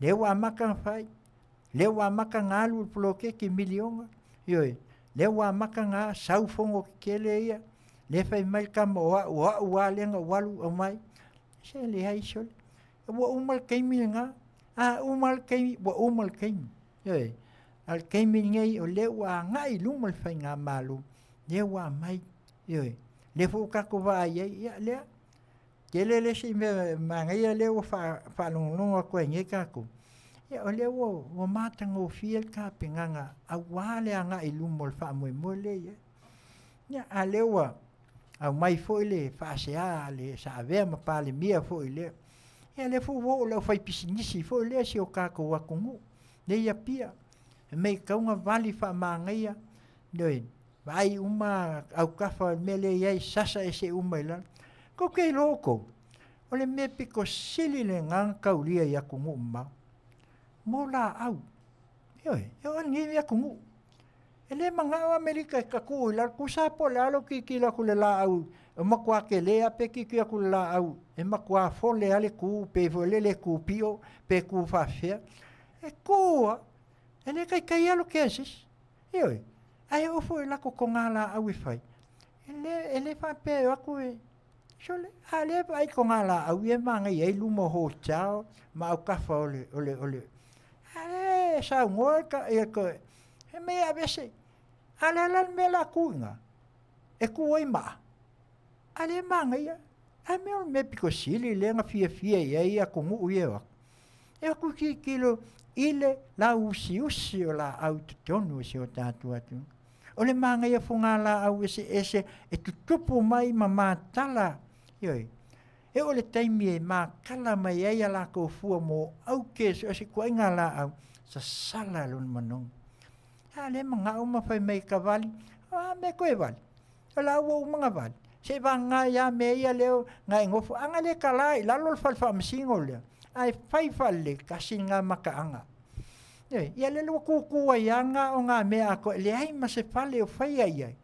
le wa makanga fai le wa makanga alu ploke ki milionga yoi le wa makanga sau fongo kele ia le fai mai ka mo wa le nga walu o mai se le hai sol wa umal kai mi nga umal kai wa umal kai yoi al kai mi ngai o le wa ngai lumal fai nga malu le wa mai yoi le fu ka ko va ia le kele le si me mangai le o fa long ko ngai ka ko ya o le wo mata ngo fiel ka pinganga a wale anga ilumol fa mo le ya ale wa au mai foi le fa se ale sa ve ma pale mia foi le ya le fu wo le fai pisinisi foi le si o ka ko wa kungu le ya pia me ka unha vali fa mangai doi vai uma au ka fa mele ye sasa ese uma la ko ke loko o le me piko sili le ngang kaulia ya kungu ma mola au yo ngi ya kungu ele manga Amerika ka ku la ku sa po la lo ki la ku la au ma kwa ke le a pe ki ku la au e ma kwa fo le ale ku pe vole le ku pio pe ku fa fe e ku ele kai lo que es yo ai o fo la ko ngala au fai ele fa pe o ku sole ale vai con ala au e manga e lu mo ho chao ma o ka fa ole sa ngorka e ko e me a vese ala me la kunga e ku ma ale manga ia a me pico sili le nga fia ia ko mu ia e ku kilo ile la usi o la au tonu si o tatu atu ole manga ia funga la au ese e tutupu mai mama tala yoi e ole taimi e ma kala mai ai ala ko fu mo au ke so se ko ngala au sa sala lun manong ale manga uma fai mai kavali me ko e vali ala wo manga vali se vanga ya me ia leo ngai ngofu anga le kala la lol fal fam singol ai fai falle kasinga maka anga ia le lo ku yanga o nga me ako le ai ma se fale o fai ai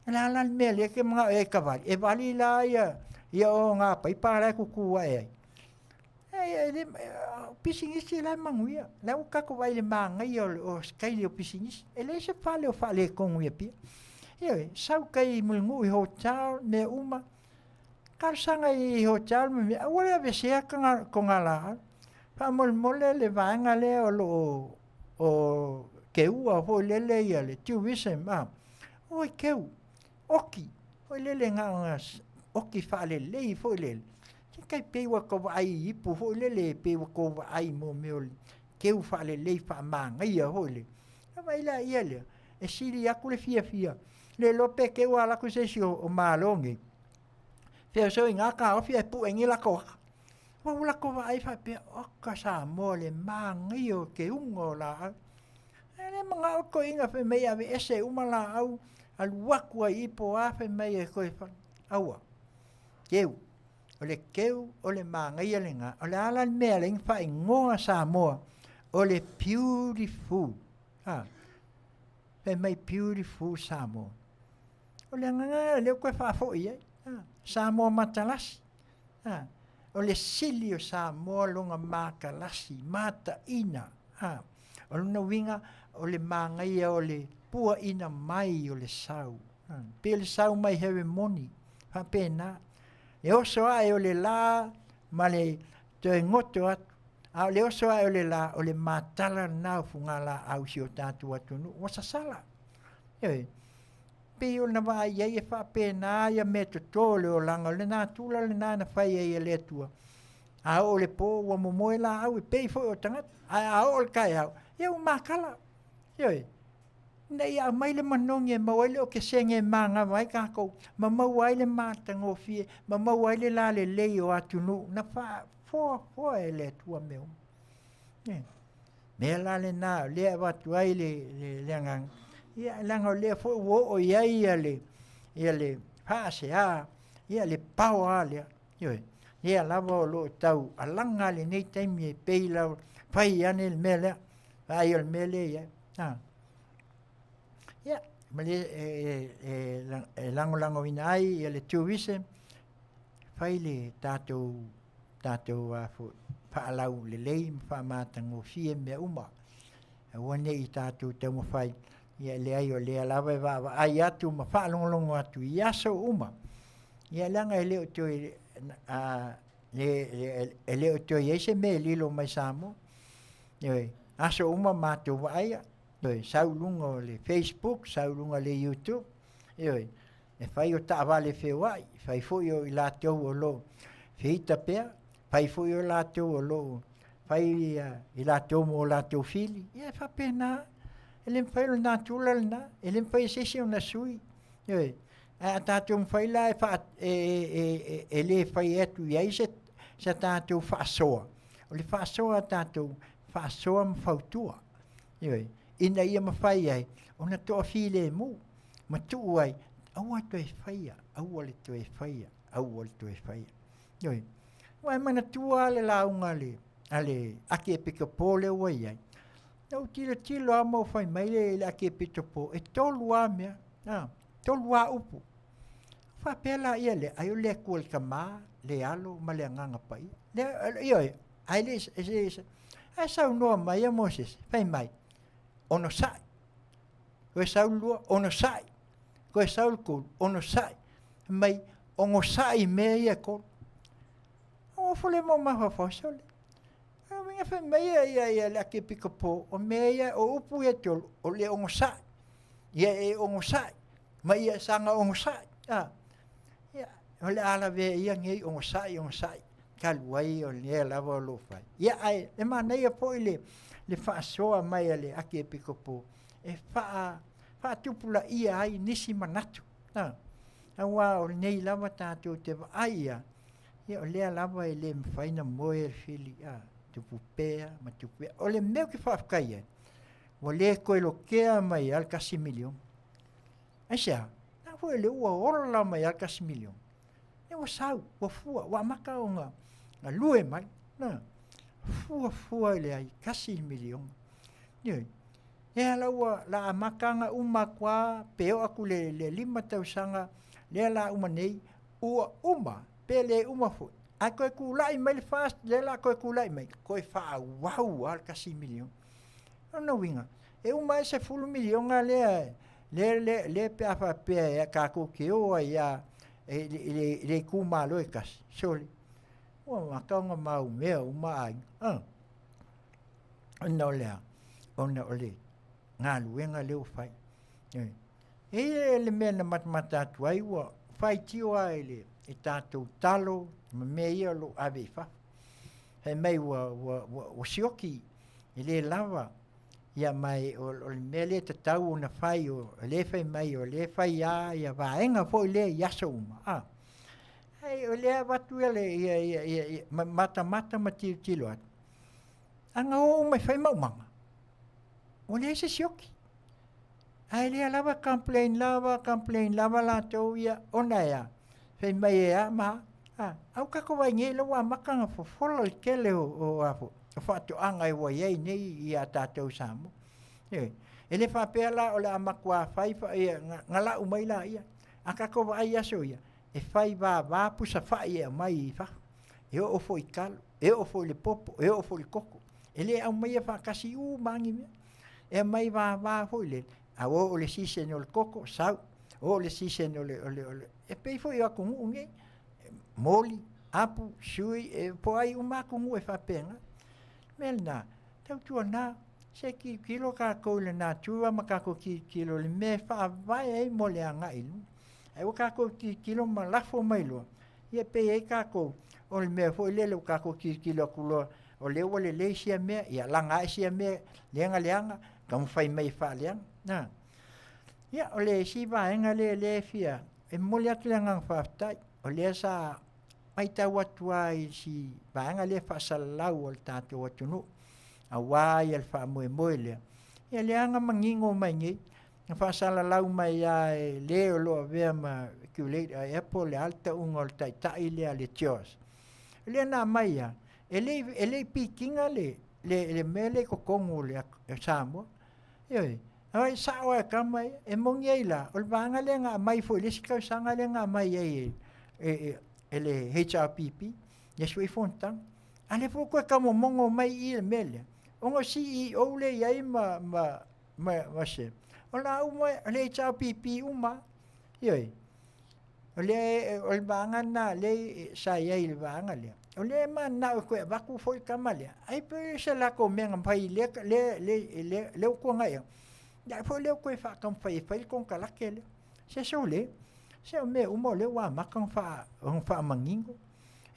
la me le ke mga e kavali e vali la ia o nga pai para ku ai le pisingisi la manguia la o ka ko vai le manga o skai le pisingisi ele se fale o fale con ia pi sau kai mulngu i hotel me uma karsanga i hotel me ora vesia con ala pa mole le vanga le o ke ua ho le ia le tu vise ma o ke oki o le nga oki fale le fo le kai pe wa ko ai pu fo le pe wa ko ai mo me ke u fale le fa manga ia ho le vai la ia le e sili akule fia le lope ke wa la ku se o malongi pe so inga ka o fia pu en la ko wa la ko ai fa pe o ka sa mo le manga io ke ungo la ele manga ko inga fe me ave ese umala au al wakua ipo afe mai e koe wha aua. Keu. O le manga ia le ngā. O le ala mea le ngā whae ngoa Samoa. O le beautiful. Pe mai beautiful Samoa. O le ngā leo koe whaafo ia. Samoa matalasi. O le sili o Samoa longa makalasi. Mata ina. O luna winga o le manga ia o le pua ina mai o le sau. Pe le sau mai hewe moni. Pena. E oso ai o le la ma le te ngoto atu. A le oso ai o le la o le matala nau funga la au si o tatu atu nu. Wasa sala. Pe o na wa ia e wha pena ia me to tole o langa. Le nā tula le nā na whai ia le tua. A o le po wa momoe la au e pei fo o tangat. A o le kai au. Ia o makala. Nei a mai le manongi e mawai o ke senge manga mai kako. Ma mawai le matango fie. Ma mawai le la le lei o atunu. Na wha foa e le tua meu. Mea la le nā. Lea watu ai le ngang. Ia langa o lea fo o ia ia le. Ia le paase a. Ia le pao a lea. ia lava o lo tau alanga le nei taimi e pei lau fai ane le mele ai o le mele ia ia ma le lango ina ai ia le tuise fai le tātou a fu whaalau le lei ma whamatango fie mea uma wane i tātou te mo fai ia le ai o le alawa e wa ai atu ma whaalongolongo atu i aso uma ia langa e leo tui e leo tui e se me lilo mai samo aso uma mātou wa aia saulunga o le Facebook saulunga le YouTube e whai o taawale whewai whai fui o i lātou o lo whita pea whai fui o lātou o lo whai i lātou mo o lātou whili ia whapena ele whai o nā tūlal nā ele whai sese o na sui a tātou mwhai la e le whai etu iai sa tātou whaasoa o le whaasoa tātou whaasoa mwhautua ina ia mawhai ai o na toa while mu ma tuu ai aua to e whaia aua le to e whaia aua le to e whaia wai mana tua le launga le ale ake e pika pōle ua iai nau tilo a mau whai mai le ake e pika pō e tolu a mea tolu a upu whapela ia le ai o le kua le kamā le alo ma le anganga pai ai le ai sau noa mai a Moses whai mai ono sai koe sau lua ono sai koe sau kūl ono sai mai ongo sai mea ia kōl o fole mo maha fosole minga whai mai ia le ake pika pō o mea ia o upu ia tolu o le ongo sai ia e ongo sai mai ia sanga ongo sai ia o le ala vea ia ngei ongo sai kaluai o le lava o lo fai ia ai le mana ia po le whaasoa mai ale ake e pika pō e whaatupula ia ai nisi manatu awa o nei lava tātou te waaia ia o lea lava e le mwhaina moe e whili tupu pēa ma tupu pēa o le meo ki whaafkai ai o le koe lo kea mai al kasi milion ai sea na fue le ua orla mai al kasi milion e wa sau wa fua wa maka o nga lue mai fua le ai kasi milion e ala ua la amakanga uma kwa peo aku le 5 tausanga le la uma nei ua uma pe le uma fu a koe kulai mai le fast le la koe kulai mai koe fa wow al kasi milion no winga e uma se fulu milion le pe afa pe ka ku ke o ia le kuma lo kas soli ua makanga mau mea uma ai no le ona ole ngā luenga leo whai. E le mea na matamata atu ai ua whai tio ai le e tātou talo ma mea ia lo ave wha. Hei mai ua sioki e le lava ia mai o le mea le tatau o na whai o le whai mai o le whai ia vaenga fo le yaso uma. Hei o le watu ele mata ma tilo atu. Anga o mai whai maumanga. O le se sioki. Ai le lava complain lava la tau ia ona ia. Fei mai ea ma. Au kako wai nge lo wa makanga fo fola le kele o afu. O fatu anga i wa iei nei ia tātou samu. E le whapea o le amakua whai ngala umai la ia. A kako wai aso ia. E whai wā pusa whai ea mai i wha. E o fo i kalo. E o fo i le popo. E o fo i koko. E le au mai e whakasi mangi mea. E mai wā hoi le, a o le sisen o le koko, sau, o le sisen o le, e pei foi a kungu nge, moli, apu, sui, e po ai uma kungu e whapenga. Mel nā, tau tua nā, se ki kilo kako le nā tua, ma kako ki kilo le me whaavai ei mo le anga ilu. E o kako ki kilo ma lafo mai loa, ia pei ei kako, o le mea foi lele o kako ki kilo kuloa, o le o le sia mea, ia langa e sia mea, leanga, kamu fai mai whaaleang. Ia, o le si vaenga le fia, e mole atu le ngang whaftai, o le sa mai tau atua i si vaenga le whaasalau o le tātou atunu, a wai al whaamoe lea. Ia le anga mangingo mai ngei, na whaasalalau mai a le o loa vea ma kiuleit a Apple le alta unga o le taitai lea le tios. le na mai ia ele pikinga le mele ko kongo le Samoa e ai sa o ka mai e mongi ai la o vanga le nga mai fo le ska sanga le nga mai ele HRPP ye sui fontan ale fo ko ka mo mongo mai i mele ongo CEO le ia ma se o la uma le HRPP uma ye o vanga na le sa ye vanga le o le man na ko ba ku foi kamalia ai pe se la ko menga pai le ko ngai ya fo le ko fa kan fai kon kala kele se sole se me o mo le wa ma kan fa mangingo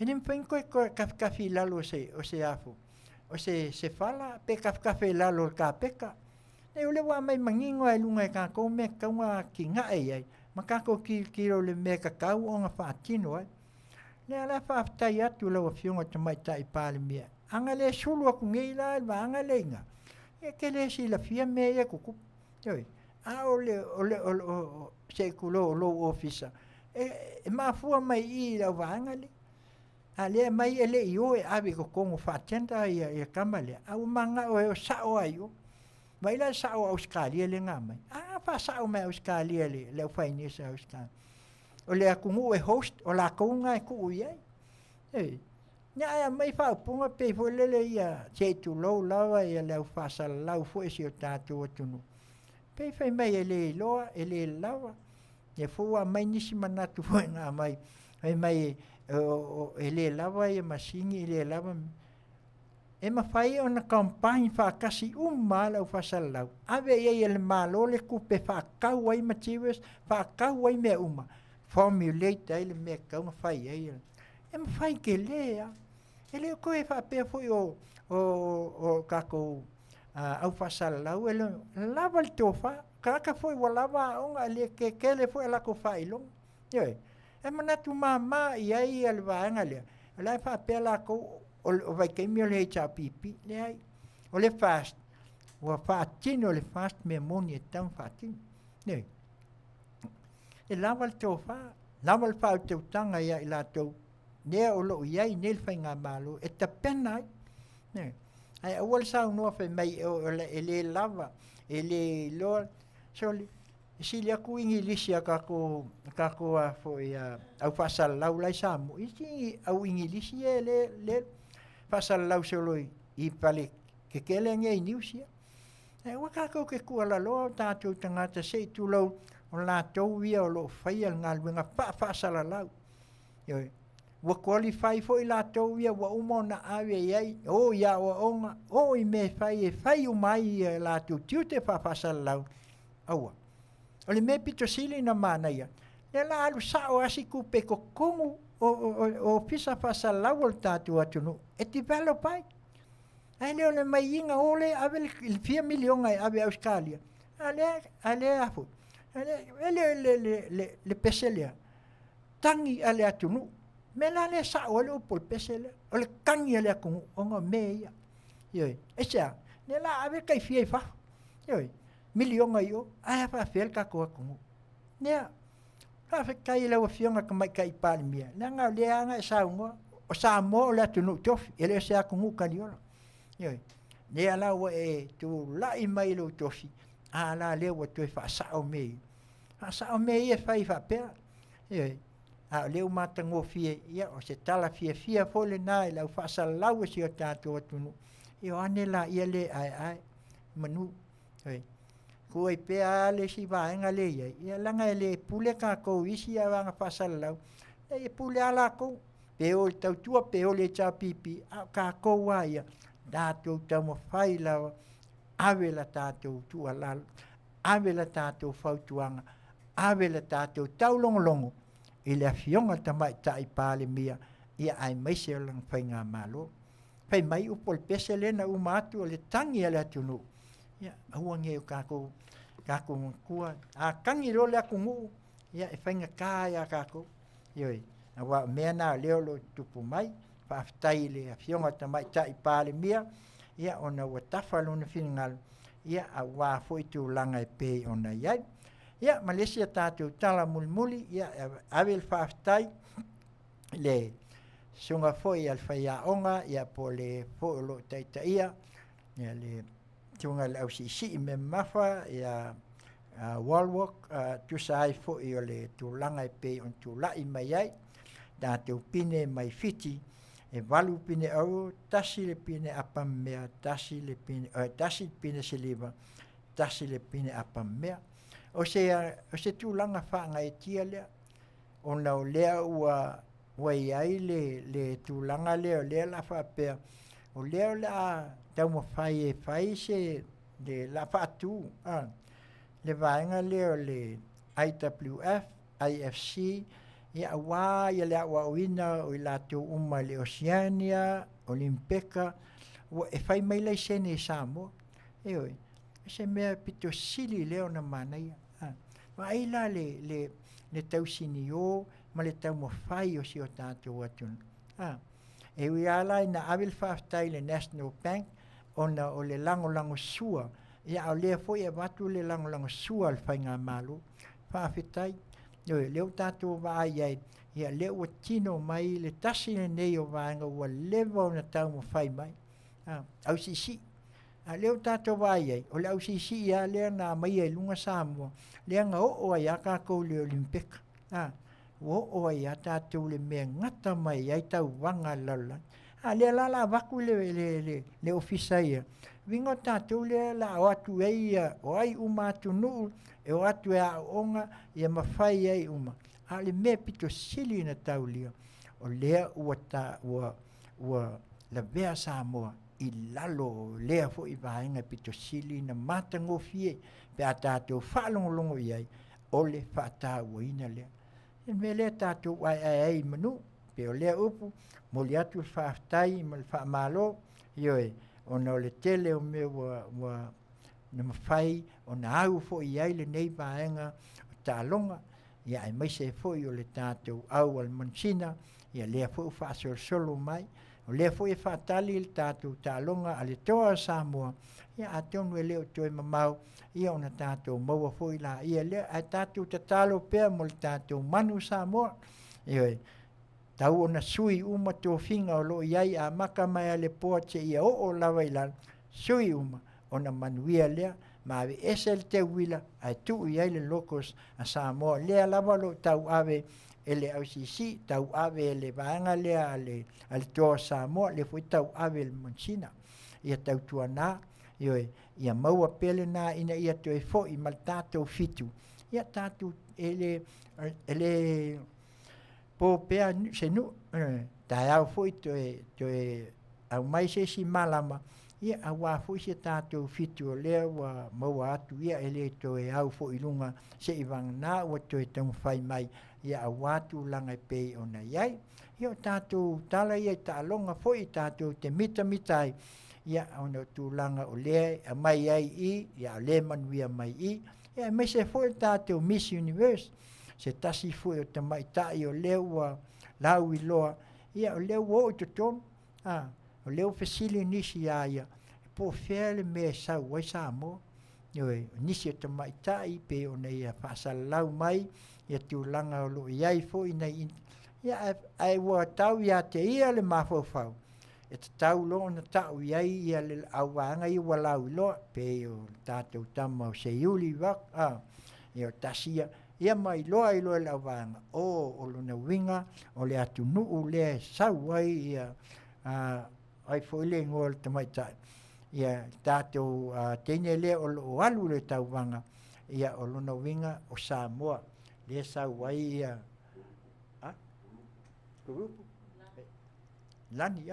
enim pen ko ka fi la lo se o se afu o se fala pe ka fe la lo ka peka e o le wa mai mangingo ai lunga ka ko me ka wa ki ngai ma ka ko ki le me ka ka o nga fa tino ai le ala fa tai atu lo fionga te mai tai pale mia anga le sulu ku ngai la anga le nga e ke le si la fia me e ku oi a o se ku lo officer e ma fu mai i la anga le ale mai ele io e ave ko fa tenta e kamale a manga o sa o ayo vai la sa o Australia le nga mai fa sa o mai Australia le fa ni sa Australia o le akungu e host o la kunga ku ia nya mai fa punga pe fo le ia che tu lo lava ia le fa sa la fo e si o tatu o tunu pe fa mai ele lava e fo a mai ni si manatu fo nga mai ele lava e masingi ele lava e ma fai ona campaign fa kasi la fa sa la ave ia ele malo le ku pe fa ka wai matives fa ka wai me uma formulate ele me ka uma fai ele e ma fai que lea ele ko e fa pe foi o kako au fa sa la ele lava le tofa ka foi o lava onga le que le foi la ko fai long e mana tu mama e aí ele vai ngale ela fa pe la ko o vai que me le HRPP le ai o le fast o fa tino le fast me moni tão fatin ne e lava le tofa lava le fa te tanga ia ila to ne o lo ia nel fa nga malo e ta pena ne ai o sa no fa mai ele lava ele lo soli si le ku ingilisia kako foi au fasal lau lai samu isi au ingilisia le fasal lau solo I pale ke kele ngai niusia e wa kako ke ku ala lo ta tu tangata se tu lo on la to via lo fai al ngal wenga pa fasal lau yo wa qualify foi la to via wa umona ave ai o ya o onga o I me fai o mai la tu te fa fasal lau awa ole me pito sili na mana ia le la alu sa o asi ku pe ko kongu o pisa fasa la volta tu atunu e develop ai le ole mai inga ole ave il 4 milion ai ave Australia ale afu le peselia tangi ale atunu me la le sa o le pol peselia ole kangi ale ku onga meia yo esa le la ave kai fie fa yo milion ayo ai fa fel ka ko ne fa fe kai le o fiona ka mai kai palmia na nga le anga sa ngo o sa mo la tu no tof ele se a ku ka dio yo ne ala o e tu la I mai lo tofi ala le o tu fa sa o me e fa pe yo a le o mata ngo fie ia o se tala fie fo le na la fa sa la o si o ta tu no yo anela ia le ai manu yo ko e pe ale si va en ale ia langa ele pule ka ko isi ava pasal lau e pule ala ko pe o tau tua pe o le cha pipi ka ko wa ia da tu tamo fai la ave la tato tu ala ave la tato fautuanga ave la tato tau longo ele afionga tamai tai pale mia ia ai mai se lang fainga malo fai mai o pol pesele na o matu le tangi ala tunu ia awange kako kua a kangi ro le kungu ia e fainga kaya kako yoi awa mena leo lo tupu mai fa aftai le afionga tamai tai pale mia ia ona wa tafalo na fingal ia awa foi tu langa pe ona ia Malaysia tatu tala mulmuli ia avel fa aftai le sunga foi al faia onga ia po le po lo taitaia ia le tunga le au si me mafa ia walwalk tu sai fo i le tulanga i pe on tulai mai ai da te pine mai fiti e valu pine au tasi le pine apa mea tasi le pine siliva tasi le pine apa mea o se tulanga fa ngai tia le ona o lea ua ai le tulanga le la fa pe o lea la tau mo fai se le la fa tu le vaenga le IWF, IFC, ia wa ia le wa wina o la tu uma le Oceania, Olimpeka, o e fai mai le sene samo. E oi, se me pito sili le ona mana ia. Ma ai la le tau sinio, ma le tau mo fai o si o tātou atun. E ui ala ina awil whaftai le National Bank, ona o le lango sua, ia o lea foi e watu le lango sua al whainga malu, whawhitai, leo tātou vai ai, ia leo tino mai, le tasi nei o vaenga ua lewa o na tau mo whai mai, au si, leo tātou vai ai, o le au si ia lea na mai ai lunga Samoa, lea nga o ai a kākou le Olimpika, o ai a tātou le mea ngata mai ai tau wanga lala, lea la waku le ofisa ia, wingo tātou le la o atu o ai uma atu nuu, e o atu e a onga, ia mawhai ai uma. Le mea pito sili na tau lia, o lea ua la vea Samoa, i lalo lea fo i vaenga pito sili na matango fie, pe a tātou whalongolongo iai, o le whata uina lea. E me lea tātou ai manu, pe o lea upu, mo le atu whaftai, mo le whamalo, ioe, ona o le tele o me wa na mawhai o na au fo i ai le nei vaenga o tālonga, ia ai mai se fo i o le tātou au al mansina, ia lea fo u whaasolo mai, o lea fo i whaatali le tātou tālonga a le toa Samoa, ia a tonu e leo toi mamau, ia ona tātou maua fo i la, ia lea a tātou tatalo pea mo le tātou manu Samoa, ia tau ona sui uma tō whinga o lo iai a maka mai a le poa te ia o lawa i lan, sui uma ona manuia lea, ma ave esel te wila, ai tu iai le locos a Samoa, lea lawa lo tau ave ele au sisi, tau ave ele vaanga lea ale toa Samoa, le fui tau ave le Monsina, ia tau tuana, ia maua pele na ina ia to e fo i mal tātou fitu, ia tātou ele po pea se nu tai au foi to au mai se si malama ia awa foi se tātou fitu le wa maua atu ia ele to au foi lunga se ivang na o to tong fai mai ia awatu langa pe ona iai ia tātou tala ia ta longa foi tātou te mitai ia ona tu langa o le mai ai ia le manuia mai ia me se foi tātou Miss Universe se tasi foi o te mai tai o leua lau i loa, ia o leu o te ton, o leu fesili nisi ia, po fele me sau wai Samoa, nisi o te mai tai pe o nei a whaasalau mai, ia tiulanga o lo iai fo i nei, ia ai wa tau ia te ia le mawhauwhau, e te tau lo na tau iai ia le awanga i walau i loa, pe o tātou tama o se iuli wak, ia o tasia, ia mai loa i loa lau vanga, o luna winga, o le atu nuu le sau ai ia, ai fo ile ngol te mai tai. Ia tātou teine le o alu le tau vanga, ia o luna winga o Samoa, le sau ai ia, kurupu? Lani,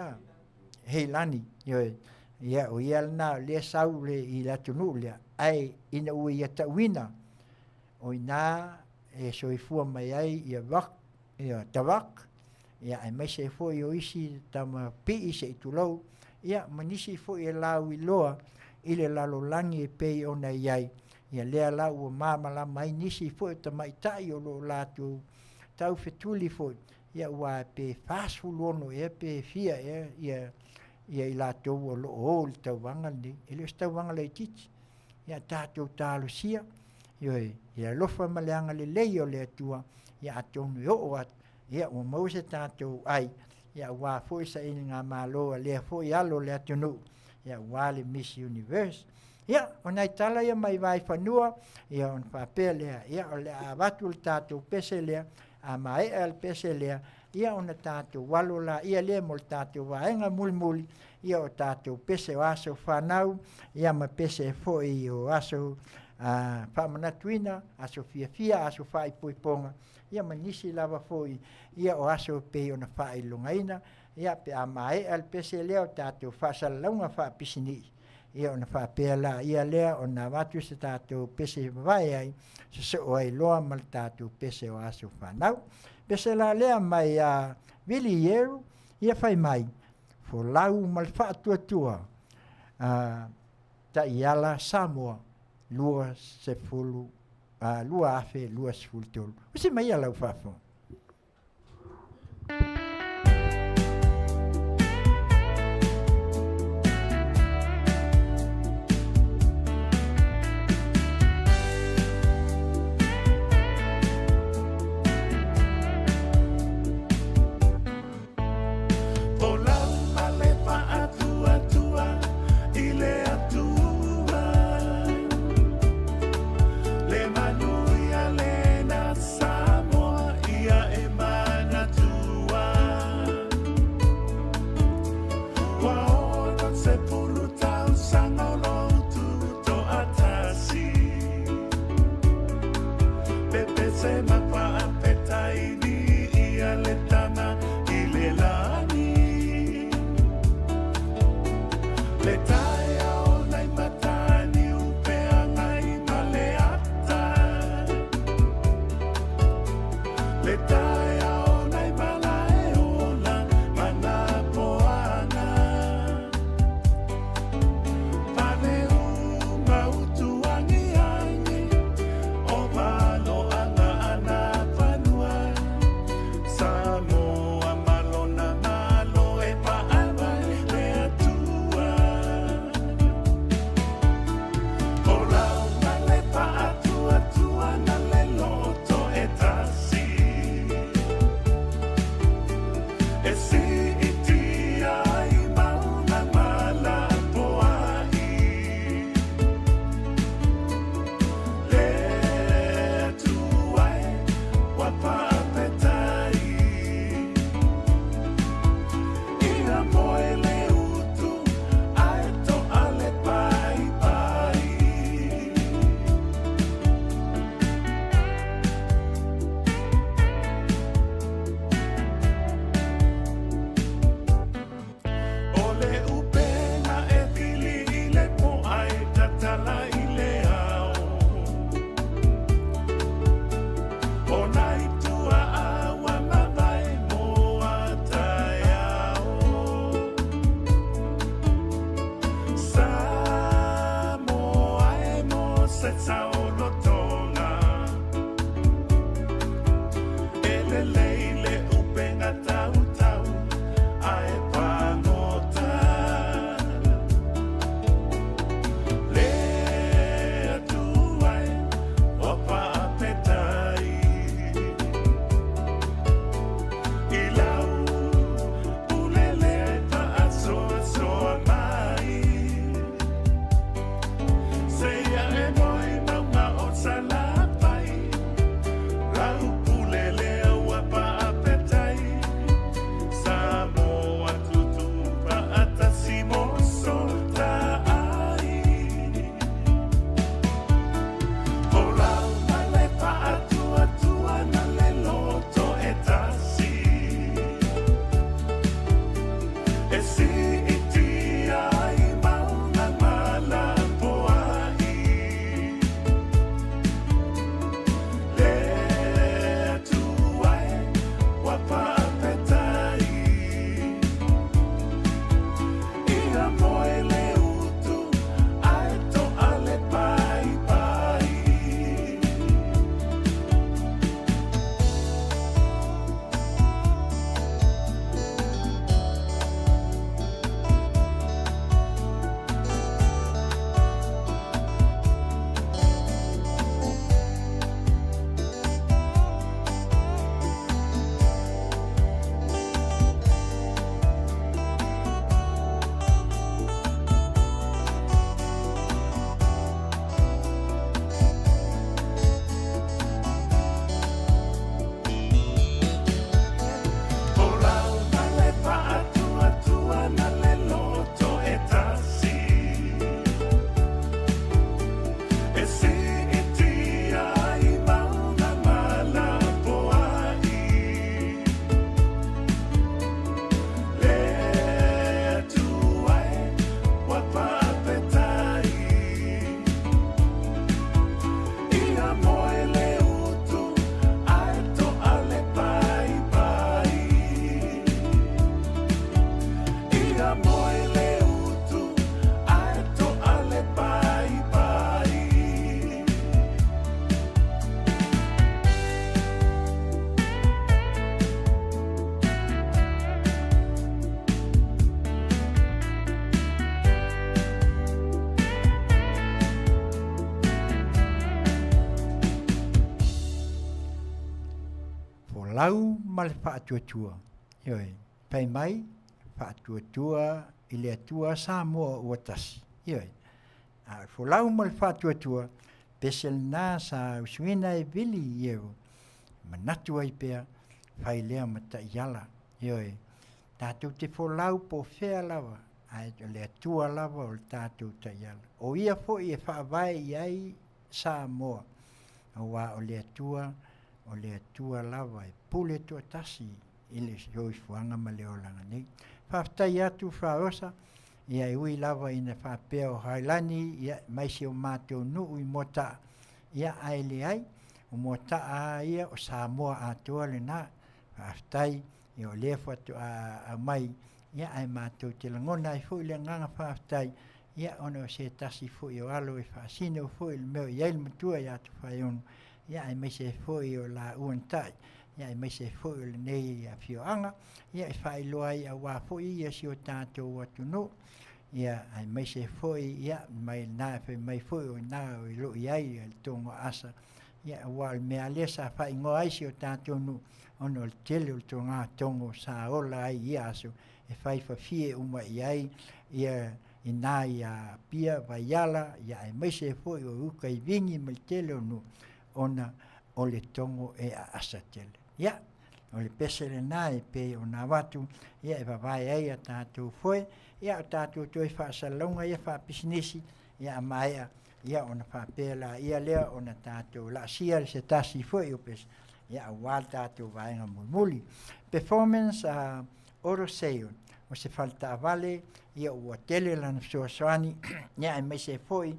hei lani, ia o ia lana le sau le i le atu nuu le, ai ina ui ia ta wina, o ina e soifua mai ai ia wak, ia tawak, ia ai mai se fo i o isi tama pi se i tulau, ia manisi fo i lau i loa, i le lalo langi e pei ona iai, ia lea lau o mamala mai nisi fo i tama itai o lo latu, tau fetuli fo, ia ua pe fasu lono e pe fia ia i latu o lo o le tauwanga ni, ele tauwanga le titi, ia tātou tālo sia, ia lofa maleanga le lei o le atua, ia atonu o at, ia o mause tātou ai, ia ua foi sa ini ngā māloa lea foi alo lea tunu ia ua le Miss Universe ia ona i tala ia mai vai whanua ia on whapea lea ia o lea a watu le tātou pese lea a mai al pese lea ia ona tātou walo la ia lea mo le tātou waenga muli ia o tātou pese o aso whanau ia ma pese foi o aso whamanatuina aso fia aso whai poiponga ia manisi lava foi ia o aso pe ona whai lungaina ia pe a mai al pese lea o tātou whasalaunga wha pisini ia ona whapea la ia lea ona watu se tātou pese vai ai se o ai loa mal tātou pese o aso whanau pese la lea mai a Vili Ieru ia whai mai fo lau mal whaatua ta iala Samoa lua se fulu lua afe lua se fulu tolu usi mai ala ufafo lau ma le whaatuatua. Ioi, pai mai, whaatuatua i le atua Samoa ua tasi. Ioi, fo lau ma le whaatuatua, pesel nā sa usuina e vili ieu, manatu ai pea, whai lea mata iala. Ioi, tātou te fo lau po whea lawa, ai le atua lava o le tātou ta iala. O ia fo i e whaavai i ai Samoa. Awa o le atua lava e pule tua tasi i le yoi fuanga ma le olanga nei. Whaftai atu whaosa, ia i ui lava ina whapea o Hailani, ia maisi o mātou nuu i mota, ia ai le ai, o mota a ia o Samoa atua le nā, whaftai i o lefa tu a mai, ia ai mātou te langona i fui le nganga whaftai, ia ono se tasi fui o alo e whaasino fui le meo i aile matua i atu whai onu, ia ai mai se fui o la uantai, ia ai mai se fui o le nei a fioanga, ia i whai loa i a wā fui ia si o tātou atu no, ia ai mai se fui, ia mai nā e mai fui o nā o i lo i ai le tongo asa, ia wā le mea lesa whai ngoa ai si o tātou no, ono le tele o to ngā tongo sa ola ai ia aso, e whai whawhie uma i ai, ia i nā i a pia vaiala, ia ai mai se fui o uka i vingi ma le tele o no, ona o le tongo e a asa tele. Ia, o le pese le nā e pe o nā watu, ia e wawai ai a tātou fue, ia o tātou toi whaasalonga, ia whaapisinisi, ia a maea, ia o na whapela, ia lea o na tātou la sia le se tasi fue o pese, ia a wāl tātou vaenga muli. Performance oro seo, o se falta vale, ia ua tele lana soasoani, ia e mai se foi,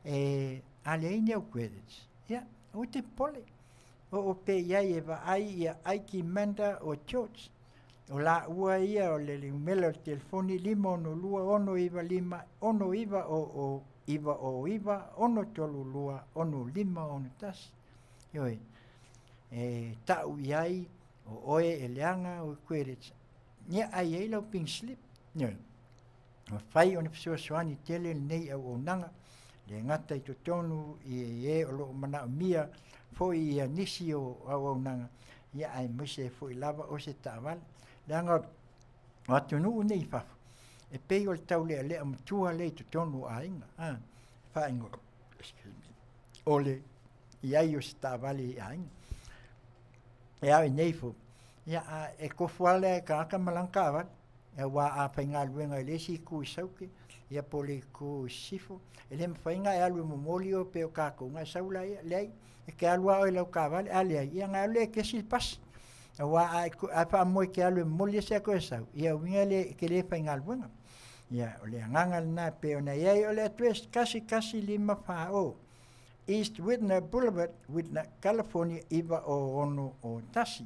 ale ai neu credits, ia, o te pole, o pe iai e wa ai ia aiki manda o church, o la ua ia o le umela o telefoni 512 ono iwa o iwa ono tolu lua ono 5 ono tasi, ioi, tau iai o oe e leanga o credits, ia ai ei lau pink slip, ioi, o whai o ne psoasoani tele nei au o nanga, le ngata i to tonu i o lo mana o mia, foi ia nisi o au nanga, ia ai mese foi lava o se tāwale. Langa o atu nuu nei whafu. E pei o le tau lea lea matua lei to tonu a inga. Whaingo, ole, i ai o se tāwale a inga. E au i nei fu. Ia e kofuale e ka aka malanka awan. E wā a whainga luenga i lesi ku i sauke. Ia pole ku sifo. E le mwhainga e alu momoli o peo kako. Ngai saula ia lei. E ke alua o i lau kāwale. Alea ia ngai ole ke silpas. E wā a wha moe ke alu momoli se ako e sau. Ia winga le ke le whainga luenga. Ia ole angangal na peo na iai ole atues kasi 5 wha East Widner Boulevard, Widner, California, iwa o ono o tasi.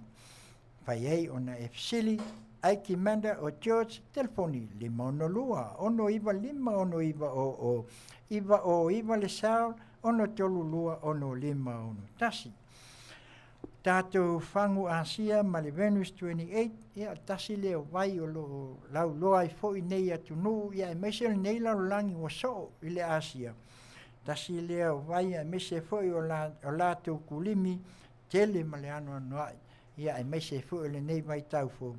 Whai ei ona e fisili. Aiki manda o George telefoni 512 ono iwa 5 ono iwa le sao ono tolu lua ono 5 ono tasi. Tātou whangu Asia ma le Venus 28 ia tasi leo vai o lo lau loa i fo i nei atu nuu ia e mese nei lau langi o so i le Asia. Tasi leo vai e mese fo i o lātou kulimi tele ma le anu anuai ia e mese fo i le nei vai tau fo.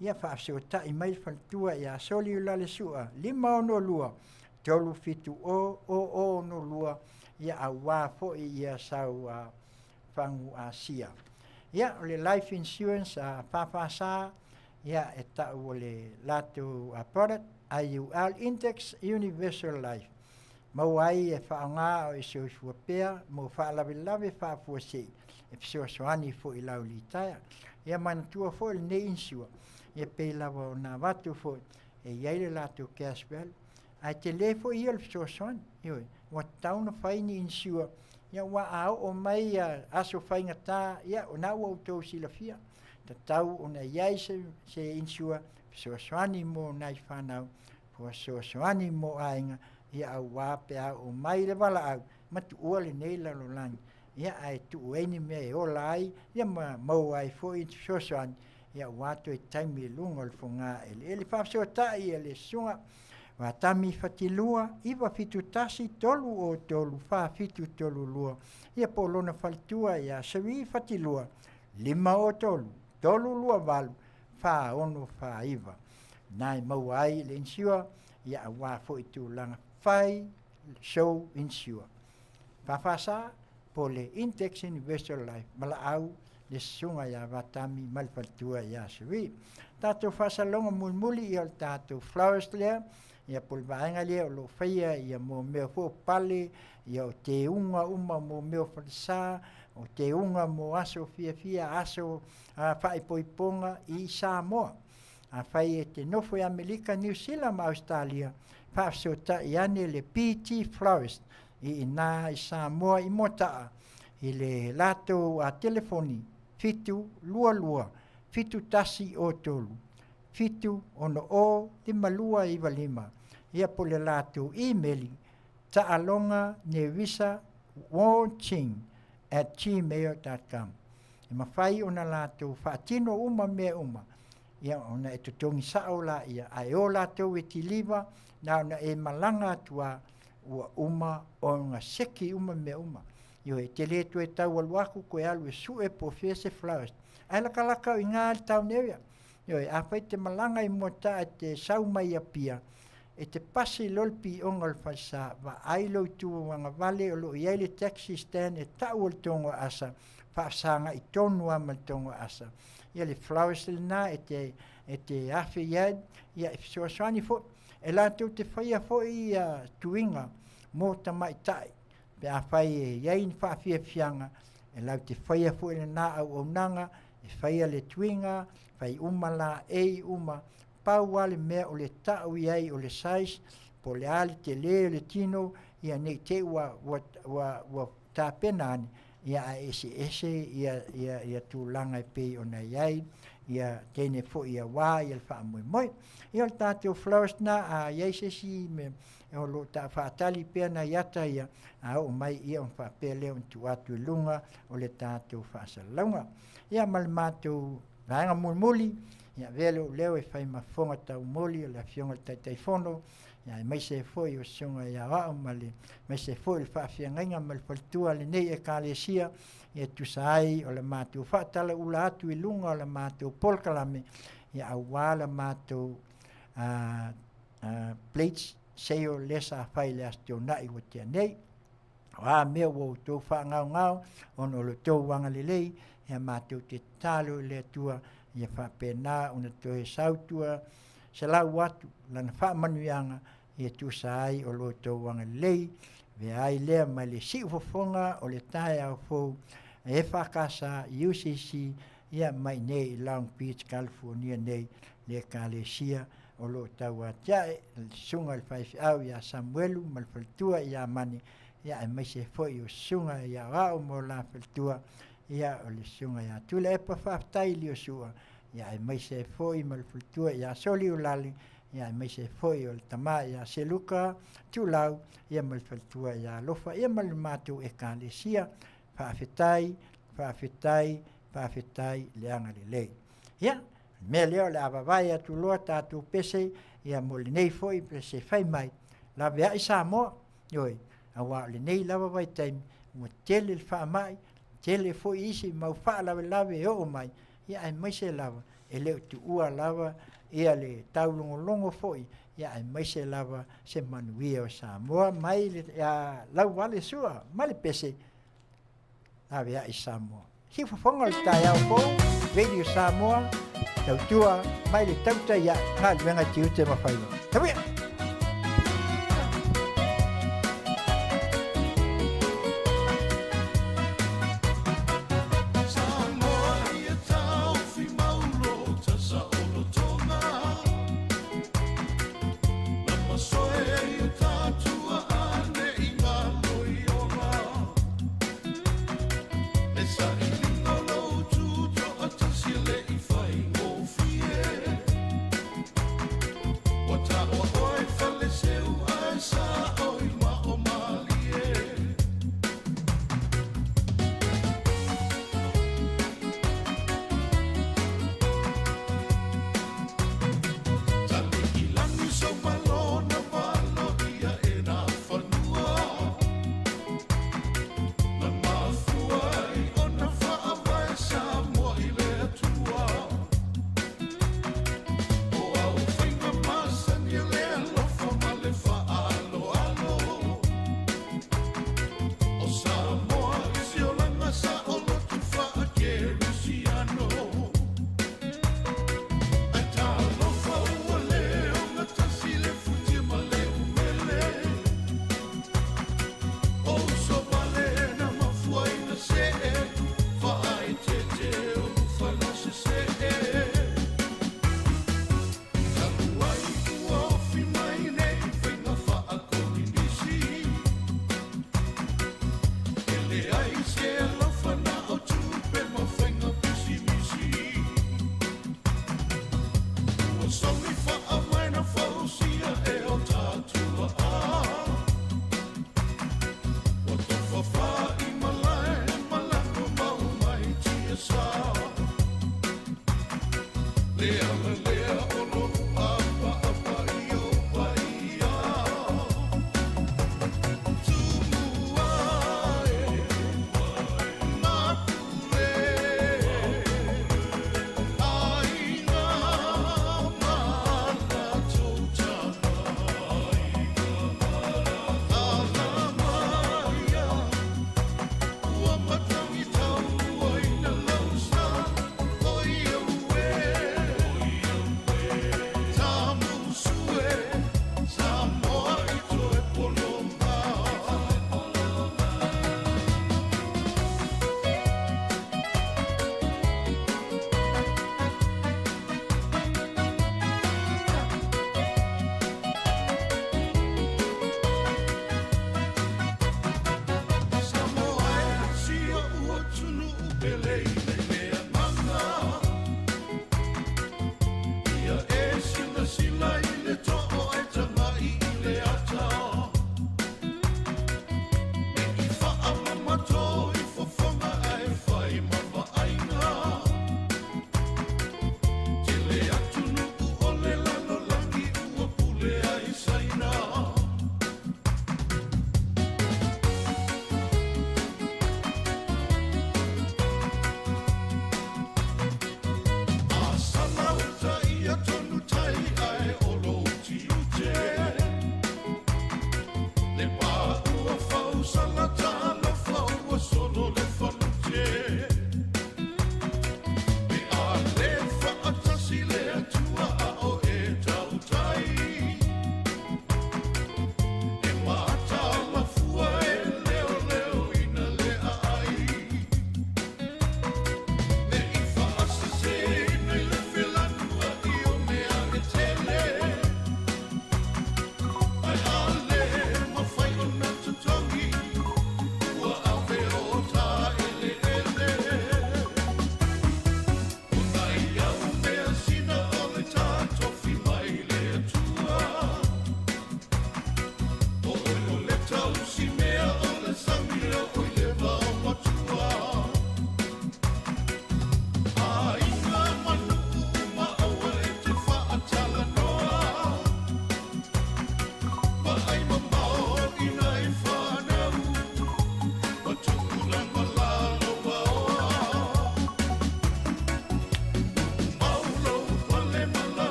Ia whaafseo tai mai whantua ia soli ula le sua, 5 ono lua, tolu fitu o ono lua, ia a wā fo i ia sau whangu Asia. Ia o le life insurance whawhasa, ia e tau o le latu product, IUL Index Universal Life. Mau ai e whaonga o i seo fuapea, mo whaalawe whaafuasei, e pseo soani fo i lau li taia. Ia manatua fo i ne insua. Ia pei lawa o nā watu fo e iaile lātou cash value. Ai te le fo ia le soasoani. Ioi, wa tauna whaini insua. Ia wa au o mai aso whainga tā, ia o nā wau tau silafia. Ta tau o na iai se insua, soasoani mo nai whanau, fo soasoani mo ainga, ia au wape au o mai le wala au, matu ua le nei lalo langi. Ia ai tu ueni mea e ola ai, ia mau ai fo i soasoani. Ia watu e taimi lunga le funga ele whapseo tai ele sunga wa tami fatilua iwa fitu tasi tolu o tolu wha fitu tolu lua ia polona faltua ia sawi fatilua 5 o tolu tolu lua valu fa ono fa iva nai mau ai le insiua ia awa fo itu langa fai show insure fa pole Intex Universal Life mala au le sunga ya vatami malfatua ya sui tato fasalonga mulmuli ia tato flowers le ia polvaenga le lo faia ia mo me fo pale ia te unga uma mo me fa o te unga mo aso fia aso fai poiponga i Samoa a fai te nofo ya Amerika New Zealand Australia fa so ta iane le PT Flowers i na i Samoa i mota i le lato a telefoni fitu lua fitu tasi o tolu fitu ono o lima lua i valima ia po le lato emaili ta alonga nevisa watching@gmail.com e mafai ona lato faatino uma me uma ia ona e tutongi saola ia ai o lato e tiliva na ona e malanga tua ua uma o nga seki uma me uma yo e tele tu e tau aluaku koe alu e su e po fese flowers ai laka i ngā tau nevia yo e awhai te malanga i mota e te sau mai a pia e te pasi lolpi ongal fasa wa ailo tu wanga vale o lo i le taxi stand e tau al tongo asa whaasanga i tonu ama tongo asa ia le flowers le na e te awhi iad ia e fisoaswani fo e la tu te whaia fo i tuinga mō tamai tai pe a whai e iain whaafia fianga e lau te whaia fo i le na au au nanga e whaia le tuinga whai umala e uma pau ale mea o le tau iai o le sais po le ali te le o le tino ia nei te wa ta penani ia ese ia tūlanga e pei o nei iai ia tene fo ia wā ia le wha moi ia le tātou flowers na a iai sesi me o lo ta whaatali pia na iata ia a o mai ia on wha pia leo tu atu lunga o le tātou whaasalaunga ia malemātou vaenga mulmuli ia velo leo e whai mafonga tau moli o le fionga tai fono ia mai se foi o sunga ia wa mali mai se foi il fa ngainga mal faltua le nei e kalesia ia tu sai o le matu fa tala ula atu i lunga o le matu polkalame ia awala matu plates seo lesa fai le astiona i wotia nei wa me wo to fa ngau ono lo to wanga lelei ia matu te talo le tua ia fa pena una toe sautua se la watu lana fa manuanga ia tu sai o lo to wanga lei ve ai le mai le si fofonga o le tai au fo e fa casa UCC ia mai nei Long Beach California nei le kalesia o lo tawa tia sunga fai au ia Samuelu mal faltua ia mani ia mai se foi o sunga ia wa mo la faltua ia o le sunga ia tu le pa fa tai li o sua ia mai se foi mal faltua ia soli o lali ia mai se foi o tama ia se luka tu lau ia mal faltua ia lofa ia mal matu e kalesia fa fitai le anga le lei ia me leo le avavaia tu loa tatu pese ia mo le nei foi pese fai mai la vea i Samoa yoi awa le nei lava vai taimi mo tele le wha mai tele foi isi mau wha lave e o mai ia ai mai se lava e leo tu ua lava ia le taulongolongo foi ia ai mai se lava se manuia o Samoa mai le lau wale sua mai le pese la vea i Samoa hi fofonga le tai au po Radio Samoa tau tua mai le tauta ia ngā luenga tiu te mawhaino. Tawia! What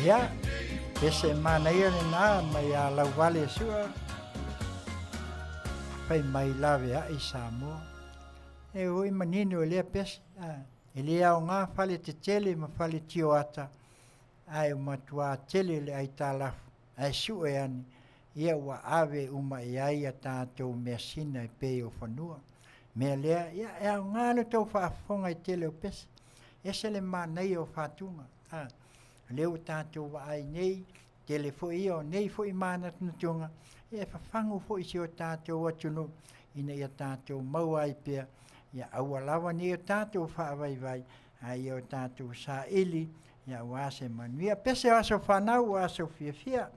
Ia, e se mana ia le nā mai a lau wale sua, pai mai lawe a i Samoa. E oi manini o lea pesi, e lea o ngā whale te tele ma whale tio ata, ai o matua tele le ai tā lafu, ai su e ani, ia ua awe uma e ai a tātou mea sina e pei o whanua. Mea lea, ia e au ngāna tau whaafonga i tele o pesi, e se le mānei o whātunga. Leo tātou wa ai nei, tele fo i o nei fo i mana tunatunga, e whawhangu fo i si o tātou atunu, ina ia tātou mau ai pia, ia aua lawa ni o tātou whaawaiwai, ai o tātou sa ili, ia ua se manuia. Pese aso whanau, aso fia.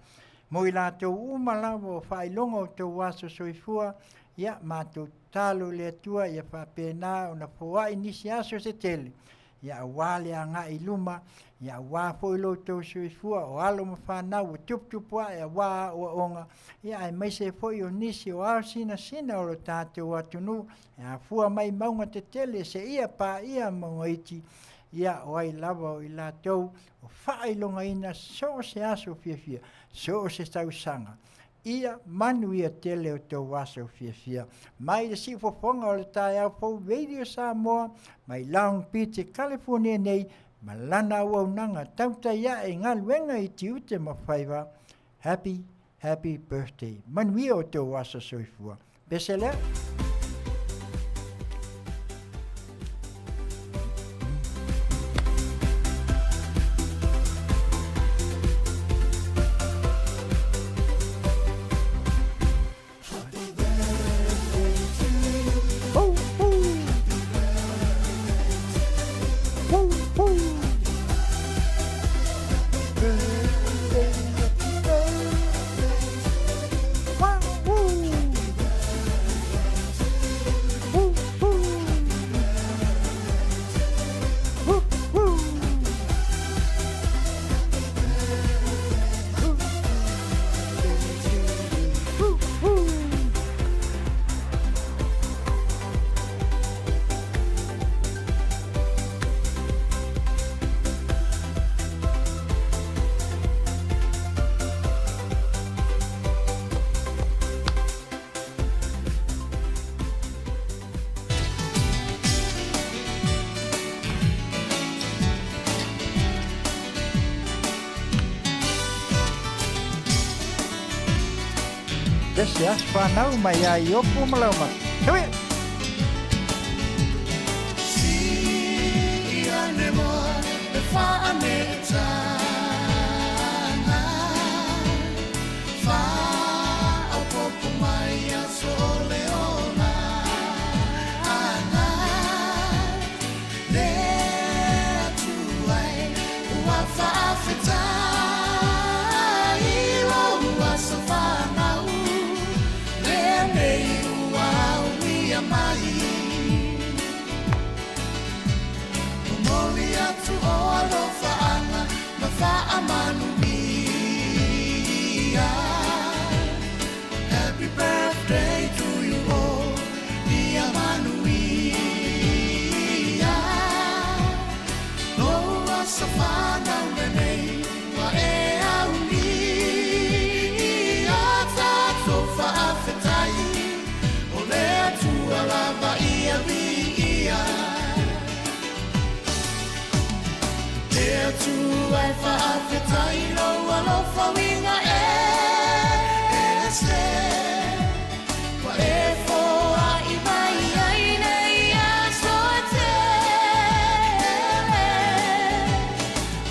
Mo i lātou umalawa o whailonga o tau aso soifua, ia mātou talo le atua, ia whapena o na poa inisi aso se tele. Ia wale a ngā i luma, ia wā poilo tau soifua, o alo ma whanau, o tup-tupua, ia wā o onga, ia ai mai se foi o nisi o ao sina o lo tātou atunu, ia fua mai maunga te tele, se ia pā ia maunga iti, ia o ai lava o i lātou, o whailonga ina so se aso fia, so se tausanga. Ia manu ia tele o tau aso fia. Mai le si fofonga o le tae au pou Radio Samoa, mai Long Beach, California nei, ma lana au nanga tauta ia e ngā luenga i ti ute ma whaiva. Happy birthday. Manu ia o tau aso soifua. Besele? Desi as whanau mai ai opu malau mak. Hewe! Si ane moa e whaane tāna Wha au popo mai a sole ona Ana Le atu ai ua whaafetai Ilo ua sa whanau Le nei ua uia mai Moli atu o alofa ana ma whaamanu ia Happy birthday to you all Ia manu ia No asa whanau nei Wa e au ni Ia tato whaafetai O le atu alava ia vi ia Ea tu ai whaafetai Rau alofa winga se Wa e foa i mai ai nei a soe tele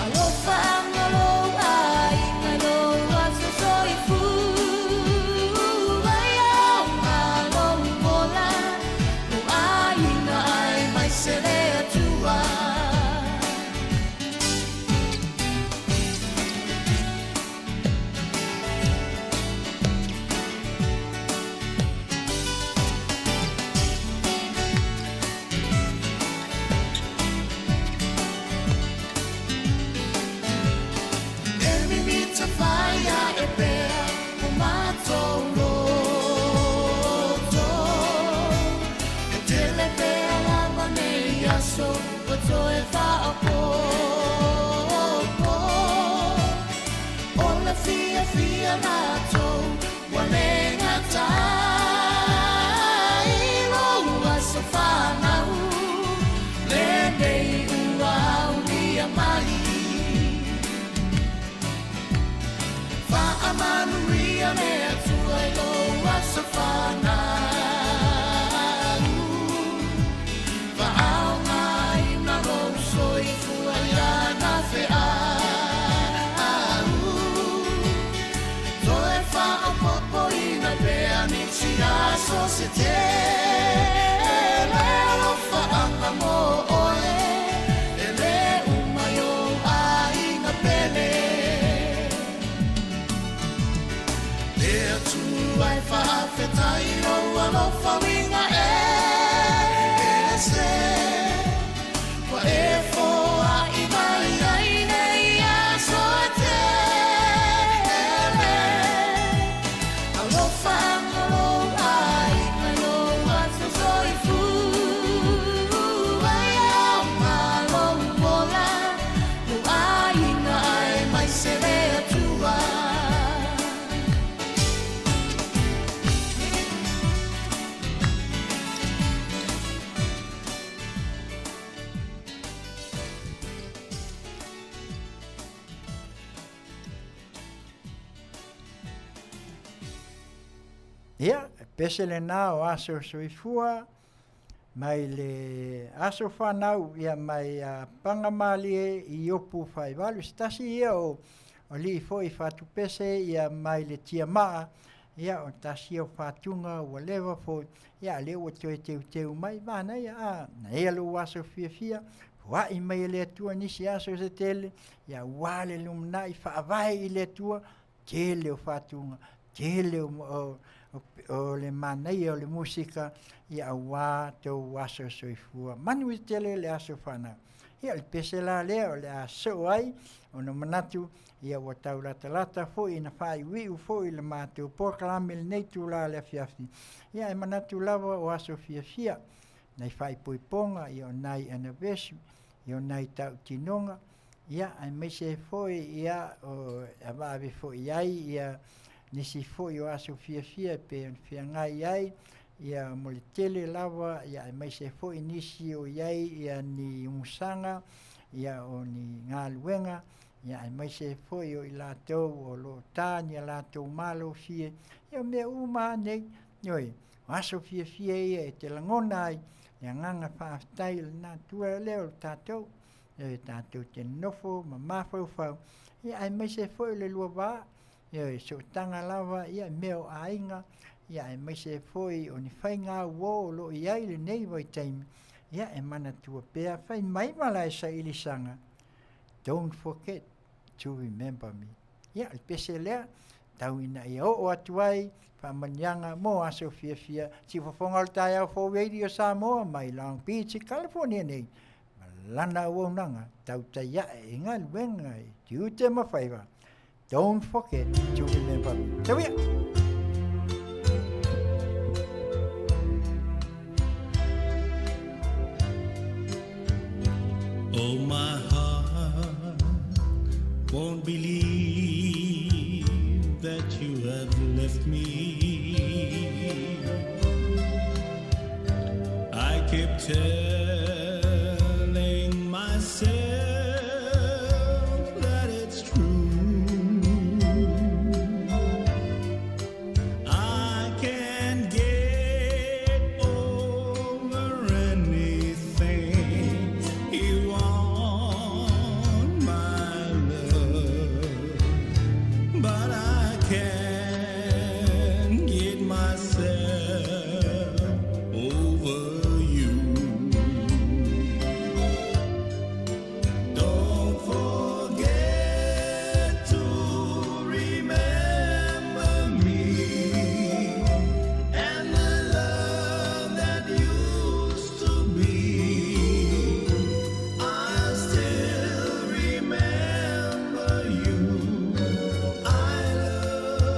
Alofa angalo ai ngalo aso soi fu Ai au ngalo mola O ai na ai mai se le atua Ia, pese le nā o aso soifua, mai le aso whanau ia mai pangamali i opu whaiwalu. Stasi ia o li foi whatu pese ia mai le tia maa, ia o tasi o whatunga ua lewa foi, ia le ua teu teu mai, vana ia na ea lo aso fia, wai mai le tua nisi aso se tele, ia wale lumna i whaavai i le tua, tele o whatunga, tele o le manai o le musika, ia wā tau aso soifua. Manu i tele le aso whanau. Ia le pese la lea o le aso ai, o na manatu, ia ua tau lata foi ina whai wiu foi le mātou pokalame le neitu la le afiafi. Ia e manatu lava o aso fia, nei whai poiponga, ia o nai anniversary, ia o nai tau tinonga, ia ai meise foi ia o avawe foi ai, ia nisi foi o aso fia pe fia ngai ai, ia mo le tele lava, ia ai meise foi nisi o iai, ia ni umusanga, ia o ni ngā luenga, ia ai meise foi o i lātou o lo tāni a lātou malo fie, ia mea uma nei, ioi, o aso fia ia e te langona ai, ia nganga whaaftai le nā tua leo tātou, ia tātou te nofo, ma mawhau, ia ai meise foi le lua wā, ia so tanga lava, ia mea o ainga, ia e meise foi o ni whai ngā uo lo i ai le nei vai taimi, ia e mana tua pēr, whai mai malai sa ilisanga, don't forget to remember me. Ia, le pese lea, tau ina ia o atuai, whamanianga mo aso fia, si whafonga o tai au for radio Samoa, mai Long Beach, California nei, lana ua unanga, tau tai e ngā luenga e tiu te mawhaiwa. Don't forget to remember me. Tau ia! Oh, my heart won't believe that you have left me. I kept telling myself that it's true. I can't get over anything you want, my love, but I can't get myself over you. Don't forget to remember me and the love that used to be. I still remember you. I love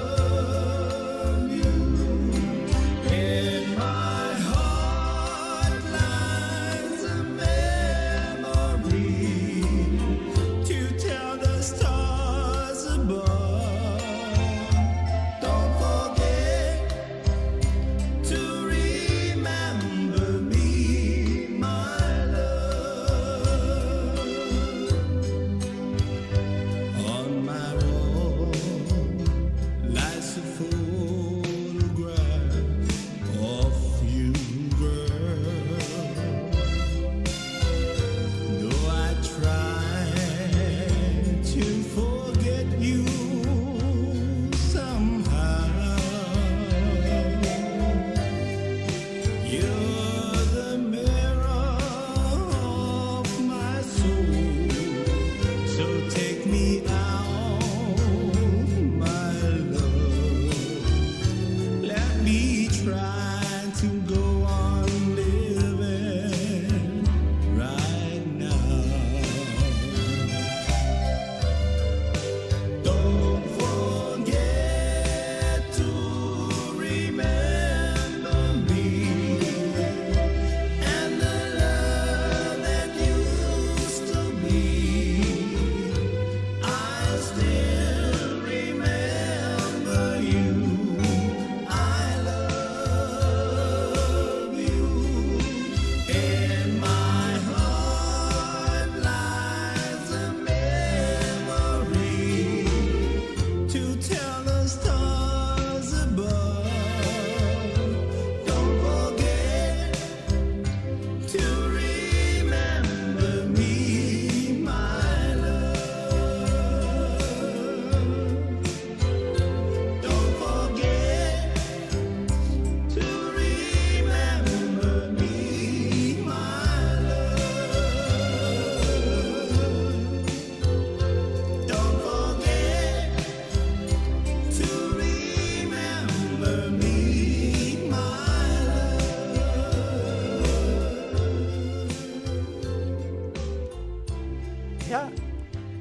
Ya,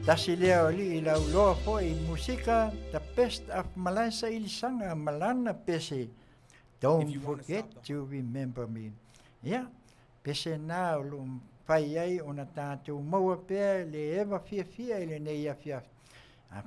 tasi leo li ilau loa po I musika, the best of Malaysia ilisanga malana pese. Don't forget to remember me. Ya, pese na ulum pai ai ona tātou maua pēr le ewa fia le nei a fia.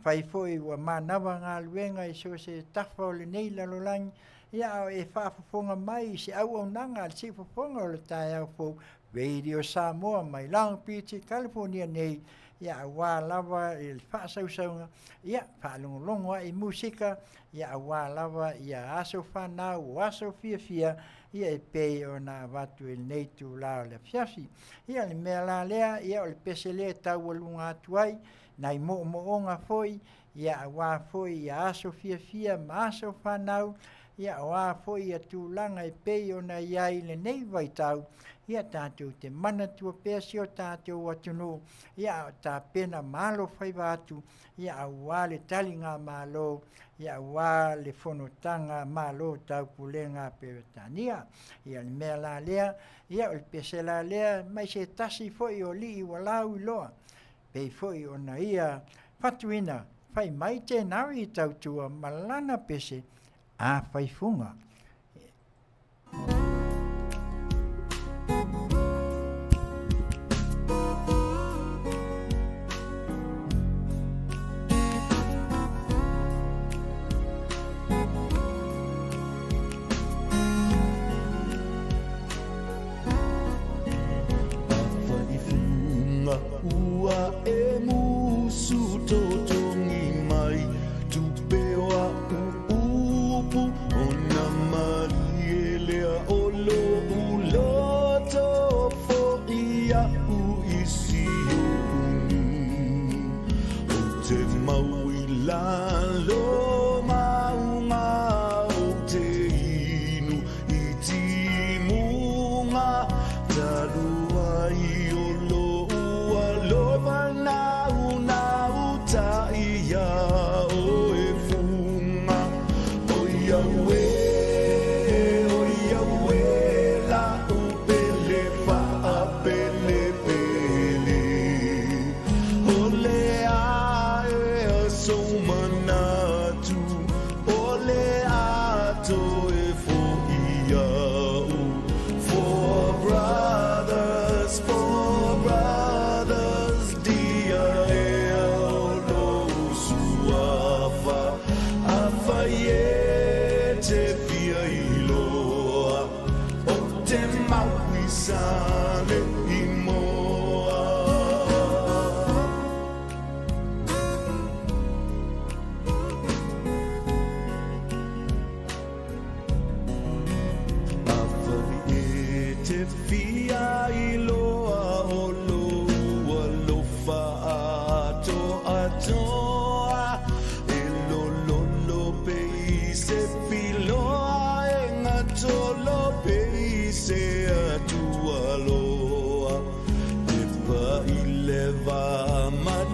Whai foi wa manawa ngā luenga I so se tawha o le nei lalolangi. Ia e whaafafonga mai se au au nanga le se whafonga o le tai au fo Radio Samoa mai Long Beach, California nei. Ia wā lawa I le whaasaunga. Ia whaalongolongo I musika. Ia wā lawa ia aso whanau o aso fia. Ia e pei o nā watu I nei tu lao le fiafi. Ia le mea la lea, ia o le pese lea tau alunga atuai. Nai mo foi, ia wā foi ia aso fia ma aso whanau. Ia wā foi ia tūlanga e pei o na iai le nei vai tau. Ia tātou te mana tua pēsi o tātou atunu. Ia tā pena malo whai wātu. Ia wā le tali ngā malo. Ia wā le whanotanga malo tau pule ngā peretania. Ia le mea la lea. Ia o le pese la lea. Mai se tasi foi o li I walau I loa. Pei foi o na ia whatuina. Whai mai te nawi tau tua malana pese. A whai funga. Ua e musu totongi mai tupewa upu ona mali elea olo uloto fo ia uisi o te maui lalo maunga o te inu I timunga talua I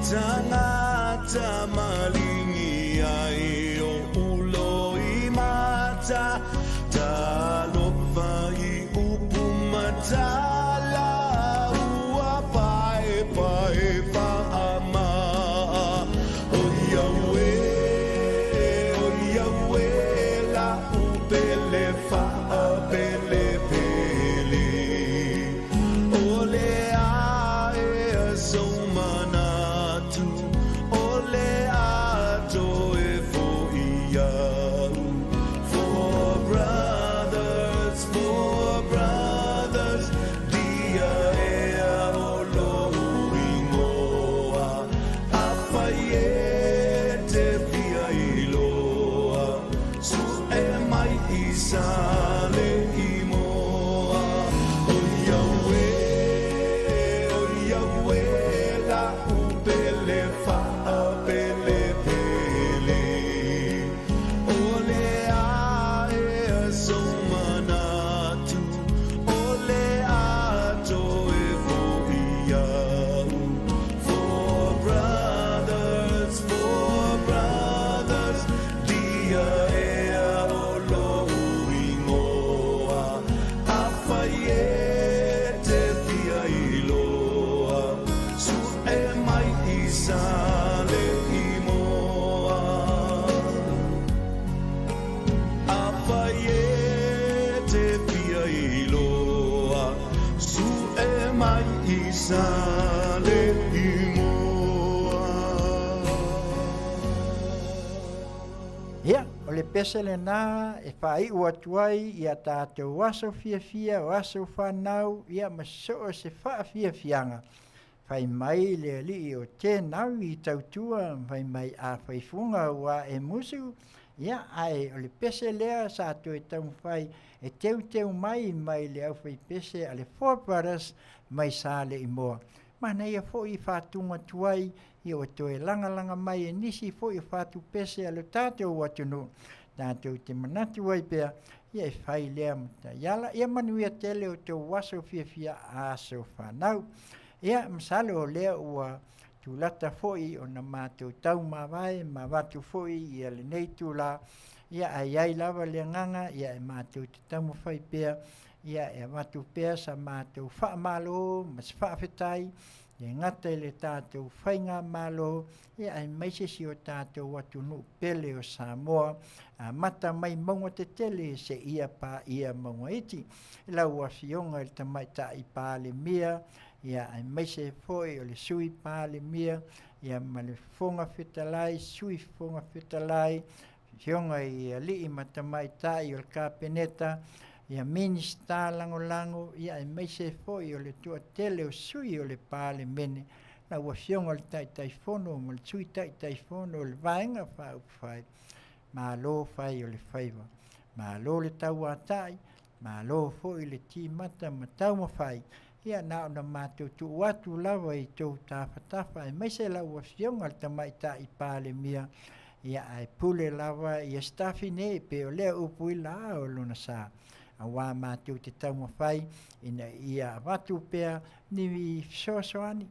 Tangata malingi ai o ulo I mata talopa I upu matala ua pae pa ama o Yahweh la upele fa pele pele ole ae somana ole ato e fo ia for isa le imoa apa ye te pia iloa su e mai isa le imoa. Ia, o le pese le nā e whai ua tuai i a tātou waso fia waso whanau ia maso se wha fianga. Whai mai le li o tēnau i tautua, whai mai a whaifunga ua e musu, ia ai o le pese lea sa to e tau whai e teu mai le au whai pese a le Four Brothers mai sa le imoa. Mana ia fo i whatunga tuai i o toe langa mai e nisi fo i whatu pese a le tātou atunu. Tātou te manatu ai pia ia e whai lea mata. Iala ia manuia tele o te waso fia aso whanau. Ia masalo o lea ua tūlata foi o na mātou tau mawai, ma watu foi i ale nei tūla. Ia ai lava le nganga, ia e mātou te tamu whai pia, ia e watu pia sa mātou wha malo, mas wha whetai, ia ngata le tātou whainga malo, ia ai maise si o tātou watu nu pele o Samoa, a mata mai maunga te tele se ia pa ia maunga iti. Ila ua fionga il tamaita i pāle mia, ia ai maise foi o le sui pāle mia, ia ma le fonga whetalai, sui fonga whetalai, fionga i li i matamaita i o le kāpeneta, ia minista lango, ia ai maise foi o le tua tele o sui o le pāle mene, na ua fionga le taitaifono, ma le sui taitaifono o le vaenga whau whai, ma lo whai o le whaiva, ma lo le tau atai, ma lo foi le tīmata ma tau ma whai, ia na ona mātou tu watu lawa i tau tāwhatafa, e maise la ua fionga le tamaita i pāle mia, ia ai pule lawa i stafi ne pe o lea upu i la o luna sa. A wā mātou te tau mawhai, ina ia watu pea ni soasoani,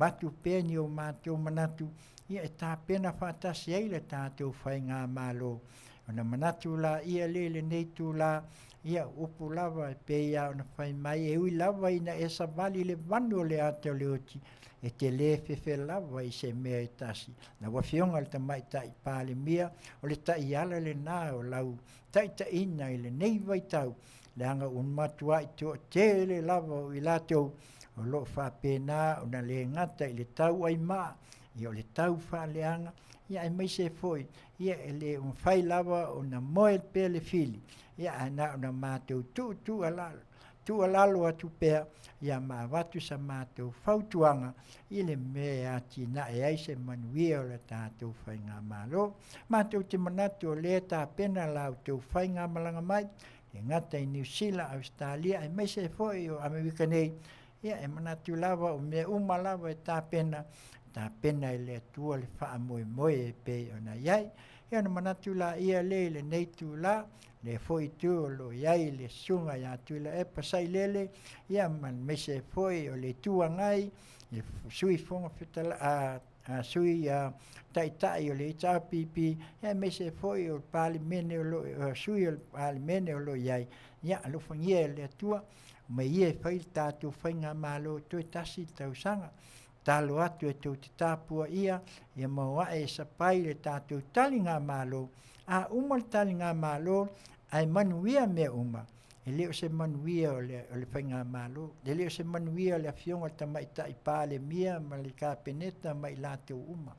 watu pea ni o mātou manatu, ia e tā pena whātasi ai le tātou whai ngā mālo. Ona manatu la ia lele nei tū la, ia upu lava e pe ia ona whai mai, e ui lava ina e sa vali le vanu le atau le oti, e te le fefe lava i se mea e tasi. Na wawhionga le tamai ta i pāle mia, o le ta i ala le nā o lau, ta ina i le nei vai tau, le anga un matua i tō tele lava o i lātou, o lo wha pēnā, o na le ngata i le tau ai maa, i o le tau wha le anga, ia e mai se foi, ia e le un whai lava o na moe pe le fili, ia ana o na mātou tu alalo atu pea, ia ma watu sa mātou whautuanga, i le mea ati na e aise manuia o le tātou whai ngā mālo. Mātou te manatu o le tā pena lau tau whai ngā malanga mai, e ngata i New Zealand, Australia, e mai se foi o Amerika nei, ia e manatu lava o mea lava e tā pena i le atua le wha moe e pe o na iai, ia na manatu la ia le nei tu la, le foi tu o lo iai le sunga ia tu la e pasai lele, ia man mese foi o le tua ngai, le sui fonga fitala sui tai o le ita pipi, ia mese foi o pali mene o lo sui o pali mene o lo iai, ia lo fangia le tua, me ie fai tatu fai ngā malo tu e tasi tau sanga, talo atu e tau te tāpua ia maua e sapai le tātou tali ngā malo, a umal tali ngā malo, ai manuia mea uma, e leo se manuia o le whai ngā malo, e leo se manuia o le awhionga tamaita i pāle mia, ma le kāpeneta, ma i lātou uma,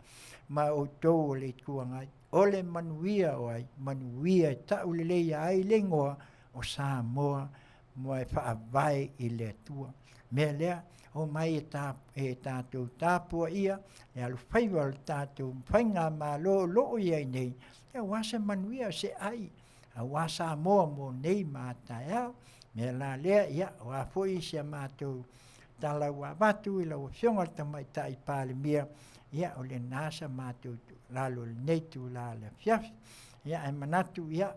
ma o tau o le kuangai, o le manuia o ai, manuia e tau le leia ai le ngoa o Samoa, mo e whaavai i le atua. Mea lea, o mai e tātou tāpua ia, e alu whaiwa o tātou whainga mā loo iai nei, e wasa manuia se ai, a wasa moa mo nei mātai au, mea la lea, ia, o a fwoi se mātou tala wa watu i lau whionga tamai tai pāle mia, ia o le nasa mātou lalo le neitu la le fiafi, ia e manatu ia,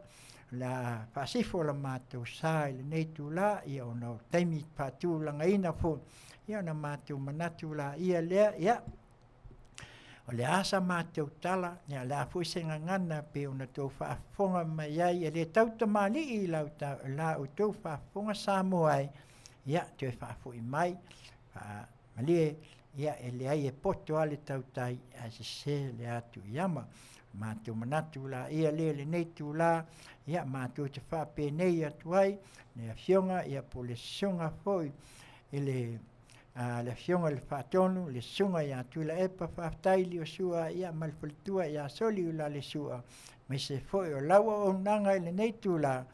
la pasifo la mātou sā le neitu la, ia o na taimi pātu langa ina fo, ia o na mātou manatu la ia lea, ia, o le asa mātou tala, ia le a fuisenga ngana pe o na tau whaafonga mai ai, e le tauta mali i lau la o tau whaafonga Samoa ai, ia, te whaafoi mai, malie, ia ele ai e poto ale tautai a se le atu iama mātou manatu la ia le nei tu la ia mātou te whape nei atu ai ne a fionga ia po le sunga foi ele le fionga le whatonu le sunga ia tu la epa whaftaili o sua ia malfalitua ia soli ula le sua me se foi o laua o nanga ele nei tu la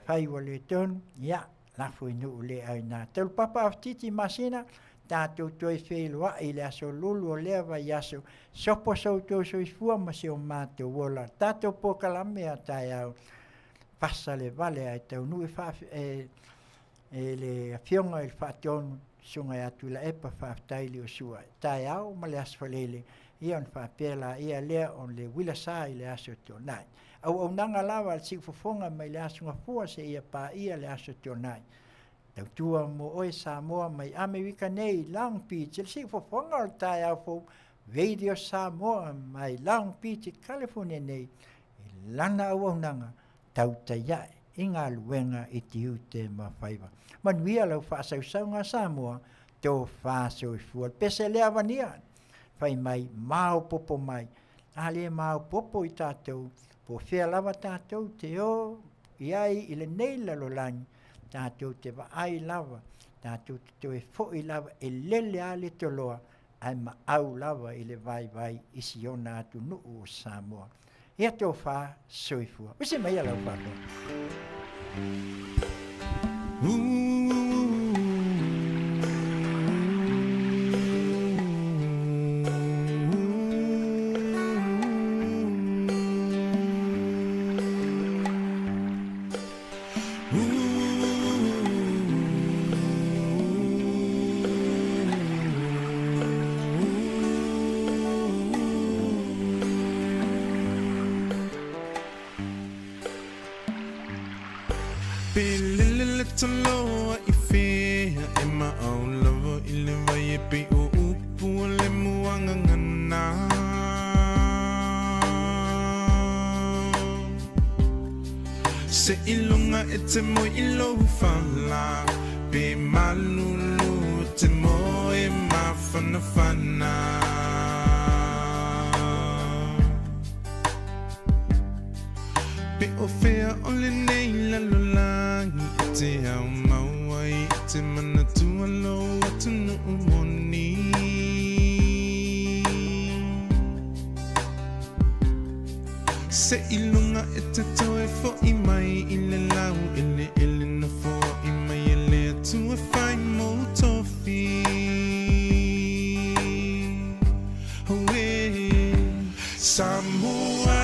whai wa le tonu ia la foi nu le ai nā telu papa aftiti masina tātou toi wheloa i le aso lulu o lea vai aso sopo sau tau soifua ma se o mātou wola. Tātou pokalame a tai au pasa le vale ai tau nui le fionga il whaatonu sunga i atu la epa whaaftaili o sua. Tai au ma le aso falele ia on whaapela ia lea on le wila saa i le aso tonai. Au nanga lawa al sikfofonga mai le aso ngafua se ia pa ia le aso tonai. Tau tua mo oi Samoa mai Amerika nei Long Beach. Il si fofonga o tai au fo Radio Samoa mai Long Beach, California nei. I lana au nanga tau taia i ngā luenga i te ute ma whaiva. Manuia lau whaasau ngā Samoa tō whaasau i fua. Pese lea vania. Whai mai mau popo mai. Ale mau popo i tātou. Po whea lava tātou te o iai i le nei lalolani. Tātou te wa ai lava, tātou te toe fo'i lava e lele ale te loa, ai ma au lava i le vai i siona atu nuu o Samoa. Ia tō wha soifua. Wese mai alau whako. Taloa I fea e ma'au lava I le vai e pei o upu o le muanga ngana Se ilunga e te moi I lo whala Pe malulu te mo e mawhana whana Pe o fea o le nei lalolangi Te au mawai, te mana tua lo atu nuu moni Se ilunga e te toe fo I mai I le lau ele na fo I mai e le atu e whai mo tofi Hoe Samoa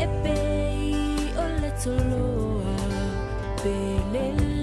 e pei o le toloa pe le